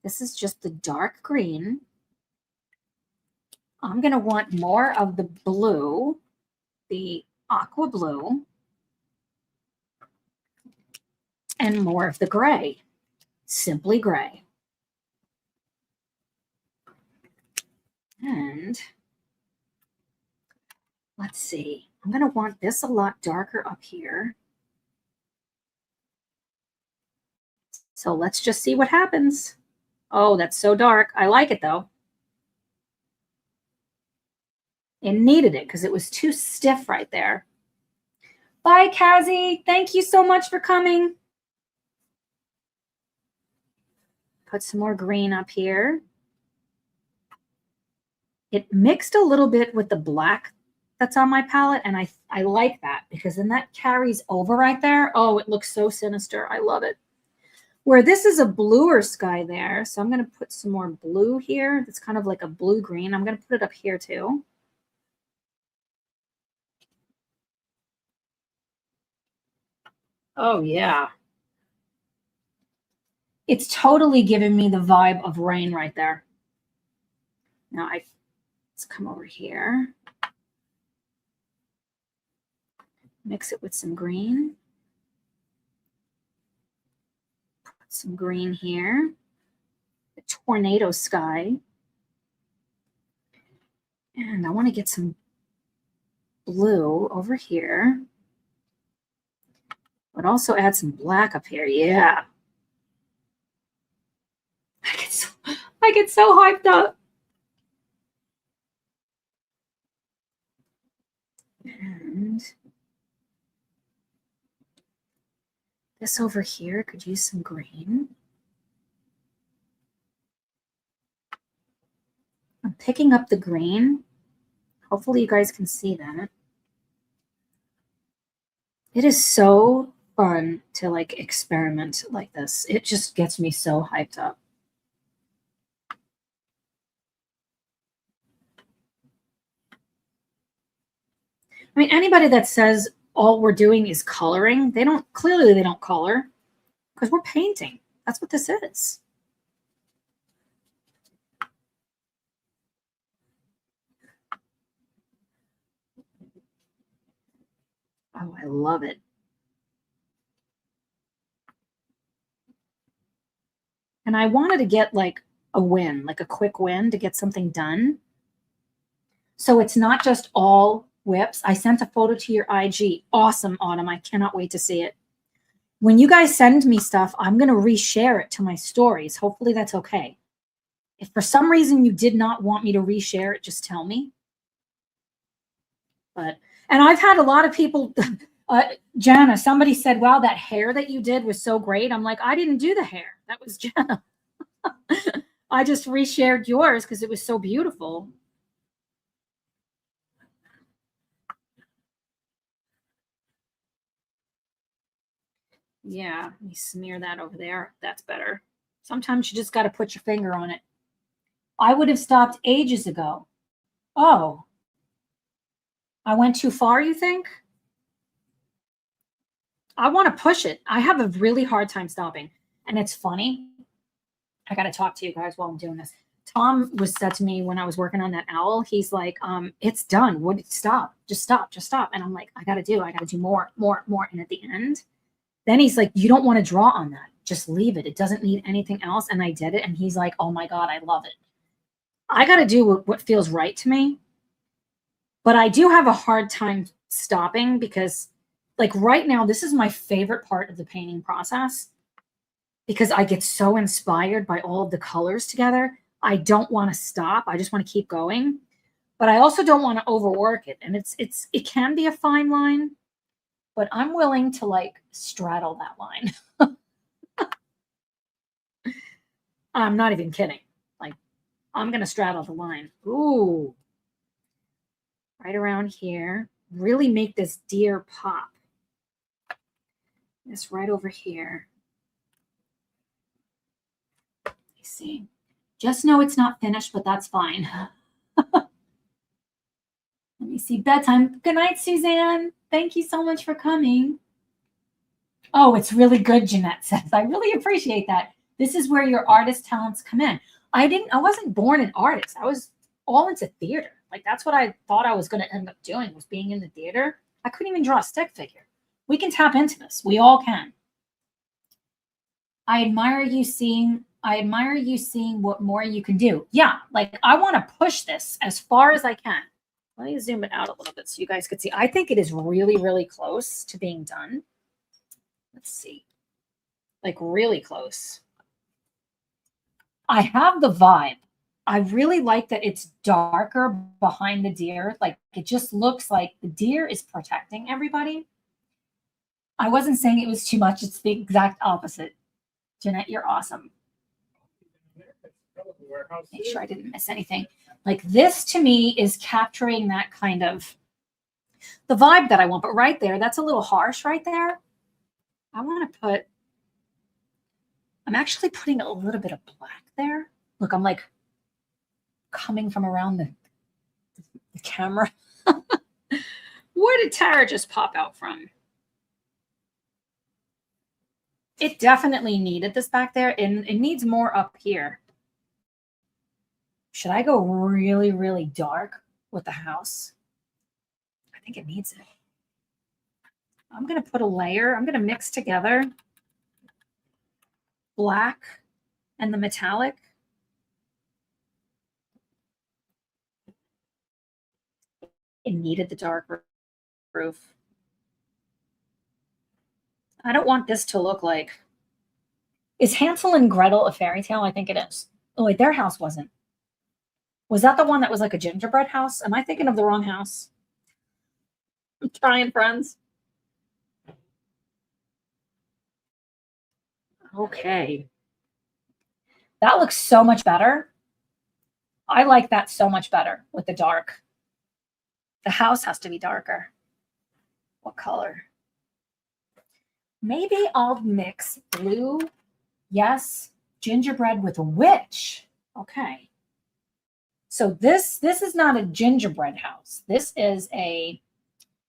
This is just the dark green. I'm going to want more of the blue, the aqua blue, and more of the gray, simply gray. And let's see, I'm going to want this a lot darker up here. So let's just see what happens. Oh, that's so dark. I like it though. It needed it because it was too stiff right there. Bye, Kazi. Thank you so much for coming. Put some more green up here. It mixed a little bit with the black that's on my palette, and I like that because then that carries over right there. Oh, it looks so sinister. I love it. Where this is a bluer sky there, so I'm going to put some more blue here. That's kind of like a blue-green. I'm going to put it up here too. Oh, yeah. It's totally giving me the vibe of rain right there. Now, let's come over here. Mix it with some green. Put some green here. The tornado sky. And I want to get some blue over here. But also add some black up here. Yeah. I get so hyped up. And this over here could use some green. I'm picking up the green. Hopefully you guys can see that. It is so fun to like experiment like this. It just gets me so hyped up. I mean, anybody that says all we're doing is coloring, they don't color because we're painting. That's what this is. Oh, I love it. And I wanted to get like a win, like a quick win to get something done. So it's not just all whips. I sent a photo to your IG. Awesome, Autumn. I cannot wait to see it. When you guys send me stuff, I'm going to reshare it to my stories. Hopefully that's okay. If for some reason you did not want me to reshare it, just tell me. And I've had a lot of people, Jana, somebody said, wow, that hair that you did was so great. I'm like, I didn't do the hair. That was Jana. I just reshared yours because it was so beautiful. Yeah, let me smear that over there. That's better. Sometimes you just got to put your finger on it. I would have stopped ages ago. Oh, I went too far, you think? I want to push it. I have a really hard time stopping. And it's funny. I got to talk to you guys while I'm doing this. Tom was said to me when I was working on that owl, he's like, it's done. Stop. Just stop. Just stop. And I'm like, I got to do more. And at the end, then he's like, you don't want to draw on that. Just leave it. It doesn't need anything else. And I did it. And he's like, oh my God, I love it. I got to do what feels right to me. But I do have a hard time stopping because like right now, this is my favorite part of the painting process because I get so inspired by all of the colors together. I don't want to stop. I just want to keep going, but I also don't want to overwork it. And it can be a fine line, but I'm willing to like straddle that line. I'm not even kidding. Like I'm going to straddle the line. Ooh, right around here. Really make this deer pop. This right over here. Let me see. Just know it's not finished, but that's fine. Let me see. Bedtime. Good night, Suzanne. Thank you so much for coming. Oh, it's really good, Jeanette says. I really appreciate that. This is where your artist talents come in. I wasn't born an artist. I was all into theater. Like that's what I thought I was going to end up doing, was being in the theater. I couldn't even draw a stick figure. We can tap into this. We all can. I admire you seeing what more you can do. Yeah, like I want to push this as far as I can. Let me zoom it out a little bit so you guys could see. I think it is really, really close to being done. Let's see. Like really close. I have the vibe. I really like that it's darker behind the deer. Like it just looks like the deer is protecting everybody. I wasn't saying it was too much. It's the exact opposite. Jeanette, you're awesome. Make sure I didn't miss anything. Like this to me is capturing that kind of the vibe that I want. But right there, that's a little harsh right there. I want to put, I'm actually putting a little bit of black there. Look, I'm like coming from around the camera. Where did Tara just pop out from? It definitely needed this back there, and it needs more up here. Should I go really, really dark with the house? I think it needs it. I'm going to put a layer. I'm going to mix together black and the metallic. It needed the dark roof. I don't want this to look like, is Hansel and Gretel a fairy tale? I think it is. Oh, wait, their house wasn't. Was that the one that was like a gingerbread house? Am I thinking of the wrong house? I'm trying, friends. Okay. That looks so much better. I like that so much better with the dark. The house has to be darker. What color? Maybe I'll mix blue. Yes. Gingerbread with a witch. Okay. So this is not a gingerbread house. This is a,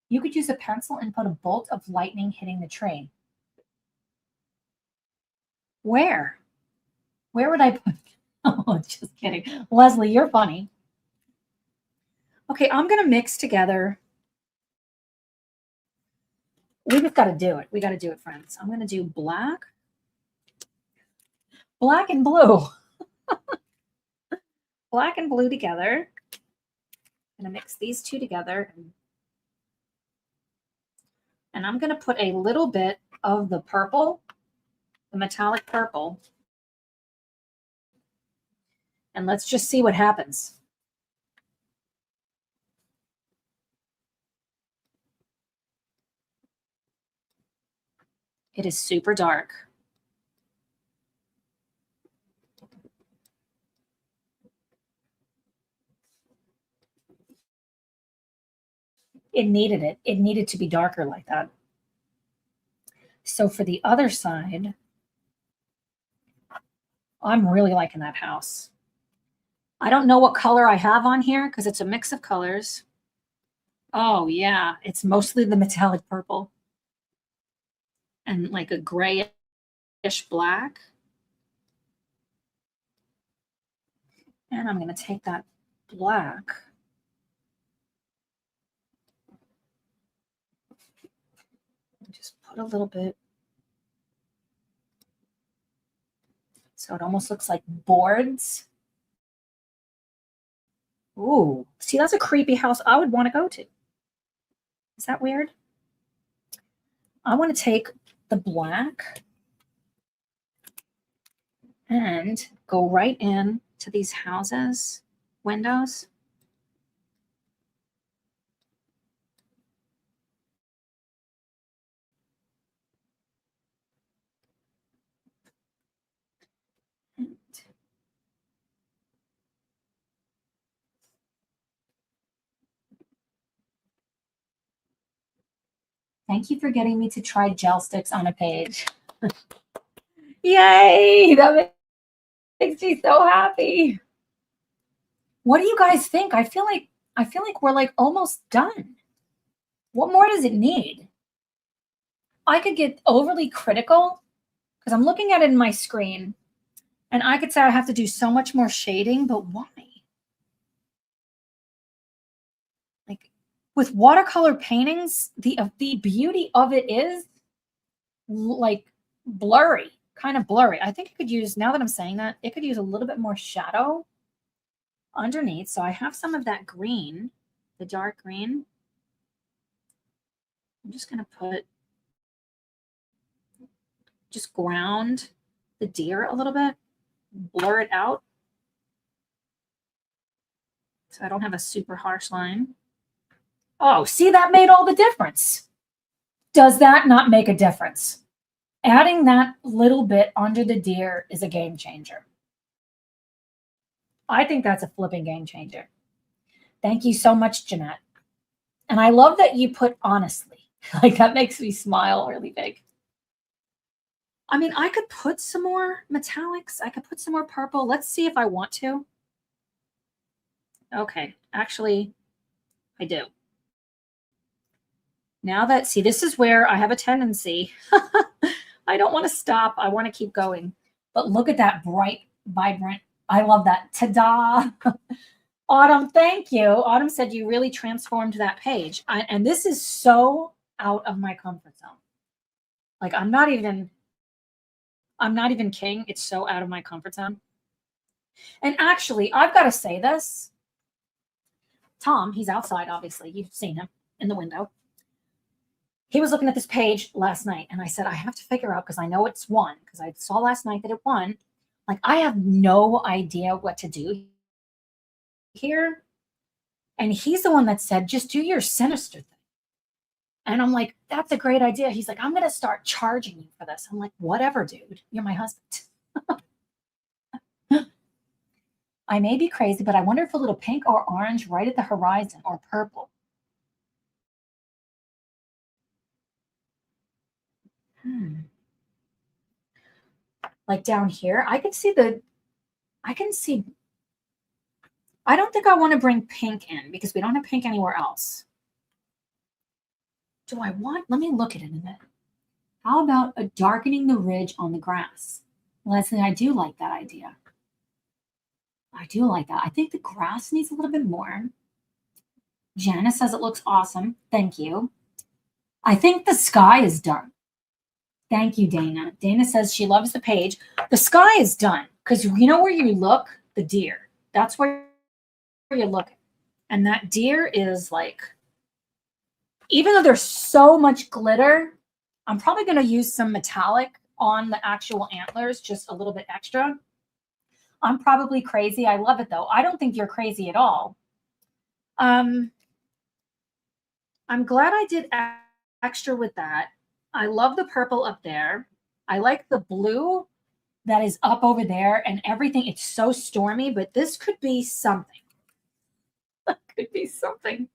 you could use a pencil and put a bolt of lightning hitting the train. Where? Where would I put? Oh, just kidding. Leslie, you're funny. Okay, I'm going to mix together. We just got to do it. We got to do it, friends. I'm going to do black and blue. Black and blue together. I'm going to mix these two together. And I'm going to put a little bit of the purple, the metallic purple. And let's just see what happens. It is super dark. It needed it. It needed to be darker like that. So for the other side, I'm really liking that house. I don't know what color I have on here because it's a mix of colors. Oh, yeah. It's mostly the metallic purple and like a grayish black. And I'm going to take that black. Just put a little bit. So it almost looks like boards. Ooh, see, that's a creepy house I would want to go to. Is that weird? I want to take the black and go right in to these houses, windows. Thank you for getting me to try gel sticks on a page. Yay! That makes me so happy. What do you guys think? I feel like we're like almost done. What more does it need? I could get overly critical because I'm looking at it in my screen and I could say I have to do so much more shading, but why? with watercolor paintings, the beauty of it is like blurry, kind of blurry. I think it could use, now that I'm saying that, it could use a little bit more shadow underneath. So I have some of that green, the dark green. I'm just going to just ground the deer a little bit, blur it out. So I don't have a super harsh line. Oh, see, that made all the difference. Does that not make a difference? Adding that little bit under the deer is a game changer. I think that's a flipping game changer. Thank you so much, Jeanette. And I love that you put honestly. Like, that makes me smile really big. I mean, I could put some more metallics. I could put some more purple. Let's see if I want to. Okay, actually, I do. Now that, see, this is where I have a tendency. I don't want to stop. I want to keep going. But look at that bright, vibrant. I love that. Ta-da. Autumn, thank you. Autumn said you really transformed that page. And this is so out of my comfort zone. Like, I'm not even kidding. It's so out of my comfort zone. And actually, I've got to say this. Tom, he's outside, obviously. You've seen him in the window. He was looking at this page last night, and I said, I have to figure out, because I know it's won, because I saw last night that it won. Like, I have no idea what to do here. And he's the one that said, just do your sinister thing. And I'm like, that's a great idea. He's like, I'm going to start charging you for this. I'm like, whatever, dude. You're my husband. I may be crazy, but I wonder if a little pink or orange right at the horizon, or purple. Like down here, I can see, I don't think I want to bring pink in because we don't have pink anywhere else. Do I want, let me look at it a bit. How about a darkening the ridge on the grass? Leslie, I do like that idea. I do like that. I think the grass needs a little bit more. Janice says it looks awesome. Thank you. I think the sky is done. Thank you, Dana. Dana says she loves the page. The sky is done because you know where you look? The deer. That's where you're looking. And that deer is like, even though there's so much glitter, I'm probably going to use some metallic on the actual antlers, just a little bit extra. I'm probably crazy. I love it, though. I don't think you're crazy at all. I'm glad I did extra with that. I love the purple up there. I like the blue that is up over there and everything. It's so stormy, but this could be something. Could be something.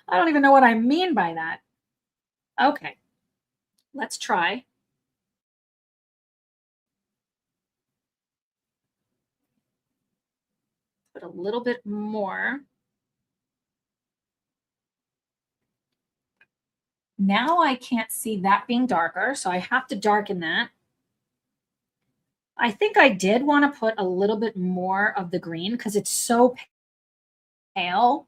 I don't even know what I mean by that. Okay, let's try. Put a little bit more. Now I can't see that being darker, so I have to darken that. I think I did want to put a little bit more of the green because it's so pale.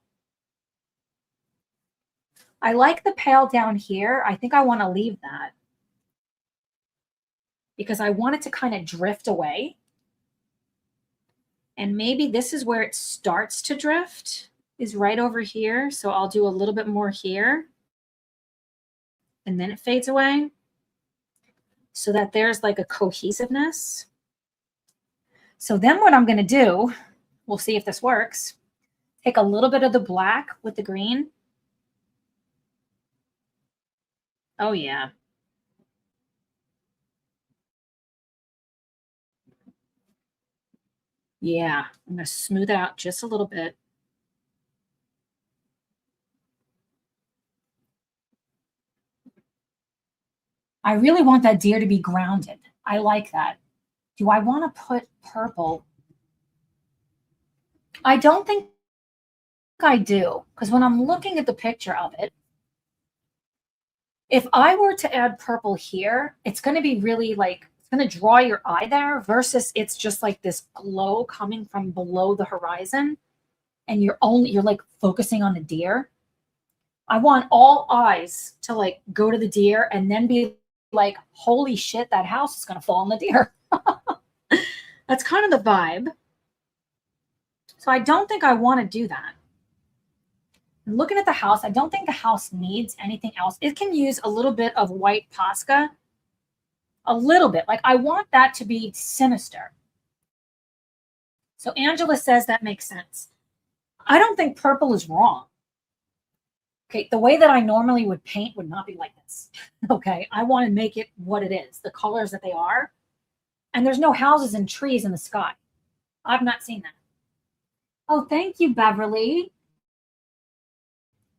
I like the pale down here. I think I want to leave that because I want it to kind of drift away. And maybe this is where it starts to drift, is right over here. So I'll do a little bit more here. And then it fades away so that there's like a cohesiveness. So then what I'm going to do, we'll see if this works. Take a little bit of the black with the green. Oh, yeah. Yeah, I'm going to smooth it out just a little bit. I really want that deer to be grounded. I like that. Do I want to put purple? I don't think I do, because when I'm looking at the picture of it, if I were to add purple here, it's going to be really like, it's going to draw your eye there versus it's just like this glow coming from below the horizon and you're like focusing on the deer. I want all eyes to like go to the deer and then be like, holy shit, that house is going to fall on the deer. That's kind of the vibe. So I don't think I want to do that. Looking at the house, I don't think the house needs anything else. It can use a little bit of white Posca, a little bit. Like I want that to be sinister. So Angela says that makes sense. I don't think purple is wrong. Okay, the way that I normally would paint would not be like this. Okay, I want to make it what it is, the colors that they are. And there's no houses and trees in the sky. I've not seen that. Oh, thank you, Beverly.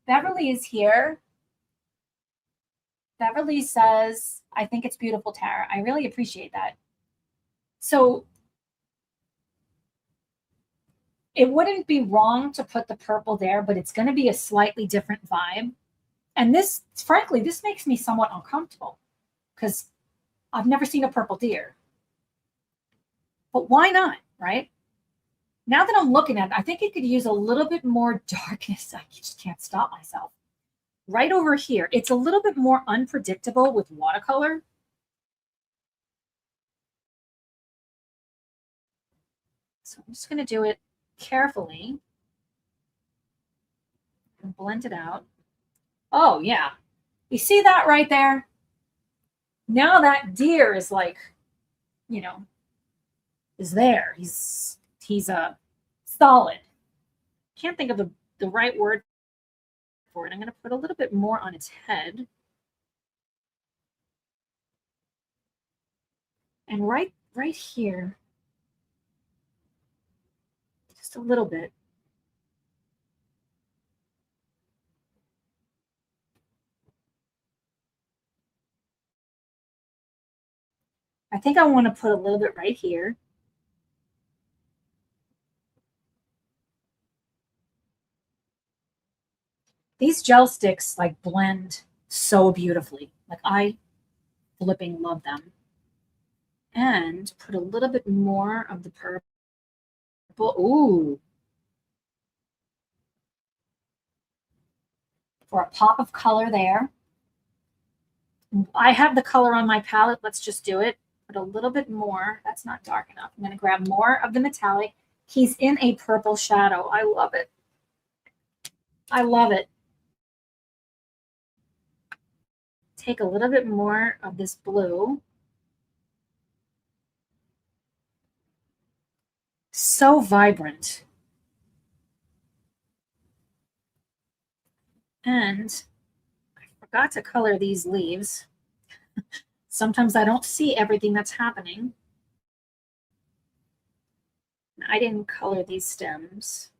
Beverly is here. Beverly says, I think it's beautiful, Tara. I really appreciate that. So it wouldn't be wrong to put the purple there, but it's going to be a slightly different vibe. And this, frankly, this makes me somewhat uncomfortable because I've never seen a purple deer. But why not, right? Now that I'm looking at it, I think it could use a little bit more darkness. I just can't stop myself. Right over here, it's a little bit more unpredictable with watercolor. So I'm just going to do it carefully and blend it out. Oh, yeah. You see that right there? Now that deer is like, you know, is there. He's solid. Can't think of the right word for it. I'm going to put a little bit more on its head. And right here, just a little bit. I think I want to put a little bit right here. These gel sticks like blend so beautifully. Like I flipping love them. And put a little bit more of the purple. Ooh. For a pop of color there. I have the color on my palette. Let's just do it. Put a little bit more. That's not dark enough. I'm going to grab more of the metallic. He's in a purple shadow. I love it. I love it. Take a little bit more of this blue. So vibrant. And I forgot to color these leaves. Sometimes I don't see everything that's happening. I didn't color these stems.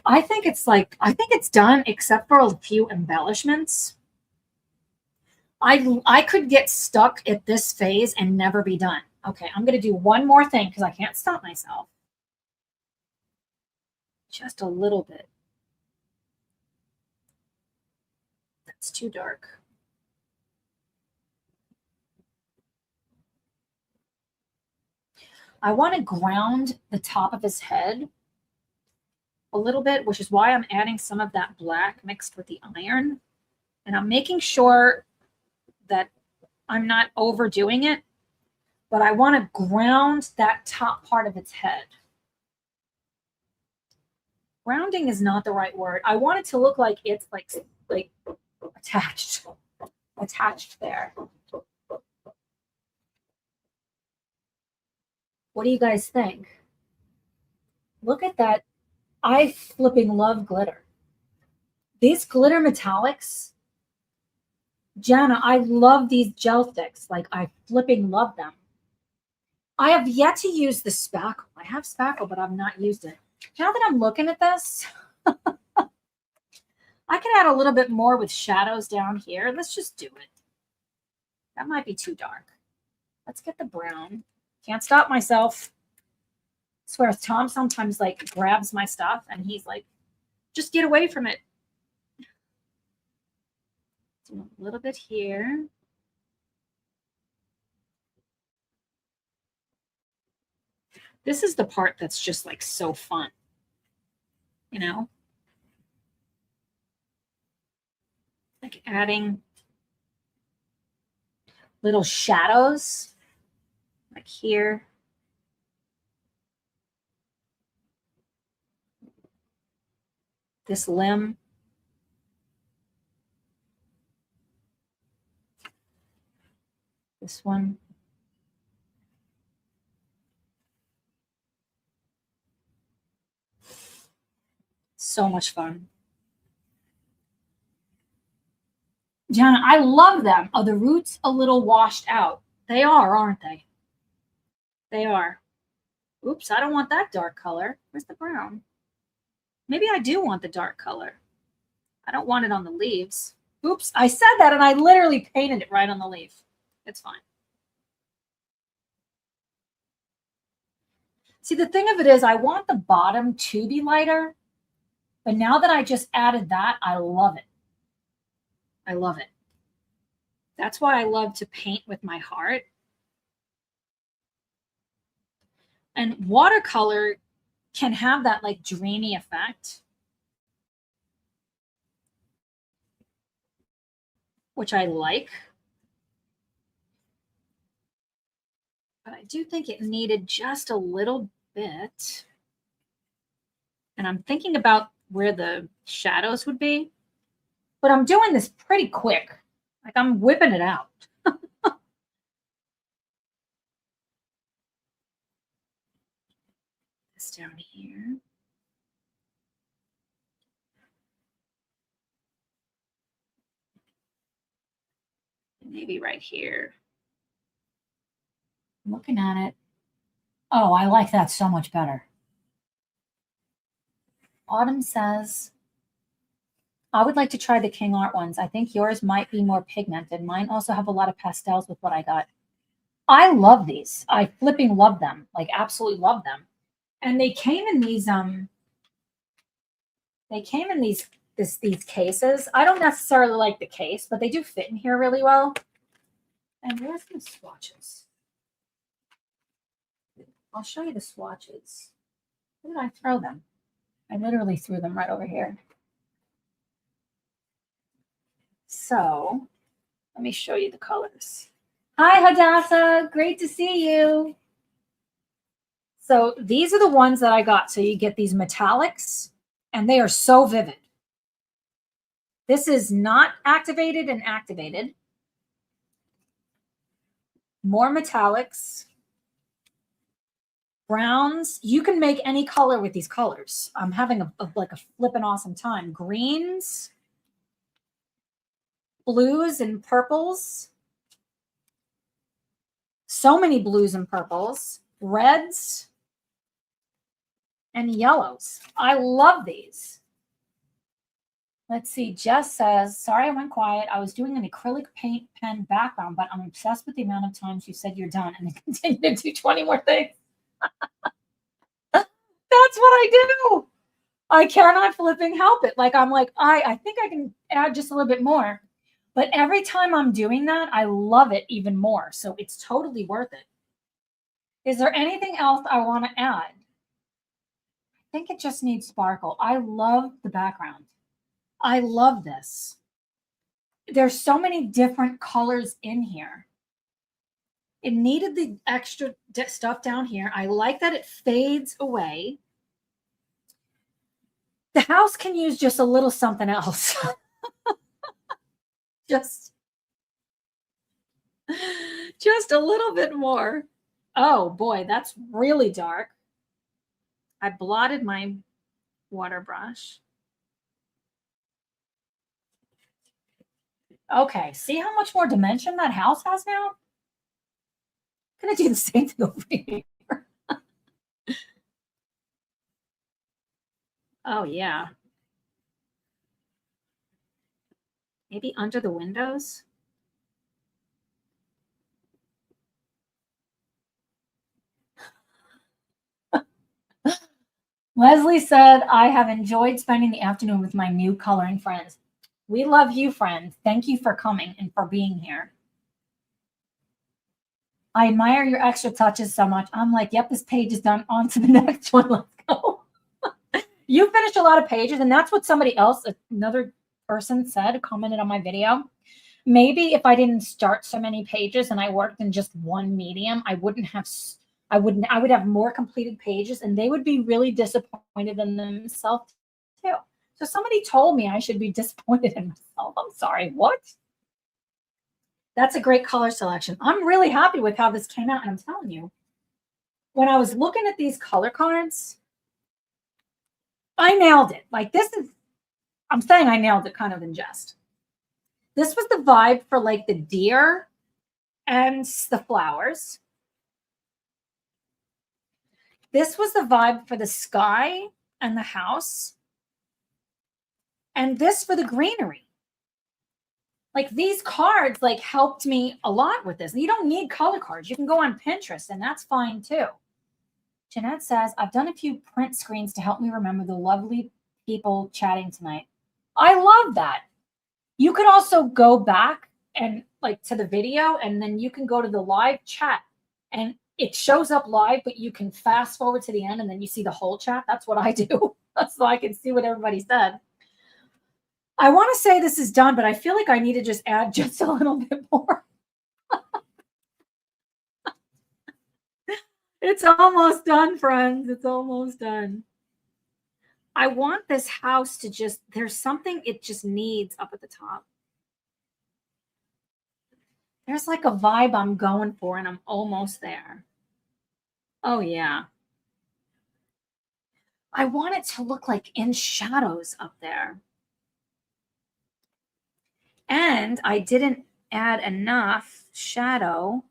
I think it's done except for a few embellishments. I could get stuck at this phase and never be done. Okay, I'm going to do one more thing because I can't stop myself. Just a little bit. That's too dark. I want to ground the top of his head a little bit, which is why I'm adding some of that black mixed with the iron. And I'm making sure that I'm not overdoing it, but I want to ground that top part of its head. Grounding is not the right word. I want it to look like it's like attached there. What do you guys think? Look at that. I flipping love glitter. These glitter metallics, Jana, I love these gel sticks. Like I flipping love them. I have yet to use the spackle. I have spackle, but I've not used it. Now that I'm looking at this, I can add a little bit more with shadows down here. Let's just do it. That might be too dark. Let's get the brown. Can't stop myself. I swear, Tom sometimes like grabs my stuff and he's like, just get away from it. Do a little bit here. This is the part that's just like so fun, you know? Like adding little shadows like here. This limb. This one. So much fun. Jana, I love them. Are the roots a little washed out? They are, aren't they? They are. Oops, I don't want that dark color. Where's the brown? Maybe I do want the dark color. I don't want it on the leaves. Oops, I said that and I literally painted it right on the leaf. It's fine. See, the thing of it is I want the bottom to be lighter, but now that I just added that, I love it. I love it. That's why I love to paint with my heart. And watercolor can have that like dreamy effect, which I like. But I do think it needed just a little bit. And I'm thinking about where the shadows would be. But I'm doing this pretty quick. Like I'm whipping it out. This down here. Maybe right here. I'm looking at it. Oh, I like that so much better. Autumn says, I would like to try the King Art ones. I think yours might be more pigmented. Mine also have a lot of pastels with what I got. I love these. I flipping love them. Like absolutely love them. And they came in these these cases. I don't necessarily like the case, but they do fit in here really well. And where's the swatches? I'll show you the swatches. Where did I throw them? I literally threw them right over here. So let me show you the colors. Hi, Hadassah. Great to see you. So these are the ones that I got. So you get these metallics, and they are so vivid. This is not activated and activated. More metallics. Browns. You can make any color with these colors. I'm having a flippin' awesome time. Greens. Blues and purples. So many blues and purples. Reds. And yellows. I love these. Let's see. Jess says, sorry I went quiet. I was doing an acrylic paint pen background, but I'm obsessed with the amount of times you said you're done and then continue to do 20 more things. That's what I do. I cannot flipping help it. Like I'm like, I think I can add just a little bit more. But every time I'm doing that, I love it even more. So it's totally worth it. Is there anything else I want to add? I think it just needs sparkle. I love the background. I love this. There's so many different colors in here. It needed the extra stuff down here. I like that it fades away. The house can use just a little something else. just a little bit more. Oh boy, that's really dark. I blotted my water brush. Okay, see how much more dimension that house has now? I'm gonna do the same thing over here. Oh yeah. Maybe under the windows. Leslie said, I have enjoyed spending the afternoon with my new coloring friends. We love you, friend. Thank you for coming and for being here. I admire your extra touches so much. I'm like, yep, this page is done. On to the next one. Let's go. You finished a lot of pages, and that's what somebody else, another person said, commented on my video. Maybe if I didn't start so many pages and I worked in just one medium, I would have more completed pages, and they would be really disappointed in themselves too. So somebody told me I should be disappointed in myself. I'm sorry, what? That's a great color selection. I'm really happy with how this came out, and I'm telling you, when I was looking at these color cards, I nailed it. Like I'm saying I nailed it kind of in jest. This was the vibe for like the deer and the flowers. This was the vibe for the sky and the house. And this for the greenery. Like these cards like helped me a lot with this. You don't need color cards. You can go on Pinterest and that's fine too. Jeanette says, I've done a few print screens to help me remember the lovely people chatting tonight. I love that. You could also go back and like to the video, and then you can go to the live chat and it shows up live, but you can fast forward to the end and then you see the whole chat. That's what I do. So I can see what everybody said. I want to say this is done, but I feel like I need to just add just a little bit more. It's almost done, friends. It's almost done. I want this house to just, there's something it just needs up at the top. There's like a vibe I'm going for, and I'm almost there. Oh, yeah. I want it to look like in shadows up there. And I didn't add enough shadow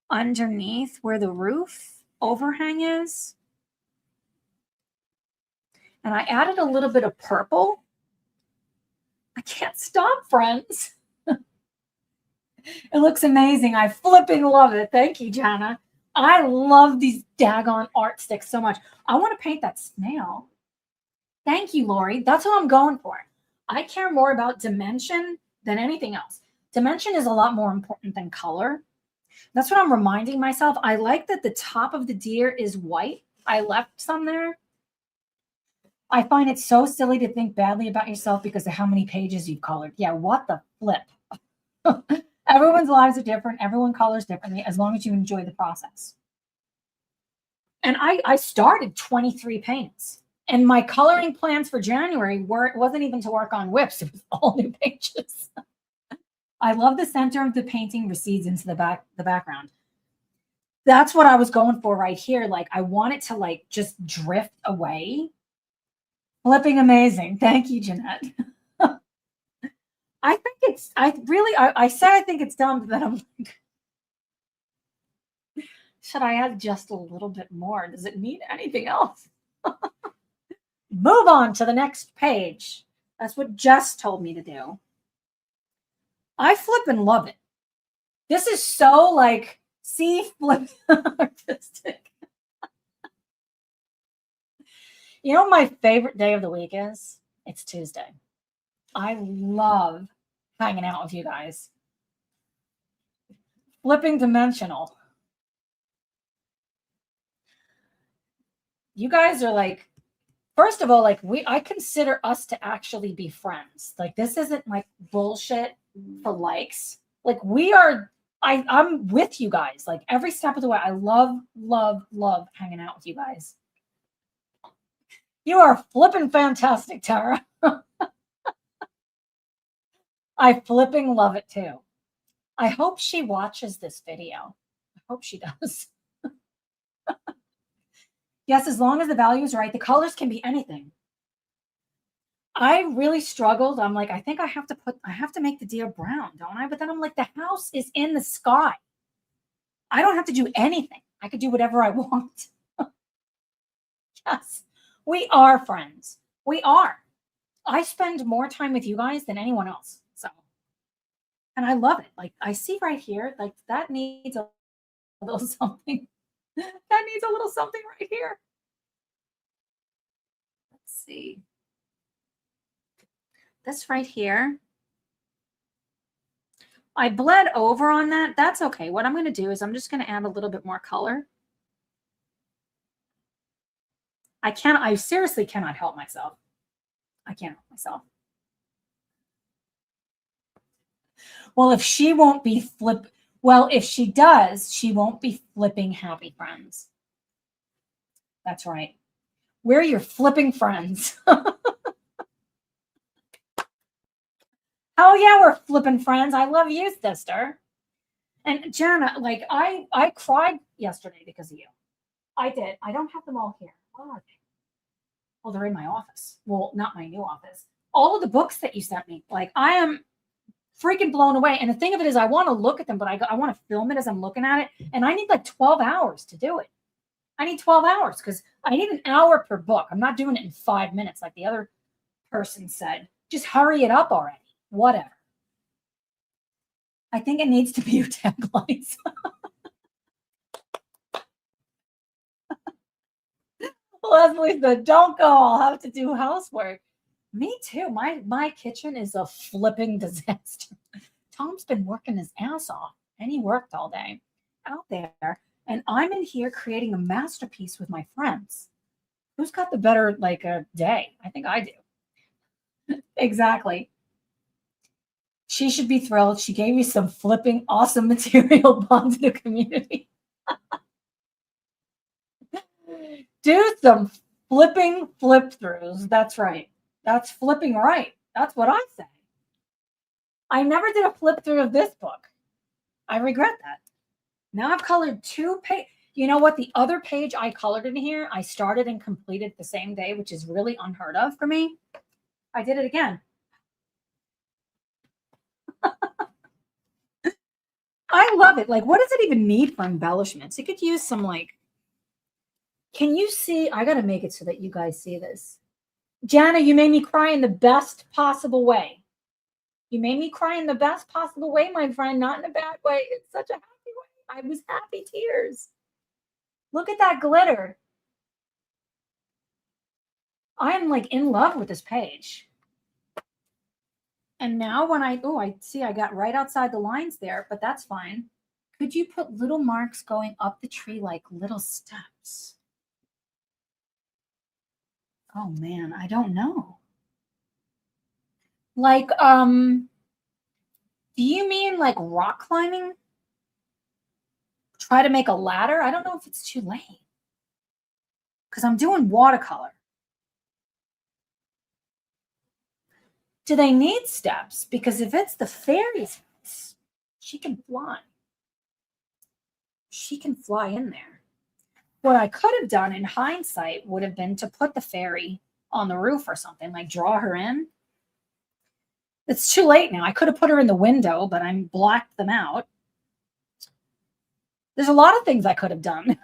underneath where the roof overhang is. And I added a little bit of purple. I can't stop, friends. It looks amazing. I flipping love it. Thank you, Jana. I love these daggone art sticks so much. I want to paint that snail. Thank you, Lori. That's what I'm going for. I care more about dimension than anything else. Dimension is a lot more important than color. That's what I'm reminding myself. I like that the top of the deer is white. I left some there. I find it so silly to think badly about yourself because of how many pages you've colored. Yeah, what the flip? Everyone's lives are different. Everyone colors differently as long as you enjoy the process. And I started 23 paints. And my coloring plans for January wasn't even to work on whips. It was all new pages. I love the center of the painting recedes into the background. That's what I was going for right here. Like I want it to like just drift away. Flipping amazing. Thank you, Jeanette. I think I said I think it's done, but then I'm like, should I add just a little bit more? Does it need anything else? Move on to the next page. That's what Jess told me to do. I flip and love it. This is so like, see, flip artistic. You know what my favorite day of the week is? It's Tuesday. I love hanging out with you guys. Flipping dimensional. You guys are like, first of all, like I consider us to actually be friends. Like this isn't like bullshit for likes. Like we are, I'm with you guys. Like every step of the way. I love, love, love hanging out with you guys. You are flipping fantastic, Tara. I flipping love it too. I hope she watches this video. I hope she does. Yes, as long as the value is right, the colors can be anything. I really struggled. I'm like, I think I have to make the deer brown, don't I? But then I'm like, the house is in the sky. I don't have to do anything. I could do whatever I want. Yes, we are friends. We are. I spend more time with you guys than anyone else. So, and I love it. Like I see right here, like that needs a little something. That needs a little something right here. Let's see. This right here. I bled over on that. That's okay. What I'm going to do is I'm just going to add a little bit more color. I seriously cannot help myself. I can't help myself. Well, if she won't be if she does, she won't be flipping happy friends. That's right. We're your flipping friends. Oh yeah, we're flipping friends. I love you, sister. And Jana, like I cried yesterday because of you. I did. I don't have them all here. Where are they? Well, they're in my office. Well, not my new office. All of the books that you sent me, like I am freaking blown away. And the thing of it is, I want to look at them, but I want to film it as I'm looking at it. And I need like 12 hours to do it. I need 12 hours because I need an hour per book. I'm not doing it in 5 minutes like the other person said. Just hurry it up already. Whatever. I think it needs to be your taglines. Leslie said, don't go. I'll have to do housework. Me too. My kitchen is a flipping disaster. Tom's been working his ass off, and he worked all day out there. And I'm in here creating a masterpiece with my friends. Who's got the better day? I think I do. Exactly. She should be thrilled. She gave you some flipping awesome material bond to the community. Do some flipping flip throughs. That's right. That's flipping right. That's what I say. I never did a flip through of this book. I regret that. Now I've colored 2 pages. You know what? The other page I colored in here, I started and completed the same day, which is really unheard of for me. I did it again. I love it. Like, what does it even need for embellishments? It could use some can you see? I got to make it so that you guys see this. Jana, you made me cry in the best possible way. You made me cry in the best possible way, my friend, not in a bad way. It's such a happy way. I was happy tears. Look at that glitter. I am in love with this page. And now when I see I got right outside the lines there, but that's fine. Could you put little marks going up the tree like little steps? Oh man, I don't know. Do you mean like rock climbing? Try to make a ladder? I don't know if it's too late. Because I'm doing watercolor. Do they need steps? Because if it's the fairy's house, she can fly. She can fly in there. What I could have done in hindsight would have been to put the fairy on the roof or something, like draw her in. It's too late now. I could have put her in the window, but I'm blacked them out. There's a lot of things I could have done.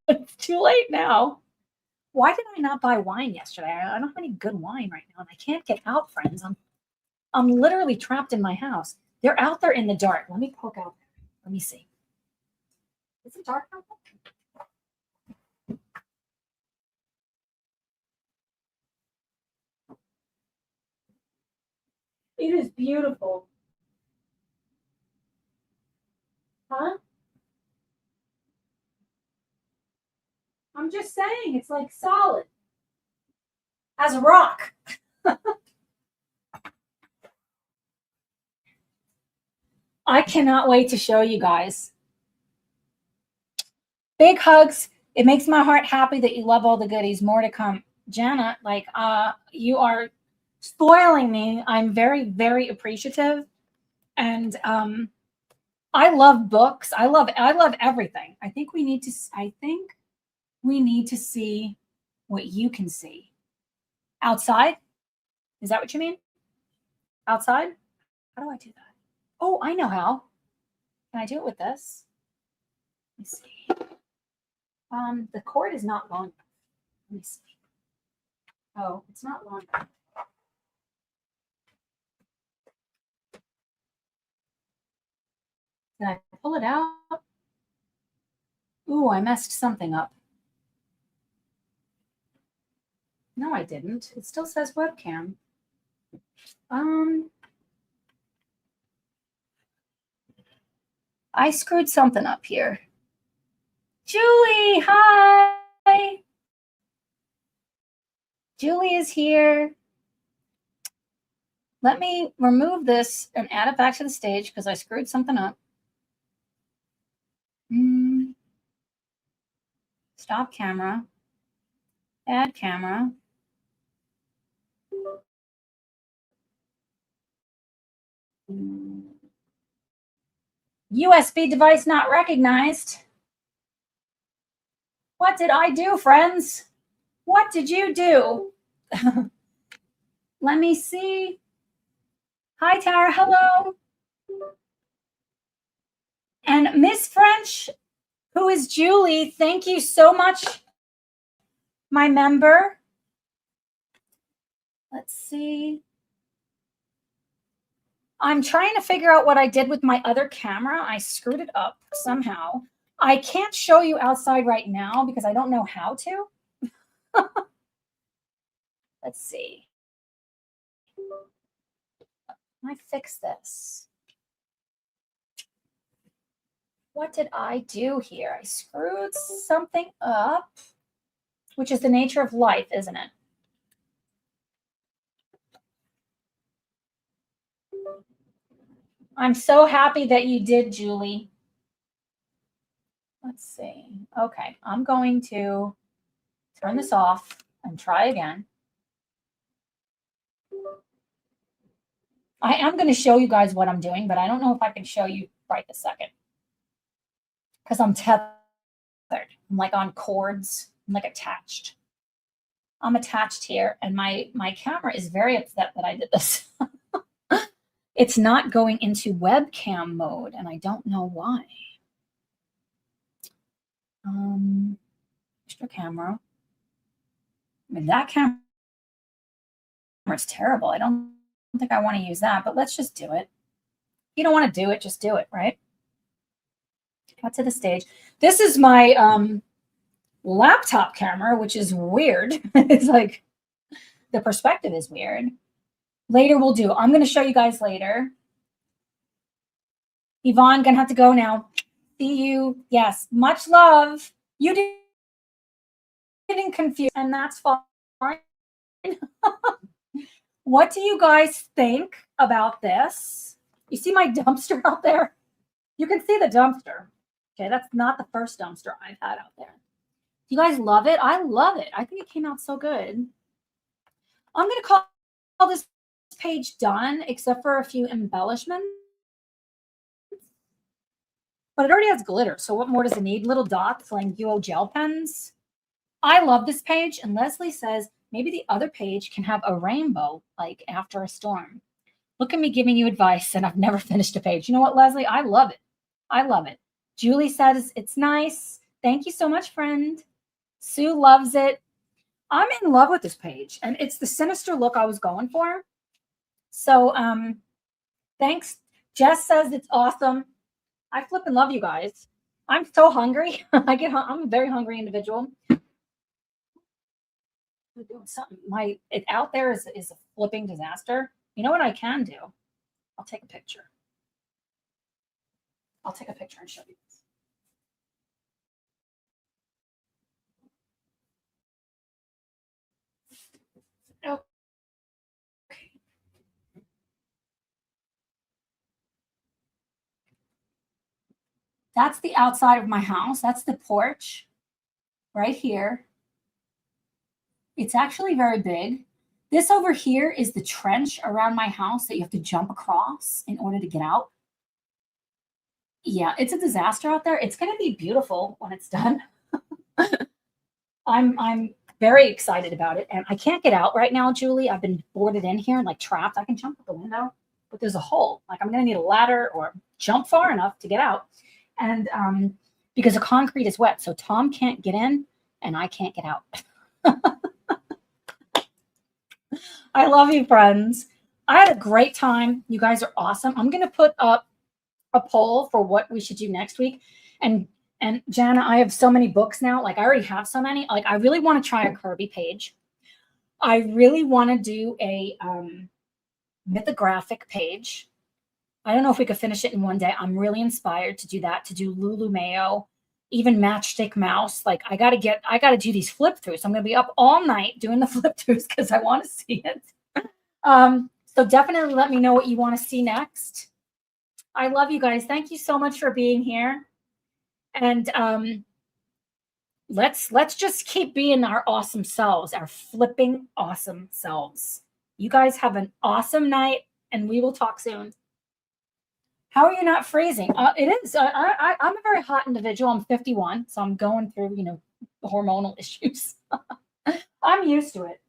It's too late now. Why did I not buy wine yesterday? I don't have any good wine right now, and I can't get out, friends. I'm literally trapped in my house. They're out there in the dark. Let me poke out there. Let me see. Is it dark out there? It is beautiful. Huh? I'm just saying, it's like solid. As a rock. I cannot wait to show you guys. Big hugs. It makes my heart happy that you love all the goodies. More to come. Jana, you are spoiling me. I'm very, very appreciative. And I love books. I love everything. I think we need to see what you can see. Outside? Is that what you mean? Outside? How do I do that? Oh, I know how. Can I do it with this? Let me see. The cord is not long enough. Let me see. Oh, it's not long enough. Can I pull it out? Ooh, I messed something up. No, I didn't. It still says webcam. I screwed something up here. Julie, hi. Julie is here. Let me remove this and add it back to the stage because I screwed something up. Stop camera. Add camera. USB device not recognized. What did I do, friends? What did you do? Let me see. Hi, Tara. Hello. And Miss French, who is Julie, thank you so much, my member. Let's see. I'm trying to figure out what I did with my other camera. I screwed it up somehow. I can't show you outside right now because I don't know how to. Let's see. I fix this. What did I do here? I screwed something up, which is the nature of life, isn't it? I'm so happy that you did, Julie. Let's see. Okay, I'm going to turn this off and try again. I am going to show you guys what I'm doing, but I don't know if I can show you right this second because I'm tethered. I'm like on cords. I'm like attached. I'm attached here, and my camera is very upset that I did this. It's not going into webcam mode, and I don't know why. Extra camera. I mean, that camera is terrible. I don't think I want to use that, but let's just do it. If you don't want to do it, just do it, right? Cut to the stage. This is my laptop camera, which is weird. It's like the perspective is weird. Later we'll do. I'm going to show you guys later. Yvonne, going to have to go now. See you. Yes, much love. You didn't confuse, and that's fine. What do you guys think about this? You see my dumpster out there? You can see the dumpster. Okay, that's not the first dumpster I've had out there. Do you guys love it? I love it. I think it came out so good. I'm going to call this page done, except for a few embellishments. But it already has glitter, so what more does it need? Little dots, like UO gel pens. I love this page, and Leslie says maybe the other page can have a rainbow, like after a storm. Look at me giving you advice, and I've never finished a page. You know what, Leslie? I love it. I love it. Julie says it's nice. Thank you so much, friend. Sue loves it. I'm in love with this page, and it's the sinister look I was going for. So thanks. Jess says it's awesome. I flip and love you guys. I'm so hungry. I'm a very hungry individual. I'm doing something. It out there is a flipping disaster. You know what I can do? I'll take a picture. I'll take a picture and show you this. Okay. That's the outside of my house. That's the porch right here. It's actually very big. This over here is the trench around my house that you have to jump across in order to get out. Yeah, it's a disaster out there. It's going to be beautiful when it's done. I'm very excited about it, and I can't get out right now, Julie. I've been boarded in here and like trapped. I can jump out the window, but there's a hole. Like I'm going to need a ladder or jump far enough to get out. And because the concrete is wet, so Tom can't get in and I can't get out. I love you, friends. I had a great time. You guys are awesome. I'm going to put up a poll for what we should do next week. And Jana, I have so many books now. Like I already have so many. Like I really want to try a Kirby page. I really want to do a mythographic page. I don't know if we could finish it in one day. I'm really inspired to do that, to do Lulu Mayo, even Matchstick Mouse. Like I gotta do these flip throughs. I'm gonna be up all night doing the flip throughs because I want to see it. So definitely let me know what you want to see next. I love you guys. Thank you so much for being here. And let's just keep being our awesome selves, our flipping awesome selves. You guys have an awesome night, and we will talk soon. How are you not freezing? It is. I'm a very hot individual. I'm 51, so I'm going through, hormonal issues. I'm used to it.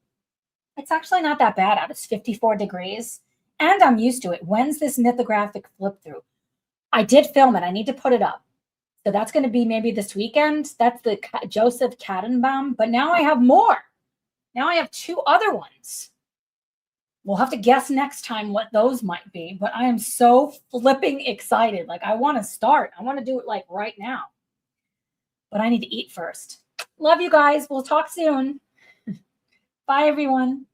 It's actually not that bad out. It's 54 degrees, and I'm used to it. When's this mythographic flip through? I did film it. I need to put it up. So that's going to be maybe this weekend. That's the Joseph Kattenbaum. But now I have more. Now I have 2 other ones. We'll have to guess next time what those might be. But I am so flipping excited. Like I want to start. I want to do it like right now. But I need to eat first. Love you guys. We'll talk soon. Bye, everyone.